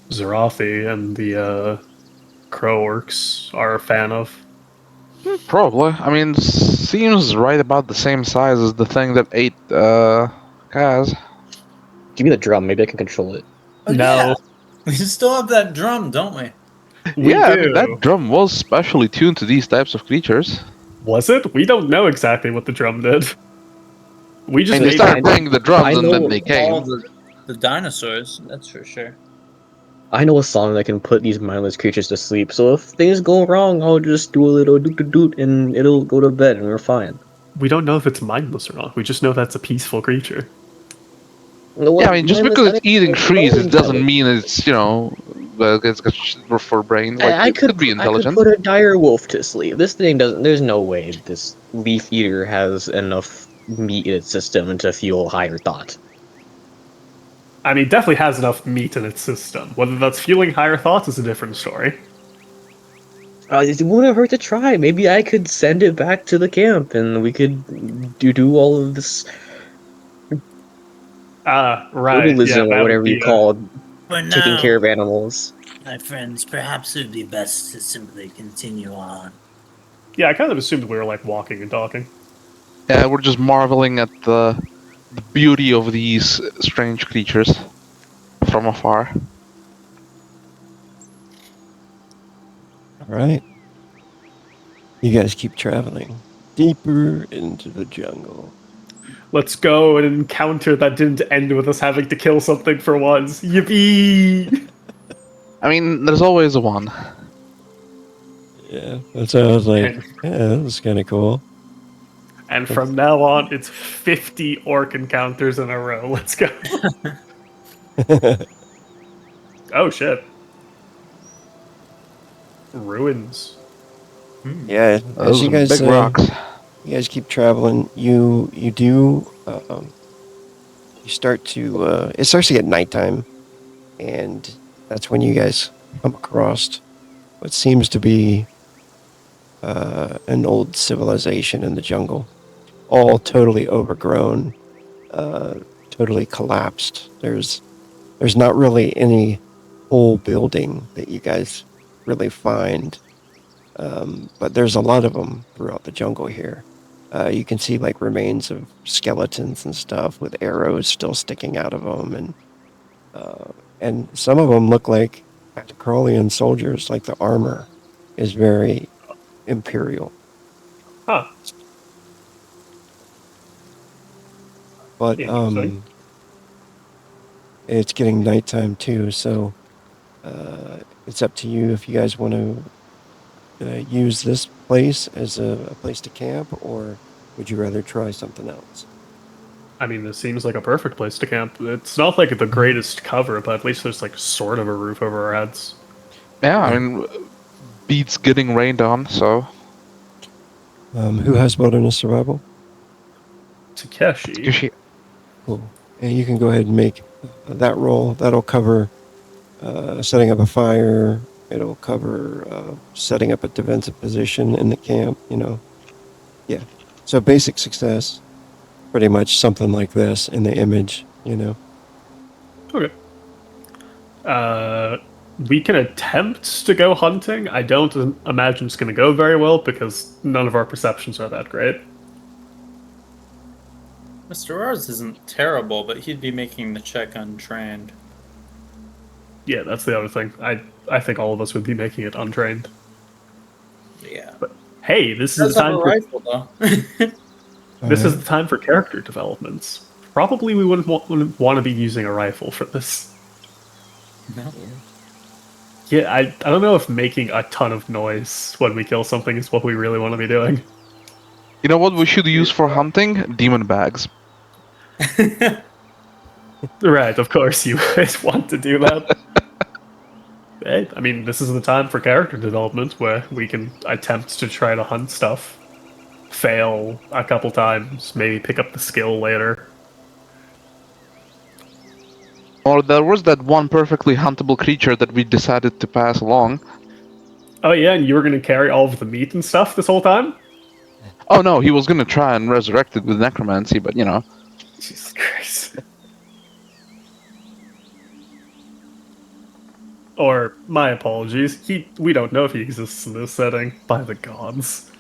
Speaker 2: Zerathi and the Crow Orcs are a fan of.
Speaker 6: Probably. I mean, seems right about the same size as the thing that ate Kaz.
Speaker 5: Give me the drum. Maybe I can control it.
Speaker 3: Oh,
Speaker 2: No.
Speaker 3: yeah. We still have that drum, don't we?
Speaker 2: We
Speaker 6: Yeah, I
Speaker 2: do.
Speaker 6: mean, that drum was specially tuned to these types of creatures.
Speaker 2: Was it? We don't know exactly what the drum did. We just
Speaker 6: And they
Speaker 2: made
Speaker 6: started
Speaker 2: it.
Speaker 6: playing the drums
Speaker 5: I
Speaker 6: and
Speaker 5: know
Speaker 6: then they came.
Speaker 3: All the dinosaurs, that's for sure.
Speaker 5: I know a song that can put these mindless creatures to sleep, so if things go wrong, I'll just do a little doot-doot-doot and it'll go to bed and we're fine.
Speaker 2: We don't know if it's mindless or not. We just know that's a peaceful creature.
Speaker 6: Yeah, I mean, just because it's eating trees, it doesn't
Speaker 5: mean.
Speaker 6: mean it's, it's good for brain. Like,
Speaker 5: I
Speaker 6: it could be
Speaker 5: I could
Speaker 6: intelligent.
Speaker 5: put a dire wolf to sleep. This thing doesn't. There's no way this leaf eater has enough meat in its system to fuel higher thought.
Speaker 2: I mean, definitely has enough meat in its system. Whether that's fueling higher thoughts is a different story.
Speaker 5: It wouldn't hurt to try. Maybe I could send it back to the camp, and we could do all of this
Speaker 2: Right.
Speaker 5: brutalism
Speaker 2: that
Speaker 5: or
Speaker 2: would
Speaker 5: whatever
Speaker 2: be
Speaker 5: you call
Speaker 3: For
Speaker 5: taking
Speaker 3: now,
Speaker 5: care of animals.
Speaker 3: my friends, perhaps it would be best to simply continue on.
Speaker 2: Yeah, I kind of assumed we were, like, walking and talking.
Speaker 6: Yeah, we're just marveling at the beauty of these strange creatures from afar.
Speaker 4: All right. You guys keep traveling deeper into the jungle.
Speaker 2: Let's go and encounter that didn't end with us having to kill something for once. Yippee!
Speaker 6: I mean, there's always a one.
Speaker 4: Yeah, that's why I was like, yeah, that was kind of cool.
Speaker 2: And from now on, it's 50 orc encounters in a row. Let's go. Oh, shit. Ruins.
Speaker 4: Yeah,
Speaker 6: Those
Speaker 4: as you
Speaker 6: are
Speaker 4: guys
Speaker 6: big rocks.
Speaker 4: you guys keep traveling, you do you start to it starts to get nighttime, and that's when you guys come across what seems to be an old civilization in the jungle, all totally overgrown, totally collapsed. There's not really any whole building that you guys really find. But there's a lot of them throughout the jungle here. You can see like remains of skeletons and stuff with arrows still sticking out of them, and some of them look like Atacrolian soldiers. Like the armor is very imperial.
Speaker 2: Huh.
Speaker 4: But
Speaker 2: Interesting.
Speaker 4: it's getting nighttime too, so it's up to you if you guys want to use this place as a place to camp, or would you rather try something else?
Speaker 2: I mean, this seems like a perfect place to camp. It's not like the greatest cover, but at least there's like sort of a roof over our heads.
Speaker 6: Yeah, I mean, beats getting rained on, so.
Speaker 4: Who has wilderness survival?
Speaker 2: Takeshi.
Speaker 4: Cool. And you can go ahead and make that roll. That'll cover setting up a fire. It'll cover setting up a defensive position in the camp, Yeah. So basic success. Pretty much something like this in the image,
Speaker 2: Okay. We can attempt to go hunting. I don't imagine it's going to go very well because none of our perceptions are that great.
Speaker 8: Mr. R's isn't terrible, but he'd be making the check untrained.
Speaker 2: Yeah, that's the other thing. I think all of us would be making it untrained.
Speaker 8: Yeah.
Speaker 2: But hey, this
Speaker 8: He
Speaker 2: is
Speaker 8: does
Speaker 2: the
Speaker 8: have
Speaker 2: time
Speaker 8: a
Speaker 2: for
Speaker 8: rifle, though.
Speaker 2: this is the time for character developments. Probably we wouldn't want to be using a rifle for this.
Speaker 8: No.
Speaker 2: Yeah, I don't know if making a ton of noise when we kill something is what we really want to be doing.
Speaker 6: You know what we should use for hunting? Demon bags.
Speaker 2: Right, of course you guys want to do that. Hey, I mean, this is the time for character development where we can attempt to try to hunt stuff, fail a couple times, maybe pick up the skill later.
Speaker 6: Or there was that one perfectly huntable creature that we decided to pass along.
Speaker 2: Oh yeah, and you were going to carry all of the meat and stuff this whole time?
Speaker 6: Oh no, he was gonna try and resurrect it with necromancy, but you know.
Speaker 2: Jesus Christ. Or, my apologies, we don't know if he exists in this setting, by the gods.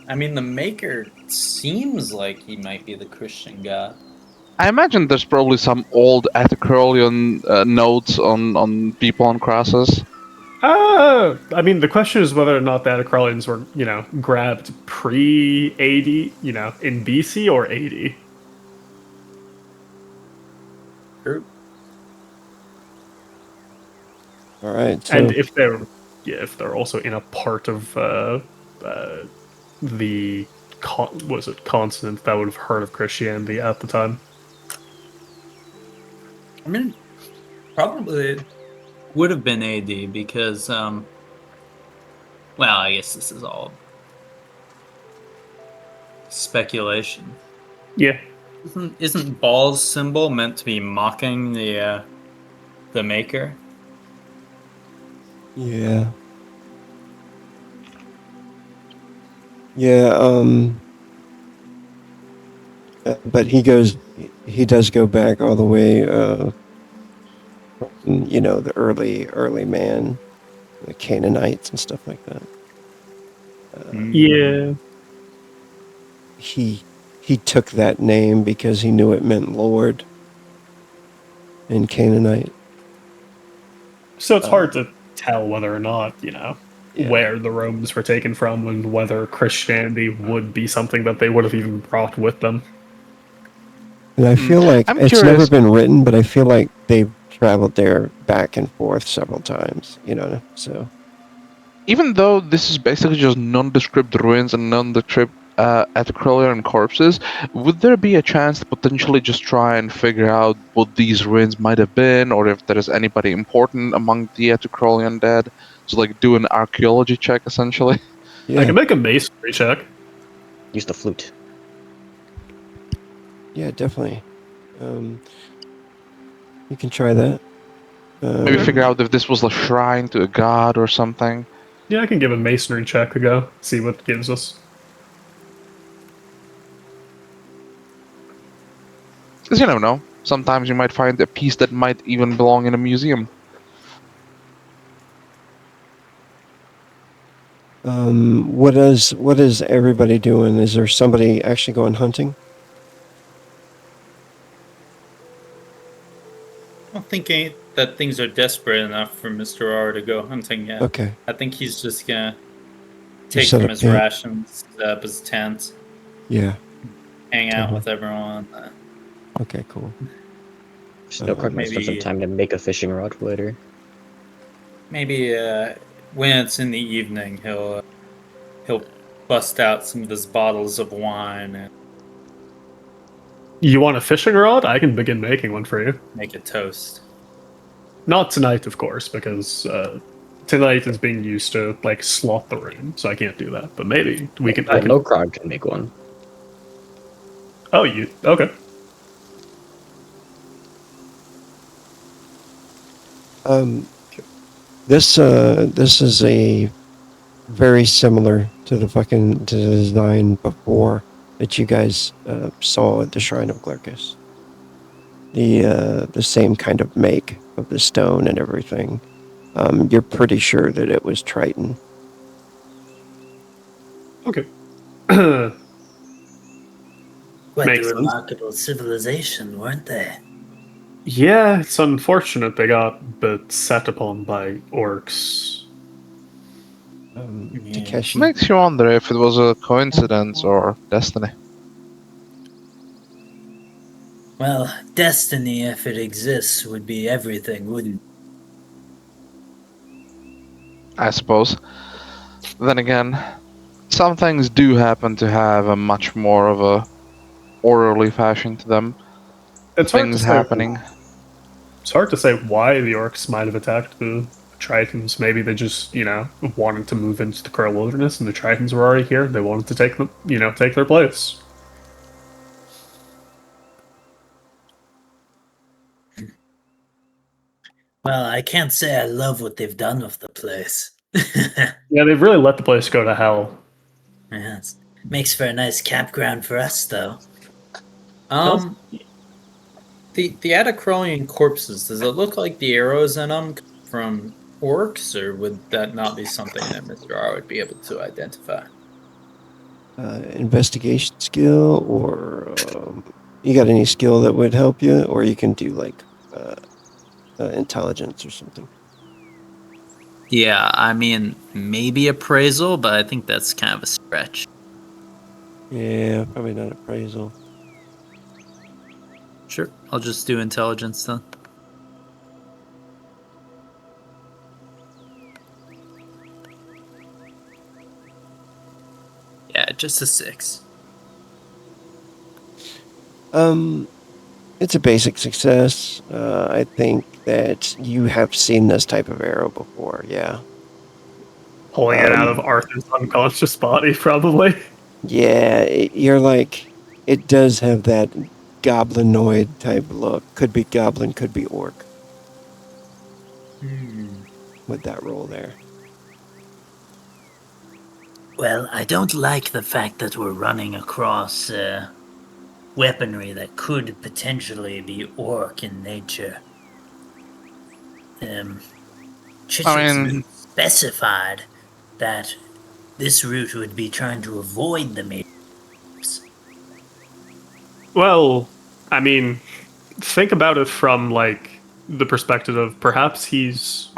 Speaker 8: I mean, the Maker seems like he might be the Christian god.
Speaker 6: I imagine there's probably some old Atacrolian notes on people on crosses.
Speaker 2: I mean, the question is whether or not the Atacrolians were, grabbed pre-AD, in BC or AD.
Speaker 8: True.
Speaker 4: All right. So,
Speaker 2: And if they're also in a part of the continent that would have heard of Christianity at the time.
Speaker 8: I mean, probably would have been AD because, well, I guess this is all speculation.
Speaker 2: Yeah.
Speaker 8: Isn't Ball's symbol meant to be mocking the Maker?
Speaker 4: yeah. Yeah, but he does go back all the way, the early man, the Canaanites and stuff like that.
Speaker 2: Yeah.
Speaker 4: He took that name because he knew it meant Lord in Canaanite.
Speaker 2: So it's hard to tell whether or not,
Speaker 4: Yeah.
Speaker 2: where the Romans were taken from and whether Christianity would be something that they would have even brought with them.
Speaker 4: And I feel like
Speaker 6: I'm
Speaker 4: it's
Speaker 6: curious.
Speaker 4: never been written, but I feel like they've traveled there back and forth several times, so.
Speaker 6: Even though this is basically just nondescript ruins and nondescript Atacrolian corpses, would there be a chance to potentially just try and figure out what these ruins might have been, or if there is anybody important among the Atacrolian dead? So, like, do an archaeology check, essentially.
Speaker 2: I can make a masonry check.
Speaker 5: Use the flute.
Speaker 4: Yeah, definitely. You can try that.
Speaker 6: Maybe figure out if this was a shrine to a god or something.
Speaker 2: Yeah, I can give a masonry check a go, see what it gives us.
Speaker 6: Because you never know. Sometimes you might find a piece that might even belong in a museum.
Speaker 4: What is everybody doing? Is there somebody actually going hunting?
Speaker 8: I don't think that things are desperate enough for Mr. R to go hunting yet.
Speaker 4: Okay.
Speaker 8: I think he's just gonna take
Speaker 4: set
Speaker 8: from
Speaker 4: up
Speaker 8: his
Speaker 4: camp.
Speaker 8: rations, set up his tent,
Speaker 4: Yeah.
Speaker 8: hang out
Speaker 4: Mhm.
Speaker 8: with everyone.
Speaker 4: Okay, cool.
Speaker 5: Snowcroak might spend some
Speaker 8: maybe-
Speaker 5: time to make a fishing rod for later.
Speaker 8: Maybe when it's in the evening, he'll bust out some of his bottles of wine and
Speaker 2: You want a fishing rod? I can begin making one for you.
Speaker 8: make a toast.
Speaker 2: Not tonight, of course, because tonight is being used to slot the room, so I can't do that. But maybe we can. I
Speaker 5: Well,
Speaker 2: can.
Speaker 5: no Krog can make one.
Speaker 2: Oh, you okay?
Speaker 4: This is a very similar to the design before that you guys saw at the Shrine of Glerkis. the same kind of make of the stone and everything. You're pretty sure that it was Triton.
Speaker 2: Okay.
Speaker 3: Quite
Speaker 2: Makes
Speaker 3: a
Speaker 2: sense.
Speaker 3: remarkable civilization, weren't they?
Speaker 2: Yeah, it's unfortunate they got set upon by orcs.
Speaker 3: Yeah.
Speaker 4: Takeshi.
Speaker 6: Makes you wonder if it was a coincidence or destiny.
Speaker 3: Well, destiny, if it exists, would be everything, wouldn't it?
Speaker 6: I suppose. Then again, some things do happen to have a much more of a orderly fashion to them.
Speaker 2: It's hard to
Speaker 6: Things
Speaker 2: say.
Speaker 6: happening.
Speaker 2: It's hard to say why the orcs might have attacked the Tritons. Maybe they just, wanted to move into the Curl Wilderness, and the Tritons were already here. They wanted to take them, take their place.
Speaker 3: Well, I can't say I love what they've done with the place.
Speaker 2: Yeah, they've really let the place go to hell.
Speaker 3: Yes. Makes for a nice campground for us, though.
Speaker 8: The Atacronian corpses, does it look like the arrows in them come from orcs, or would that not be something that Mr. R would be able to identify?
Speaker 4: Investigation skill, or you got any skill that would help you, or you can do like intelligence or something.
Speaker 8: Yeah, I mean, maybe appraisal, but I think that's kind of a stretch.
Speaker 4: Yeah, probably not appraisal.
Speaker 8: Sure, I'll just do intelligence then. Yeah, just a 6.
Speaker 4: It's a basic success. I think that you have seen this type of arrow before. Yeah.
Speaker 2: Pulling it out of Arthur's unconscious body, probably.
Speaker 4: Yeah, you're like, it does have that goblinoid type look. Could be goblin, could be orc. With that roll there.
Speaker 3: Well, I don't like the fact that we're running across weaponry that could potentially be orc in nature. Chichik's specified that this route would be trying to avoid the major.
Speaker 2: Well, I mean, think about it from, the perspective of perhaps his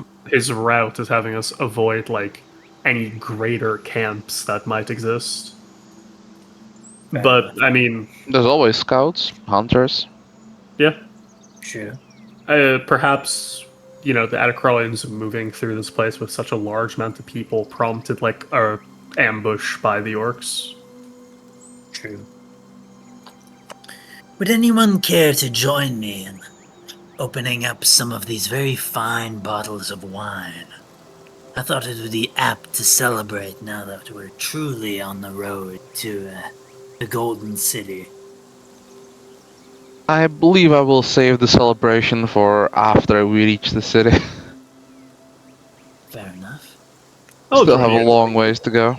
Speaker 2: route is having us avoid, any greater camps that might exist. But, I mean...
Speaker 6: There's always scouts, hunters.
Speaker 2: Yeah.
Speaker 3: Sure.
Speaker 2: Perhaps, the Atacronians moving through this place with such a large amount of people prompted, a ambush by the orcs.
Speaker 3: True. Would anyone care to join me in opening up some of these very fine bottles of wine? I thought it would be apt to celebrate now that we're truly on the road to the Golden City.
Speaker 6: I believe I will save the celebration for after we reach the city.
Speaker 3: Fair enough.
Speaker 6: Still have a long ways to go.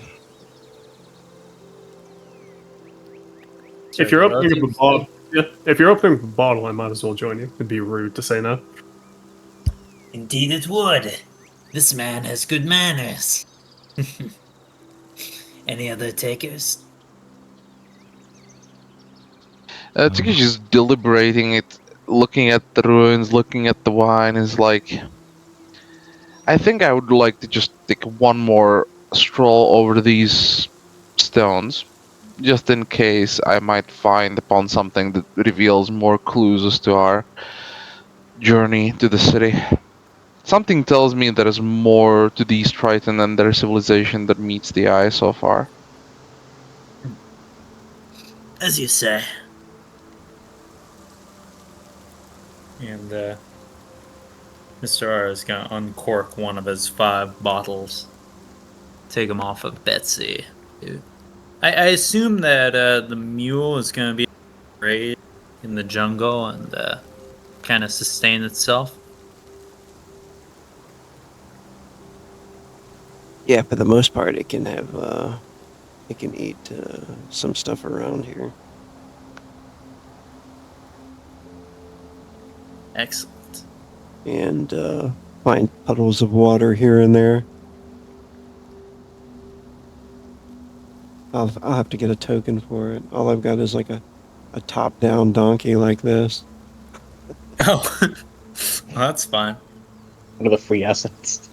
Speaker 2: If you're opening up a bottle, if you're opening up a bottle, I might as well join you. It'd be rude to say no.
Speaker 3: Indeed it would. This man has good manners. Any other takers?
Speaker 6: Takeshi's deliberating it, looking at the ruins, looking at the wine, is like... I think I would like to just take one more stroll over these stones, just in case I might find upon something that reveals more clues as to our journey to the city. Something tells me there is more to these Triton and their civilization that meets the eye so far.
Speaker 3: As you say.
Speaker 8: And Mr. R is going to uncork one of his 5 bottles. Take them off of Betsy. I assume that the mule is going to be raised in the jungle and kind of sustain itself.
Speaker 4: Yeah, for the most part, it can have, it can eat some stuff around here.
Speaker 8: Excellent.
Speaker 4: and find puddles of water here and there. I'll have to get a token for it. All I've got is like a top-down donkey like this.
Speaker 8: Oh, well, that's fine.
Speaker 5: One of the free assets.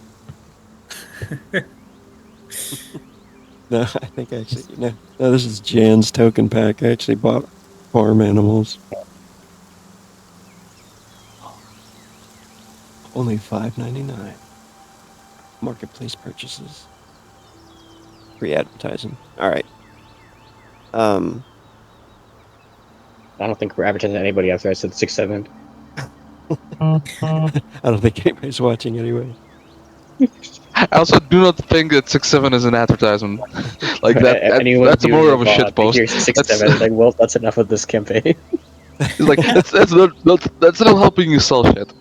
Speaker 4: No, I think actually, no, this is Jan's token pack. I actually bought farm animals. Only $5.99. Marketplace purchases. Free advertising. All right.
Speaker 5: I don't think we're advertising to anybody after I said 6-7.
Speaker 4: I don't think anybody's watching anyway.
Speaker 6: I also do not think that 6-7 is an advertisement. Like
Speaker 5: Anyone
Speaker 6: that's
Speaker 5: viewing
Speaker 6: more
Speaker 5: the
Speaker 6: of a
Speaker 5: VOD,
Speaker 6: shit post.
Speaker 5: Here's 6-7. Like, well, that's enough of this campaign.
Speaker 6: It's like that's not helping you sell shit.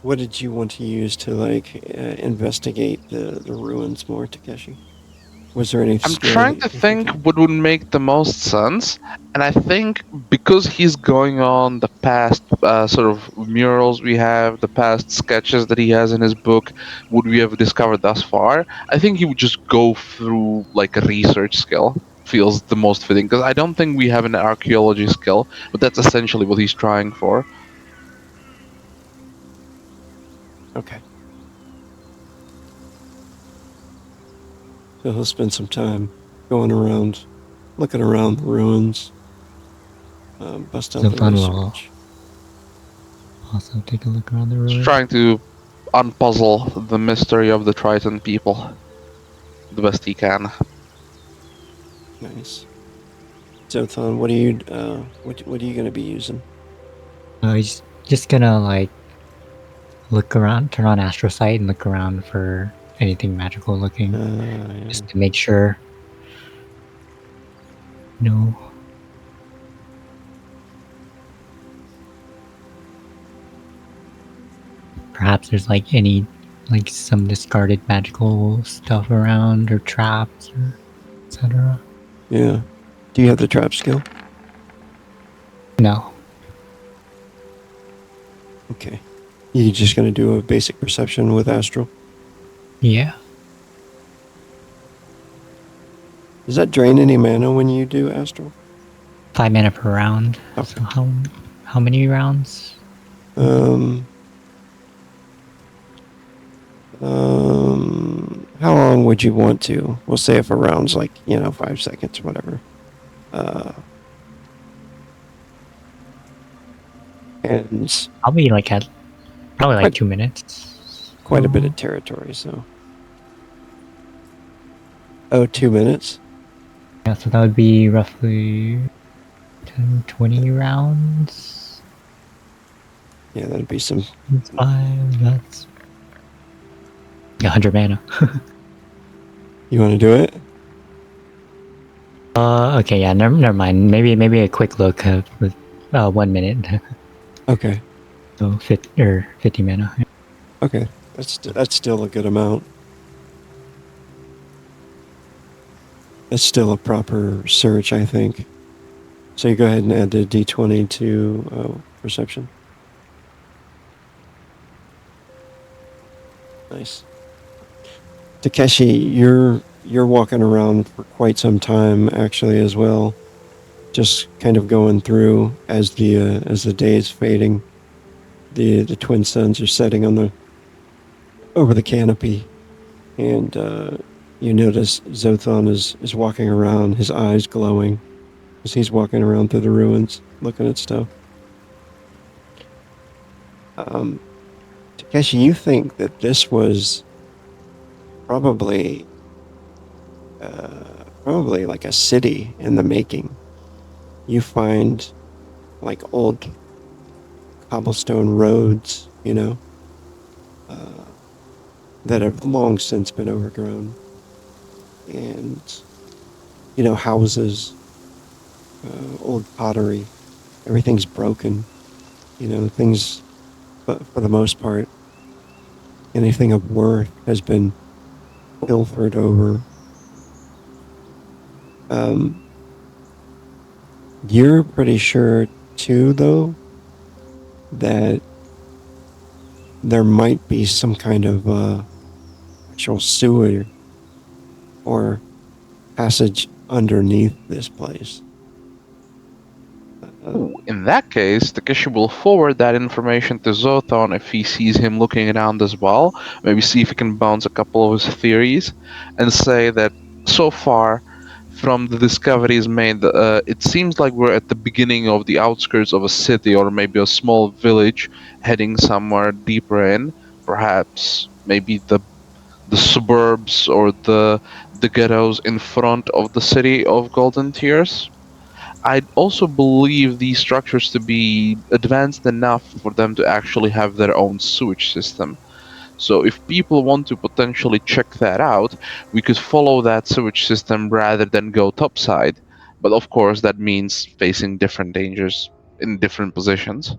Speaker 4: What did you want to use to investigate the ruins more, Takeshi? Was there any?
Speaker 6: I'm trying to think what would make the most sense, and I think because he's going on the past sort of murals we have, the past sketches that he has in his book, would we have discovered thus far, I think he would just go through like a research skill. Feels the most fitting, because I don't think we have an archaeology skill, but that's essentially what he's trying for.
Speaker 4: Okay. So he'll spend some time going around, looking around the ruins, bust out
Speaker 7: So
Speaker 4: the
Speaker 7: fun
Speaker 4: research.
Speaker 7: Also, take a look around the
Speaker 6: He's
Speaker 7: ruins.
Speaker 6: trying to unpuzzle the mystery of the Triton people the best he can.
Speaker 4: Nice. Zothon, what are you going to be using?
Speaker 7: He's just gonna look around, turn on Astrosight, and look around for anything magical looking,
Speaker 4: Yeah.
Speaker 7: just to make sure. No. Perhaps there's some discarded magical stuff around, or traps, or etc.
Speaker 4: Yeah. Do you have the trap skill?
Speaker 7: No.
Speaker 4: Okay. You just going to do a basic perception with Astral?
Speaker 7: Yeah.
Speaker 4: Does that drain any mana when you do Astral?
Speaker 7: 5 mana per round.
Speaker 4: Okay.
Speaker 7: So how many rounds?
Speaker 4: How long would you want to? We'll say if a round's 5 seconds or whatever. And
Speaker 7: Probably probably 2 minutes.
Speaker 4: quite a bit of territory, so. Oh, 2 minutes?
Speaker 7: Yeah, so that would be roughly 10, 20 rounds.
Speaker 4: Yeah, that'd be some.
Speaker 7: 5, that's 100 mana.
Speaker 4: You want to do it?
Speaker 7: Okay, yeah, never mind. Maybe a quick look with 1 minute.
Speaker 4: Okay.
Speaker 7: So 50 mana.
Speaker 4: Okay. That's still a good amount. That's still a proper search, I think. So you go ahead and add the d20 to perception. Nice. Takeshi, you're walking around for quite some time actually as well, just kind of going through as the day is fading. The twin suns are setting over the canopy, and you notice Zothon is walking around, his eyes glowing as he's walking around through the ruins, looking at stuff. Takeshi, you think that this was probably like a city in the making. You find old cobblestone roads, that have long since been overgrown, and houses, old pottery, everything's broken, things, but for the most part, anything of worth has been pilfered over. You're pretty sure too, though, that there might be some kind of actual sewer or passage underneath this place.
Speaker 6: In that case, Takeshi will forward that information to Zothon if he sees him looking around as well. Maybe see if he can bounce a couple of his theories and say that so far, from the discoveries made, it seems like we're at the beginning of the outskirts of a city or maybe a small village heading somewhere deeper in. Perhaps maybe the suburbs or the ghettos in front of the city of Golden Tears. I'd also believe these structures to be advanced enough for them to actually have their own sewage system. So if people want to potentially check that out, we could follow that sewage system rather than go topside. But of course, that means facing different dangers in different positions.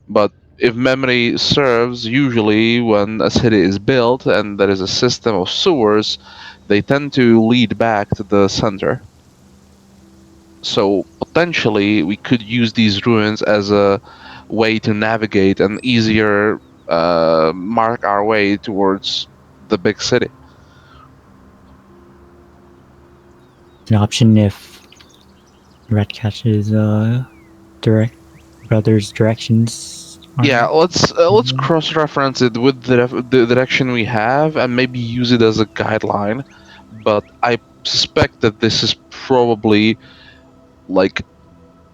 Speaker 6: But if memory serves, usually when a city is built and there is a system of sewers, they tend to lead back to the center. So potentially we could use these ruins as a way to navigate and easier mark our way towards the big city.
Speaker 7: It's an option if Ratcatch's brother's directions.
Speaker 6: Yeah, let's cross-reference it with the direction we have and maybe use it as a guideline. But I suspect that this is probably like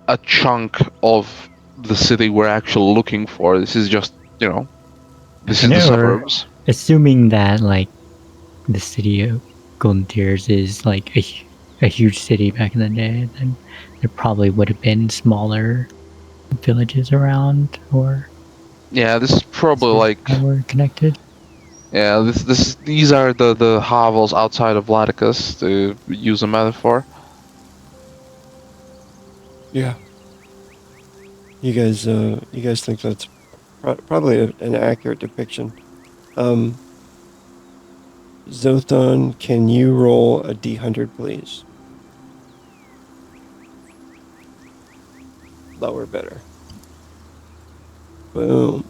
Speaker 6: a chunk of the city we're actually looking for. This is just, this is the suburbs.
Speaker 7: Assuming that like the city of Golden Tears is like a huge city back in the day, then there probably would have been smaller villages around, or
Speaker 6: yeah, this is probably like
Speaker 7: that were connected.
Speaker 6: Yeah, these are the hovels outside of Vladicus, to use a metaphor.
Speaker 4: Yeah. You guys think that's probably an accurate depiction. Zothon, can you roll a D100, please? Lower, better. Boom.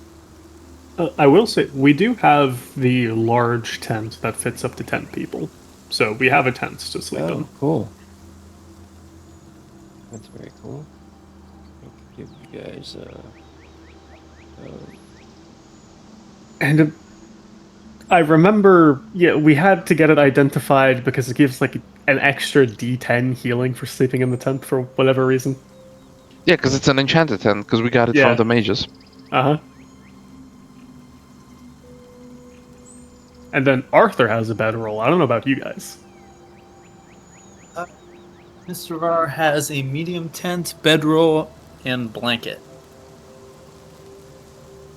Speaker 2: I will say, we do have the large tent that fits up to 10 people. So we have a tent to sleep in.
Speaker 4: Cool. That's very cool. I can give you guys
Speaker 2: And I remember, we had to get it identified because it gives like an extra D10 healing for sleeping in the tent for whatever reason.
Speaker 6: Yeah, because it's an enchanted tent, because we got it from the mages.
Speaker 2: Uh-huh. And then Arthur has a bedroll. I don't know about you guys.
Speaker 8: Mr. R has a medium tent, bedroll, and blanket.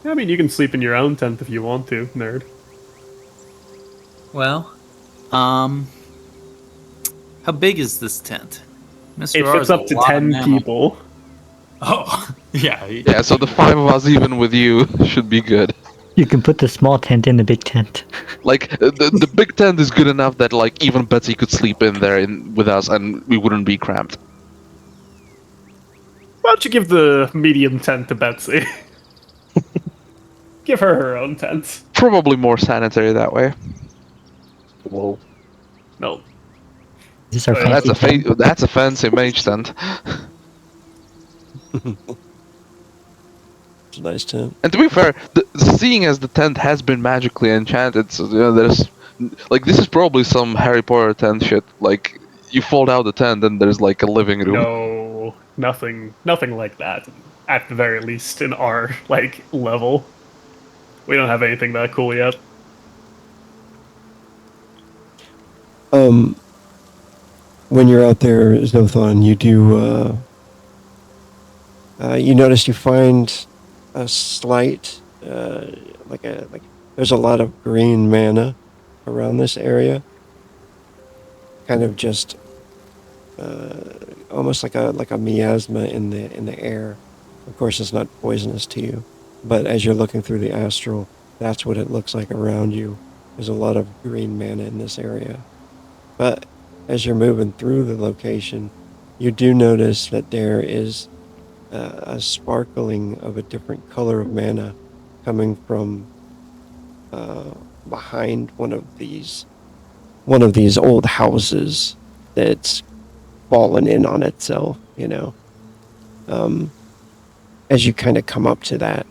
Speaker 2: I mean, you can sleep in your own tent if you want to, nerd.
Speaker 8: Well, how big is this tent? Mr.
Speaker 2: It
Speaker 8: R
Speaker 2: fits
Speaker 8: is a
Speaker 2: up to
Speaker 8: lot of
Speaker 2: 10
Speaker 8: mammal.
Speaker 2: people.
Speaker 8: Oh, yeah.
Speaker 6: Yeah, so the 5 of us, even with you, should be good.
Speaker 7: You can put the small tent in the big tent.
Speaker 6: Like, the big tent is good enough that, like, even Betsy could sleep in there with us and we wouldn't be cramped.
Speaker 2: Why don't you give the medium tent to Betsy? Give her own tent.
Speaker 6: Probably more sanitary that way.
Speaker 5: Whoa.
Speaker 2: No.
Speaker 7: Is this our
Speaker 2: Yeah,
Speaker 7: fancy tent?
Speaker 6: That's a fancy mage tent.
Speaker 4: It's a nice tent.
Speaker 6: And to be fair, seeing as the tent has been magically enchanted, so there's like, this is probably some Harry Potter tent shit. Like, you fold out the tent and there's like a living room.
Speaker 2: No, nothing like that. At the very least, in our level, we don't have anything that cool yet.
Speaker 4: When you're out there, Zothon, you do you notice you find a slight there's a lot of green mana around this area, kind of just almost like a miasma in the air. Of course, it's not poisonous to you, but as you're looking through the astral, that's what it looks like around you. There's a lot of green mana in this area. But as you're moving through the location, you do notice that there is a sparkling of a different color of mana coming from behind one of these old houses that's fallen in on itself, you know. As you kind of come up to that,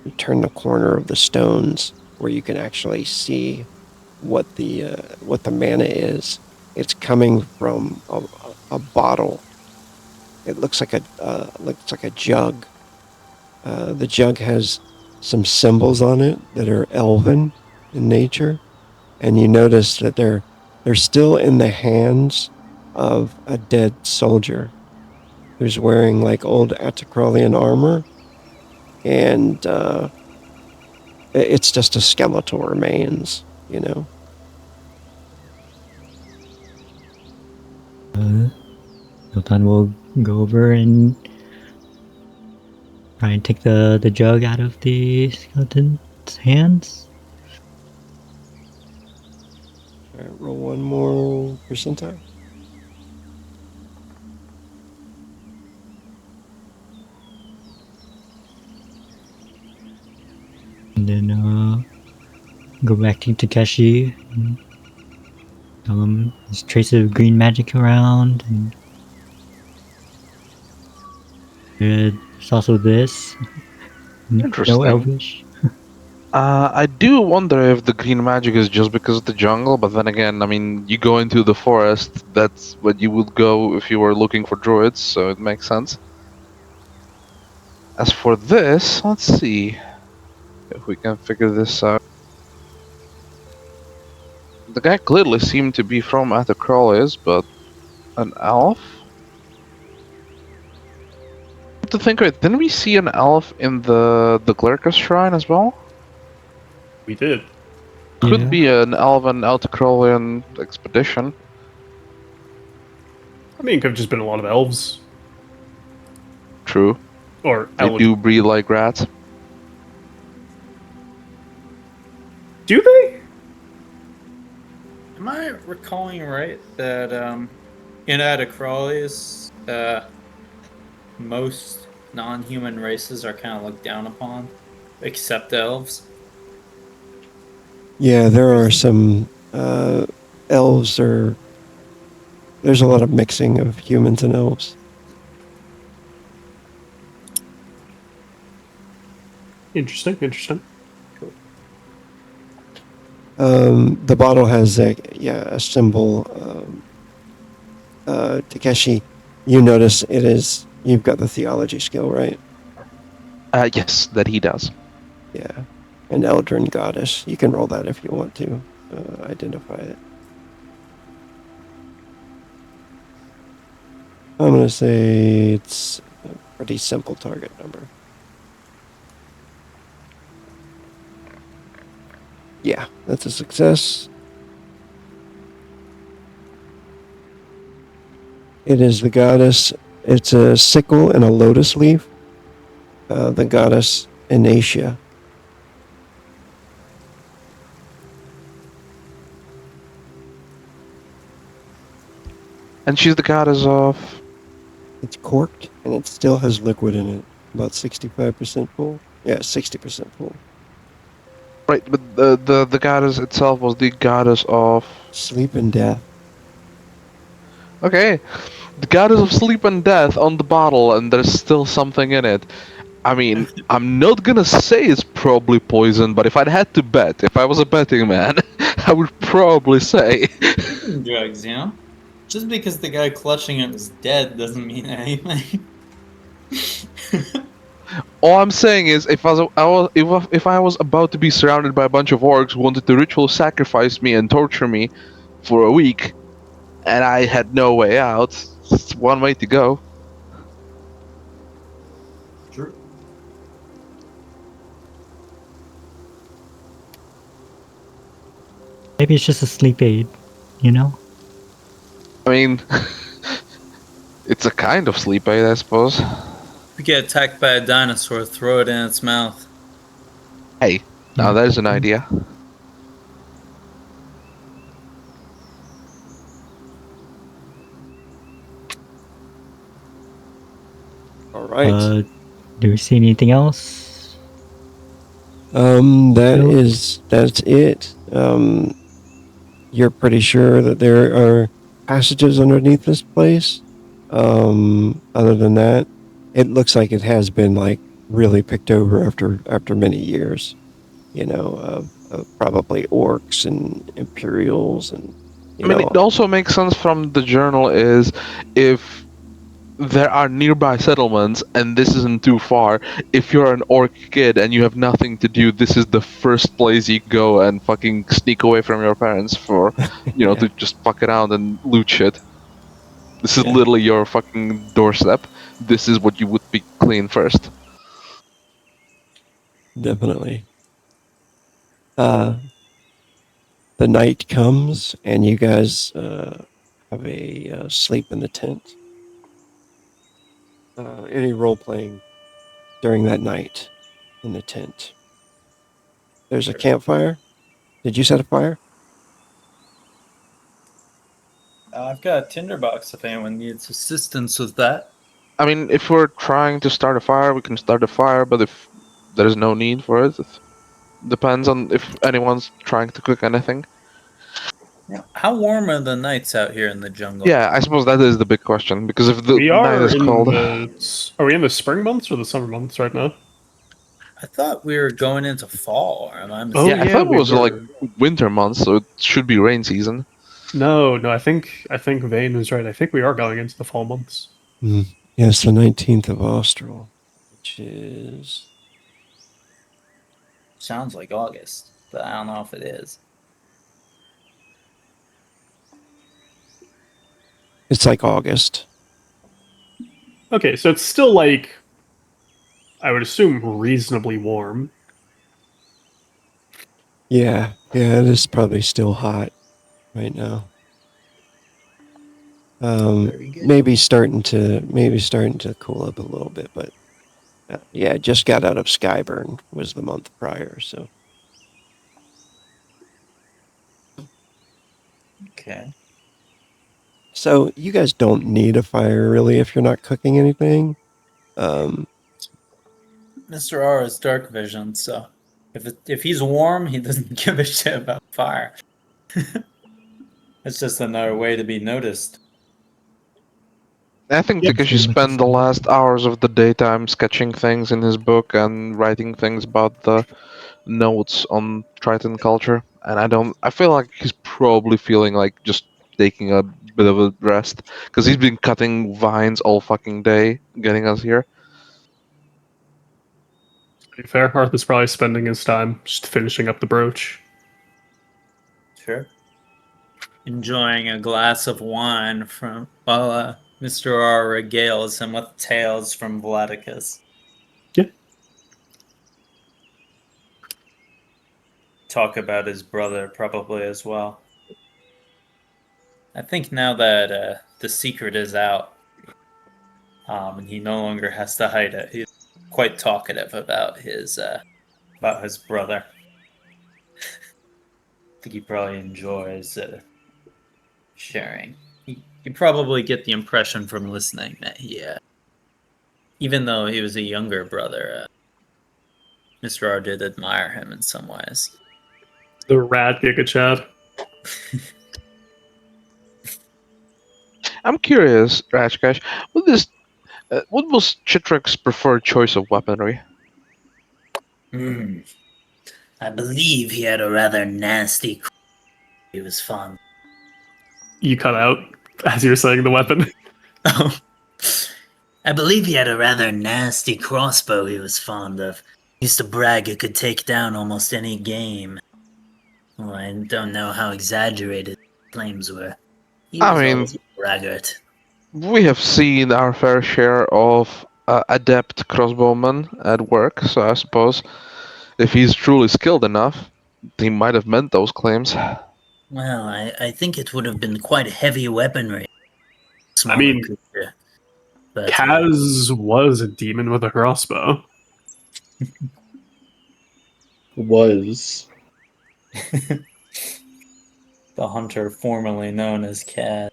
Speaker 4: you turn the corner of the stones where you can actually see what the mana is. It's coming from a bottle. It looks like a jug. The jug has some symbols on it that are elven in nature, and you notice that they're still in the hands of a dead soldier who's wearing like old Atacrolian armor, and it's just a skeletal remains, you know.
Speaker 7: Zoltan will go over and try and take the jug out of the skeleton's hands.
Speaker 4: All right, roll one more percentile.
Speaker 7: And then go back to Takeshi and tell him there's traces of green magic around, and there's also this.
Speaker 6: Interesting.
Speaker 7: No Elvish.
Speaker 6: I do wonder if the green magic is just because of the jungle, but then again, I mean, you go into the forest, that's what you would go if you were looking for druids, so it makes sense. As for this, let's see if we can figure this out. The guy clearly seemed to be from Atacrolis, but an elf? To think right, didn't we see an elf in the Glerkus shrine as well?
Speaker 2: We did.
Speaker 6: Could
Speaker 7: Yeah.
Speaker 6: be an elven Altacrolian expedition.
Speaker 2: I mean, it could have just been a lot of elves.
Speaker 6: True.
Speaker 2: Or
Speaker 6: They do breathe like rats.
Speaker 2: Do they?
Speaker 8: Am I recalling right that in Atacrolis, most non-human races are kind of looked down upon, except elves?
Speaker 4: Yeah, there are some elves. There's a lot of mixing of humans and elves.
Speaker 2: Interesting.
Speaker 4: The bottle has a symbol. Takeshi, you notice you've got the theology skill, right?
Speaker 6: Yes, that he does.
Speaker 4: Yeah. An Eldrin goddess. You can roll that if you want to identify it. I'm going to say it's a pretty simple target number. Yeah, that's a success. It is the goddess. It's a sickle and a lotus leaf. The goddess Inacia.
Speaker 6: And she's the goddess of...
Speaker 4: It's corked and it still has liquid in it. About 65% full. Yeah, 60% full.
Speaker 6: Right, but the goddess itself was the goddess of...
Speaker 4: Sleep and death.
Speaker 6: Okay, the goddess of sleep and death on the bottle, and there's still something in it. I mean, I'm not gonna say it's probably poison, but if I'd had to bet, if I was a betting man, I would probably say...
Speaker 8: Drugs, you know? Just because the guy clutching it was dead doesn't mean anything.
Speaker 6: All I'm saying is, if I was about to be surrounded by a bunch of orcs who wanted to ritual sacrifice me and torture me for a week, and I had no way out, it's one way to go.
Speaker 8: True.
Speaker 7: Maybe it's just a sleep aid, you know?
Speaker 6: I mean, it's a kind of sleep aid, I suppose.
Speaker 8: If you get attacked by a dinosaur, throw it in its mouth.
Speaker 6: Hey, now there's an idea.
Speaker 4: right.
Speaker 7: Do we see anything else?
Speaker 4: That's it. You're pretty sure that there are passages underneath this place. Other than that, it looks like it has been like really picked over after many years. Of probably orcs and imperials and
Speaker 6: I mean, it also makes sense from the journal is if there are nearby settlements and this isn't too far, if you're an orc kid and you have nothing to do, this is the first place you go and fucking sneak away from your parents for,
Speaker 4: Yeah.
Speaker 6: to just fuck around and loot shit. This is
Speaker 4: Yeah.
Speaker 6: literally your fucking doorstep. This is what you would be clean first.
Speaker 4: Definitely. The night comes and you guys have a sleep in the tent. Any role playing during that night in the tent? There's a campfire. Did you set a fire?
Speaker 8: I've got a tinderbox if anyone needs assistance with that.
Speaker 6: I mean, if we're trying to start a fire, we can start a fire, but if there's no need for it, it depends on if anyone's trying to cook anything.
Speaker 8: How warm are the nights out here in the jungle?
Speaker 6: Yeah, I suppose that is the big question, because if the
Speaker 2: We
Speaker 6: night
Speaker 2: are
Speaker 6: is
Speaker 2: in
Speaker 6: cold...
Speaker 2: Are we in the spring months or the summer months right now?
Speaker 8: I thought we were going into fall. Or am I
Speaker 2: Oh,
Speaker 8: mistaken?
Speaker 6: Yeah, I thought it
Speaker 2: we
Speaker 6: was like
Speaker 2: were.
Speaker 6: winter months, so it should be rain season.
Speaker 2: No, I think Vane was right. I think we are going into the fall months.
Speaker 4: Yes, the 19th of Austral, which is
Speaker 8: Sounds like August, but I don't know if it is.
Speaker 4: it's like August.
Speaker 2: Okay, so it's still like, I would assume, reasonably warm.
Speaker 4: Yeah, it is probably still hot right now.
Speaker 8: Very good.
Speaker 4: Maybe starting to cool up a little bit, but yeah, just got out of Skyburn was the month prior, so
Speaker 8: Okay.
Speaker 4: so you guys don't need a fire really if you're not cooking anything.
Speaker 8: Mr. R has dark vision, so if he's warm, he doesn't give a shit about fire. It's just another way to be noticed.
Speaker 6: I think
Speaker 2: Yep.
Speaker 6: because you spend the last hours of the daytime sketching things in his book and writing things about the notes on Triton culture, and I feel like he's probably feeling like just taking a bit of a rest, because he's been cutting vines all fucking day getting us here.
Speaker 2: To be fair, Arthur's probably spending his time just finishing up the brooch.
Speaker 8: Sure. Enjoying a glass of wine from while Mr. R regales him with tales from Vladicus.
Speaker 2: Yeah.
Speaker 8: Talk about his brother probably as well. I think now that the secret is out, and he no longer has to hide it, he's quite talkative about his brother. I think he probably enjoys sharing. You probably get the impression from listening that he, even though he was a younger brother, Mr. R did admire him in some ways.
Speaker 2: The rad Giga Chad.
Speaker 6: I'm curious, Rajkash, what was Chitrek's preferred choice of weaponry?
Speaker 3: I believe he had a rather nasty he was fond.
Speaker 2: You cut out as you're saying the weapon.
Speaker 3: Oh. I believe he had a rather nasty crossbow he was fond of. He used to brag it could take down almost any game. Well, I don't know how exaggerated his claims were. He was always a braggart.
Speaker 6: We have seen our fair share of adept crossbowmen at work, so I suppose if he's truly skilled enough, he might have meant those claims.
Speaker 3: Well, I think it would have been quite heavy weaponry.
Speaker 2: I mean,
Speaker 3: creature. But,
Speaker 2: Kaz was a demon with a crossbow.
Speaker 5: Was.
Speaker 8: The hunter formerly known as Cad.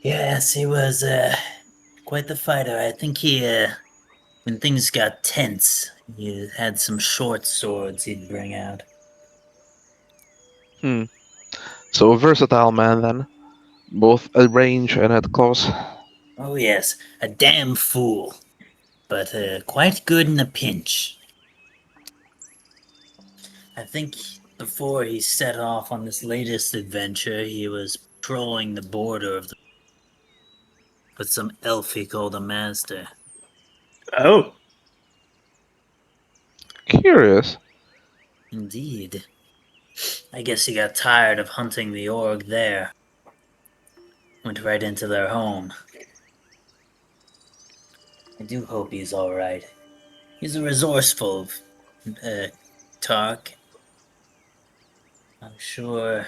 Speaker 3: Yes, he was quite the fighter. I think he, when things got tense, he had some short swords he'd bring out.
Speaker 6: So a versatile man then, both at range and at close.
Speaker 3: Oh yes, a damn fool, but quite good in a pinch. I think before he set off on this latest adventure, he was patrolling the border of the with some elf he called a master.
Speaker 2: Oh,
Speaker 6: Curious.
Speaker 3: Indeed. I guess he got tired of hunting the org there. Went right into their home. I do hope he's alright. He's a resourceful Tark. I'm sure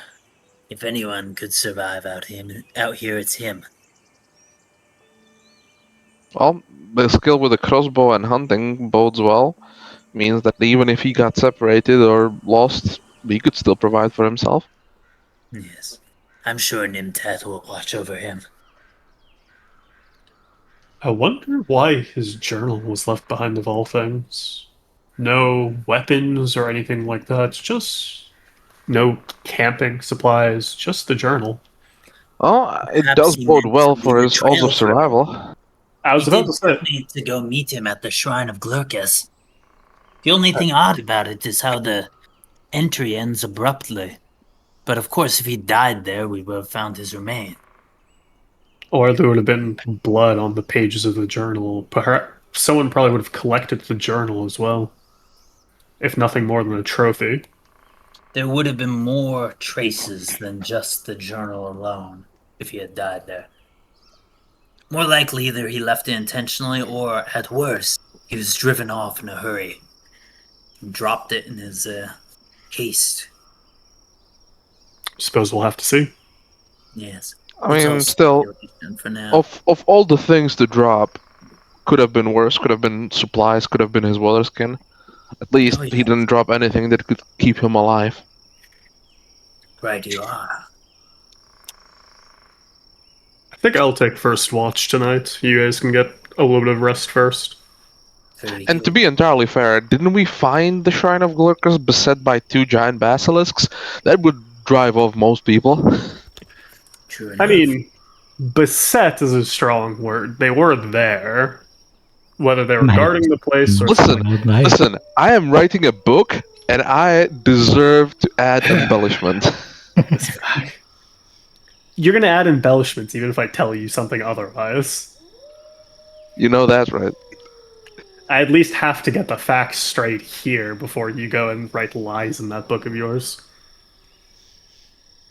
Speaker 3: if anyone could survive out here, it's him.
Speaker 6: Well, the skill with the crossbow and hunting bodes well. Means that even if he got separated or lost, he could still provide for himself.
Speaker 3: Yes. I'm sure Nimtat will watch over him.
Speaker 2: I wonder why his journal was left behind of all things. No weapons or anything like that. Just no camping supplies. Just the journal.
Speaker 6: Oh, it
Speaker 3: Perhaps
Speaker 6: does
Speaker 3: he
Speaker 6: bode
Speaker 3: meant
Speaker 6: well
Speaker 3: to
Speaker 6: for
Speaker 3: leave a
Speaker 6: his odds
Speaker 3: trail
Speaker 6: of
Speaker 3: for him.
Speaker 6: survival.
Speaker 2: I was
Speaker 3: He
Speaker 2: about
Speaker 3: did
Speaker 2: to say.
Speaker 3: need to go meet him at the Shrine of Glurkus. The only thing odd about it is how the entry ends abruptly. But of course, if he died there, we would have found his remains.
Speaker 2: Or there would have been blood on the pages of the journal. Perhaps someone probably would have collected the journal as well. If nothing more than a trophy.
Speaker 3: There would have been more traces than just the journal alone if he had died there. More likely, either he left it intentionally, or at worst, he was driven off in a hurry and dropped it in his haste.
Speaker 2: Suppose we'll have to see.
Speaker 3: Yes.
Speaker 6: I
Speaker 3: It's all
Speaker 6: mean, still,
Speaker 3: speculation for now.
Speaker 6: of all the things to drop, could have been worse. Could have been supplies. Could have been his water skin. At least
Speaker 3: Oh,
Speaker 6: he
Speaker 3: yeah.
Speaker 6: didn't drop anything that could keep him alive.
Speaker 3: Right, you are.
Speaker 2: I think I'll take first watch tonight. You guys can get a little bit of rest first.
Speaker 3: Very
Speaker 6: And to
Speaker 3: good.
Speaker 6: be entirely fair, didn't we find the Shrine of Glurkus beset by 2 giant basilisks? That would drive off most people.
Speaker 3: True
Speaker 2: I
Speaker 3: enough.
Speaker 2: mean, beset is a strong word. They were there. Whether they were
Speaker 7: Might have
Speaker 2: guarding the place or
Speaker 6: Listen,
Speaker 7: wildlife.
Speaker 6: Listen, I am writing a book, and I deserve to add embellishment.
Speaker 2: You're gonna add embellishments even if I tell you something otherwise.
Speaker 6: You know that's right.
Speaker 2: I at least have to get the facts straight here before you go and write lies in that book of yours.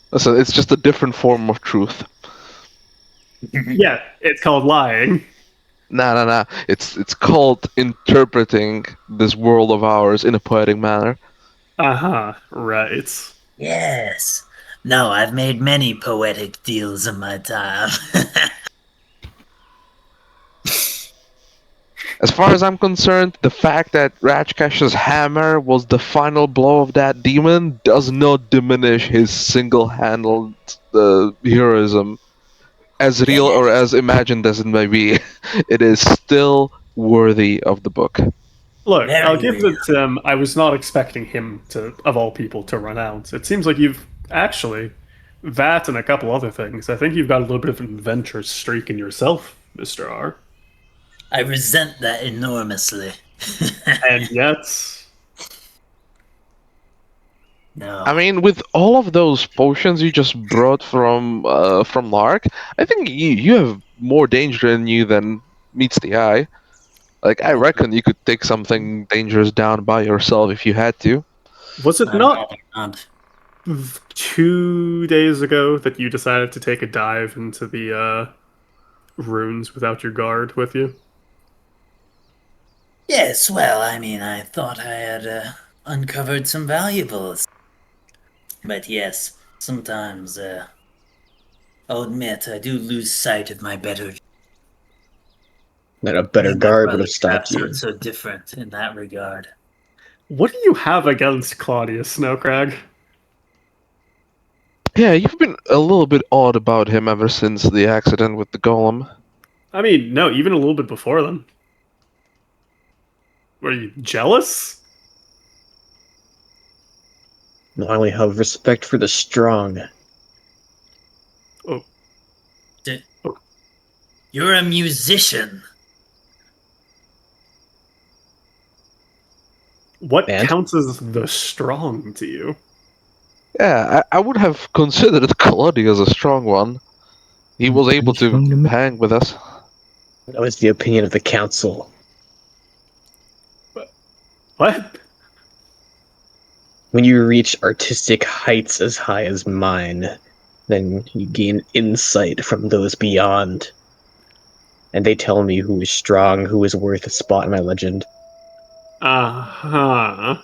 Speaker 6: Listen, it's just a different form of truth.
Speaker 2: Yeah, it's called lying.
Speaker 6: Nah. It's called interpreting this world of ours in a poetic manner.
Speaker 2: Uh-huh, right.
Speaker 3: Yes. No, I've made many poetic deals in my time.
Speaker 6: As far as I'm concerned, the fact that Ratchkash's hammer was the final blow of that demon does not diminish his single-handled heroism. As real or as imagined as it may be, it is still worthy of the book.
Speaker 2: Look,
Speaker 3: Very
Speaker 2: I'll give
Speaker 3: real.
Speaker 2: it to him. I was not expecting him to, of all people, to run out. It seems like you've actually, that and a couple other things, I think you've got a little bit of an adventurous streak in yourself, Mr. R.
Speaker 3: I resent that enormously.
Speaker 2: And yet,
Speaker 3: No.
Speaker 6: I mean, with all of those potions you just brought from Lark, I think you have more danger in you than meets the eye. Like, I reckon you could take something dangerous down by yourself if you had to.
Speaker 2: was it
Speaker 3: I'd
Speaker 2: not
Speaker 3: rather not.
Speaker 2: 2 days ago that you decided to take a dive into the runes without your guard with you?
Speaker 3: Yes, well, I mean, I thought I had uncovered some valuables. But yes, sometimes, I'll admit, I do lose sight of my better.
Speaker 5: That a better
Speaker 3: My
Speaker 5: guard would
Speaker 3: brother
Speaker 5: have stopped
Speaker 3: perhaps
Speaker 5: you.
Speaker 3: aren't so different in that regard.
Speaker 2: What do you have against Claudius Snowcrag?
Speaker 6: Yeah, you've been a little bit odd about him ever since the accident with the golem.
Speaker 2: I mean, no, even a little bit before then. Were you jealous?
Speaker 5: I only have respect for the strong.
Speaker 2: Oh,
Speaker 3: You're a musician.
Speaker 2: what
Speaker 5: And?
Speaker 2: counts as the strong to you?
Speaker 6: Yeah, I would have considered Claudius a strong one. He was able to
Speaker 7: Strong to me.
Speaker 6: hang with us.
Speaker 5: That was the opinion of the council.
Speaker 2: What?
Speaker 5: When you reach artistic heights as high as mine, then you gain insight from those beyond. And they tell me who is strong, who is worth a spot in my legend.
Speaker 2: Uh-huh.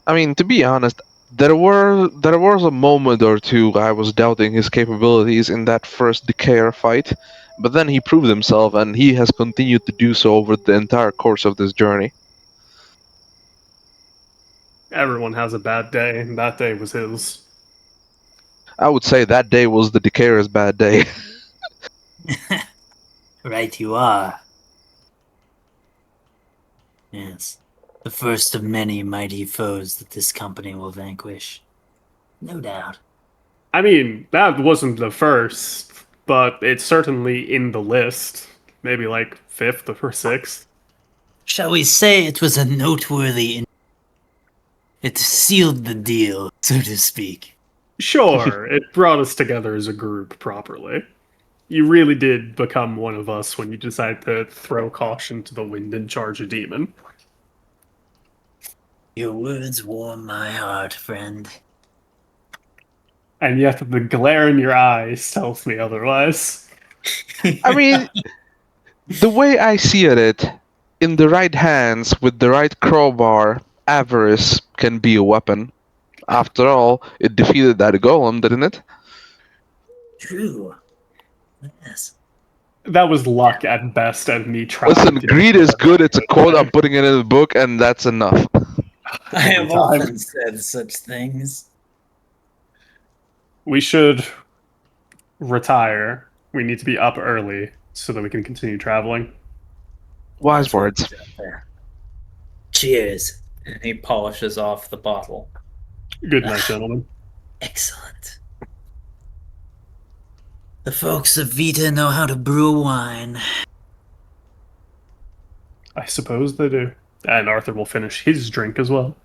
Speaker 6: I mean, to be honest, there was a moment or two I was doubting his capabilities in that first Decayer fight, but then he proved himself, and he has continued to do so over the entire course of this journey.
Speaker 2: Everyone has a bad day, and that day was his.
Speaker 6: I would say that day was the Decayer's bad day.
Speaker 3: Right you are. Yes. The first of many mighty foes that this company will vanquish. No doubt.
Speaker 2: I mean, that wasn't the first, but it's certainly in the list. Maybe like 5th or 6th.
Speaker 3: Shall we say it was a noteworthy... It sealed the deal, so to speak.
Speaker 2: Sure, it brought us together as a group properly. You really did become one of us when you decided to throw caution to the wind and charge a demon.
Speaker 3: Your words warm my heart, friend.
Speaker 2: And yet the glare in your eyes tells me otherwise.
Speaker 6: I mean, the way I see it, in the right hands, with the right crowbar, avarice can be a weapon. After all, it defeated that golem, didn't it?
Speaker 3: True. Yes.
Speaker 2: That was luck at best, and me trying
Speaker 6: Listen,
Speaker 2: to...
Speaker 6: greed is good, it's a quote, I'm putting it in the book, and that's enough.
Speaker 3: I have
Speaker 2: Every time.
Speaker 3: often said such things.
Speaker 2: We should retire. We need to be up early so that we can continue traveling.
Speaker 6: Wise words.
Speaker 3: Cheers.
Speaker 8: And he polishes off the bottle.
Speaker 2: Good night, gentlemen.
Speaker 3: Excellent. The folks of Vita know how to brew wine.
Speaker 2: I suppose they do. And Arthur will finish his drink as well.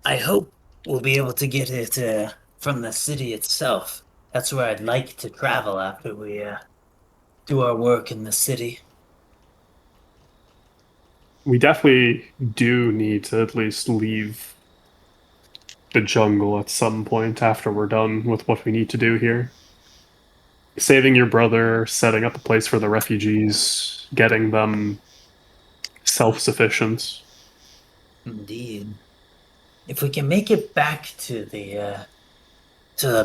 Speaker 3: I hope we'll be able to get it from the city itself. That's where I'd like to travel after we do our work in the city.
Speaker 2: We definitely do need to at least leave the jungle at some point after we're done with what we need to do here. Saving your brother, setting up a place for the refugees, getting them self-sufficient.
Speaker 3: Indeed. If we can make it back to the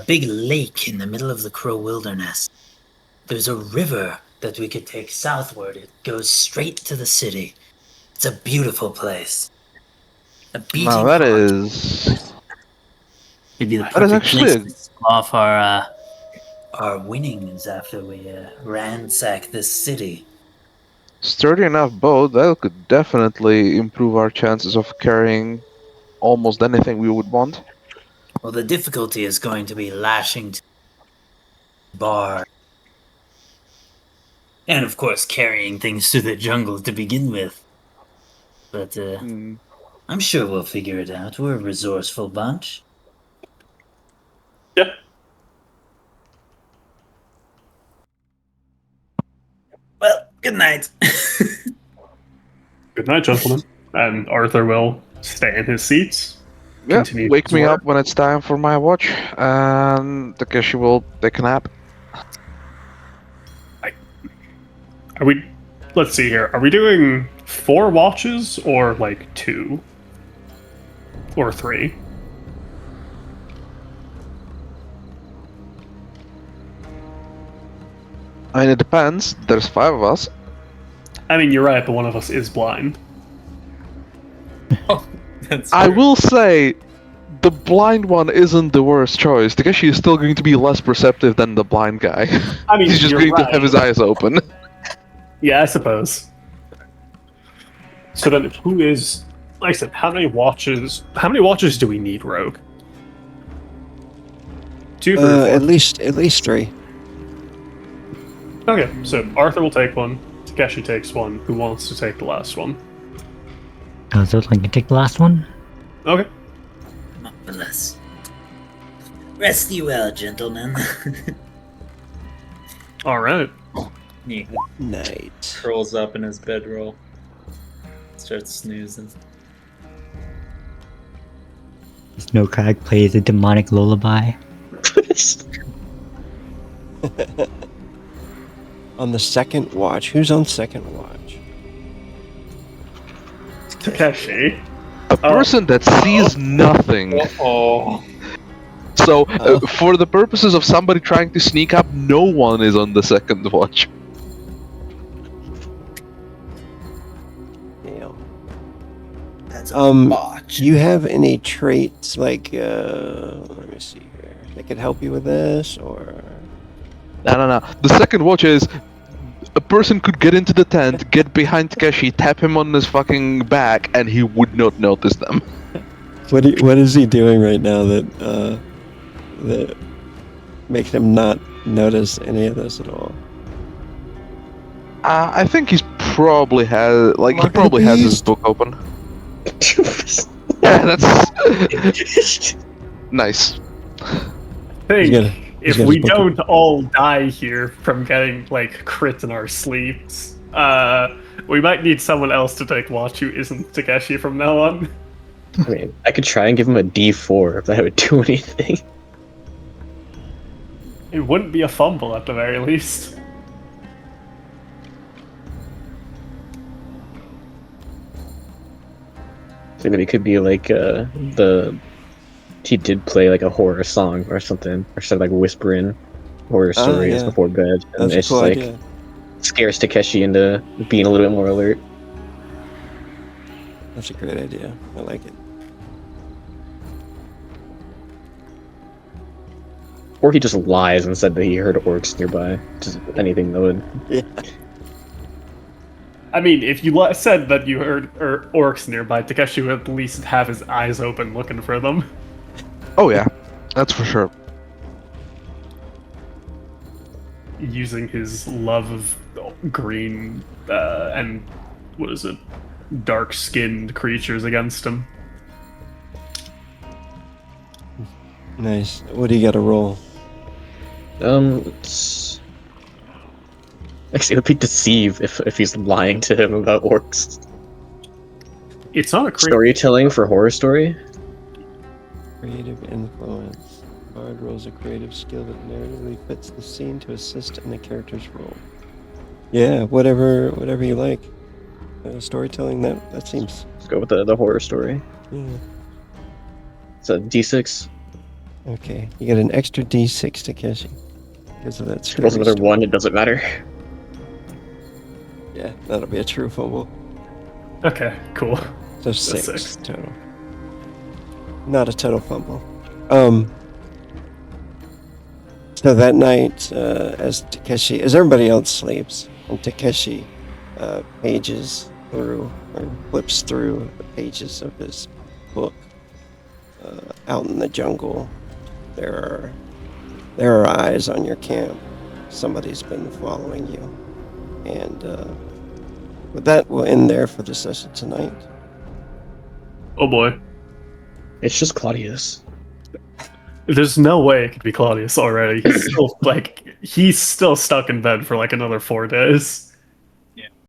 Speaker 3: big lake in the middle of the Crow Wilderness, there's a river that we could take southward. It goes straight to the city. It's a beautiful place. A beating
Speaker 6: Now that
Speaker 3: heart.
Speaker 6: is...
Speaker 3: It'd be the
Speaker 6: that is
Speaker 3: perfect
Speaker 6: actually
Speaker 3: place
Speaker 6: a-
Speaker 3: to show off our winnings after we ransack this city.
Speaker 6: sturdy enough boat, that could definitely improve our chances of carrying almost anything we would want.
Speaker 3: Well, the difficulty is going to be lashing to the bar. And of course, carrying things through the jungle to begin with. But I'm sure we'll figure it out. We're a resourceful bunch.
Speaker 2: Yeah.
Speaker 3: Well, good night.
Speaker 2: Good night, gentlemen. And Arthur will stay in his seats.
Speaker 6: Yeah,
Speaker 2: Continue
Speaker 6: wake
Speaker 2: his
Speaker 6: me
Speaker 2: work.
Speaker 6: up when it's time for my watch, and Takeshi will take a nap.
Speaker 2: Are we... Let's see here. Are we doing 4 watches or like 2? Or 3?
Speaker 6: I mean, it depends. There's 5 of us.
Speaker 2: I mean, you're right, but one of us is blind.
Speaker 8: Oh, that's
Speaker 6: I
Speaker 8: true.
Speaker 6: will say, the blind one isn't the worst choice. Takeshi is still going to be less perceptive than the blind guy.
Speaker 2: I mean,
Speaker 6: He's just
Speaker 2: you're
Speaker 6: going to
Speaker 2: right.
Speaker 6: have his eyes open.
Speaker 2: Yeah, I suppose. So then, who is? Like I said, how many watches? How many watches do we need, Rogue? 2, 3, 4.
Speaker 4: At least 3.
Speaker 2: Okay, so Arthur will take one. Takeshi takes one. Who wants to take the last one?
Speaker 7: So I can take the last one?
Speaker 2: Okay.
Speaker 3: Marvelous. Rest you well, gentlemen.
Speaker 2: All right.
Speaker 8: He
Speaker 4: Night.
Speaker 8: curls up in his bedroll. Starts snoozing.
Speaker 7: Snowcrag plays a demonic lullaby.
Speaker 4: On the second watch. Who's on second watch?
Speaker 2: Takeshi.
Speaker 6: A person that sees nothing.
Speaker 8: Oh.
Speaker 6: So, for the purposes of somebody trying to sneak up, no one is on the second watch.
Speaker 4: Damn.
Speaker 3: That's
Speaker 4: Do you have any traits like let me see here that could help you with this, or
Speaker 6: No. The second watch is a person could get into the tent, get behind Takeshi, tap him on his fucking back, and he would not notice them.
Speaker 4: what is he doing right now that makes him not notice any of this at all?
Speaker 6: I think he probably has his book open. Yeah, that's nice.
Speaker 2: Think
Speaker 4: got
Speaker 2: if
Speaker 4: his
Speaker 2: we
Speaker 4: book.
Speaker 2: don't all die here from getting like crit in our sleeps, we might need someone else to take watch who isn't Takeshi from now on.
Speaker 5: I mean, I could try and give him a D4 if that would do anything.
Speaker 2: It wouldn't be a fumble at the very least.
Speaker 5: So maybe it could be like he did play like a horror song or something, or started like whispering horror stories
Speaker 4: yeah.
Speaker 5: before bed, and
Speaker 4: That's a
Speaker 5: it's
Speaker 4: cool
Speaker 5: just like
Speaker 4: idea.
Speaker 5: scares Takeshi into being a little bit more alert.
Speaker 4: That's a great idea. I like it.
Speaker 5: Or he just lies and said that he heard orcs nearby. Just anything that would.
Speaker 4: Yeah.
Speaker 2: I mean, if you said that you heard orcs nearby, Takeshi would at least have his eyes open looking for them.
Speaker 6: Oh yeah, that's for sure.
Speaker 2: Using his love of green and what is it, dark-skinned creatures against him.
Speaker 4: Nice. What do you got to roll?
Speaker 5: It's... Actually, it would be deceive if he's lying to him about orcs.
Speaker 2: It's not a creature.
Speaker 5: Storytelling for horror story?
Speaker 4: Creative influence. Bard rolls a creative skill that narratively fits the scene to assist in the character's role. Yeah, whatever you like. Storytelling, that seems...
Speaker 5: Let's go with the horror story.
Speaker 4: Yeah.
Speaker 5: It's a D6.
Speaker 4: Okay, you get an extra D6, Takeshi. Because of that
Speaker 5: Rolls another
Speaker 4: story.
Speaker 5: 1, it doesn't matter.
Speaker 4: Yeah, that'll be a true fumble.
Speaker 2: Okay, cool.
Speaker 4: So
Speaker 2: So
Speaker 4: 6
Speaker 2: 6.
Speaker 4: total. Not a total fumble. So that night, as everybody else sleeps, and Takeshi pages through, or flips through the pages of his book, out in the jungle, there are eyes on your camp. Somebody's been following you. And with that, we'll end there for the session tonight.
Speaker 2: Oh boy.
Speaker 5: It's just Claudius.
Speaker 2: There's no way it could be Claudius already. He's still, he's still stuck in bed for like another 4 days.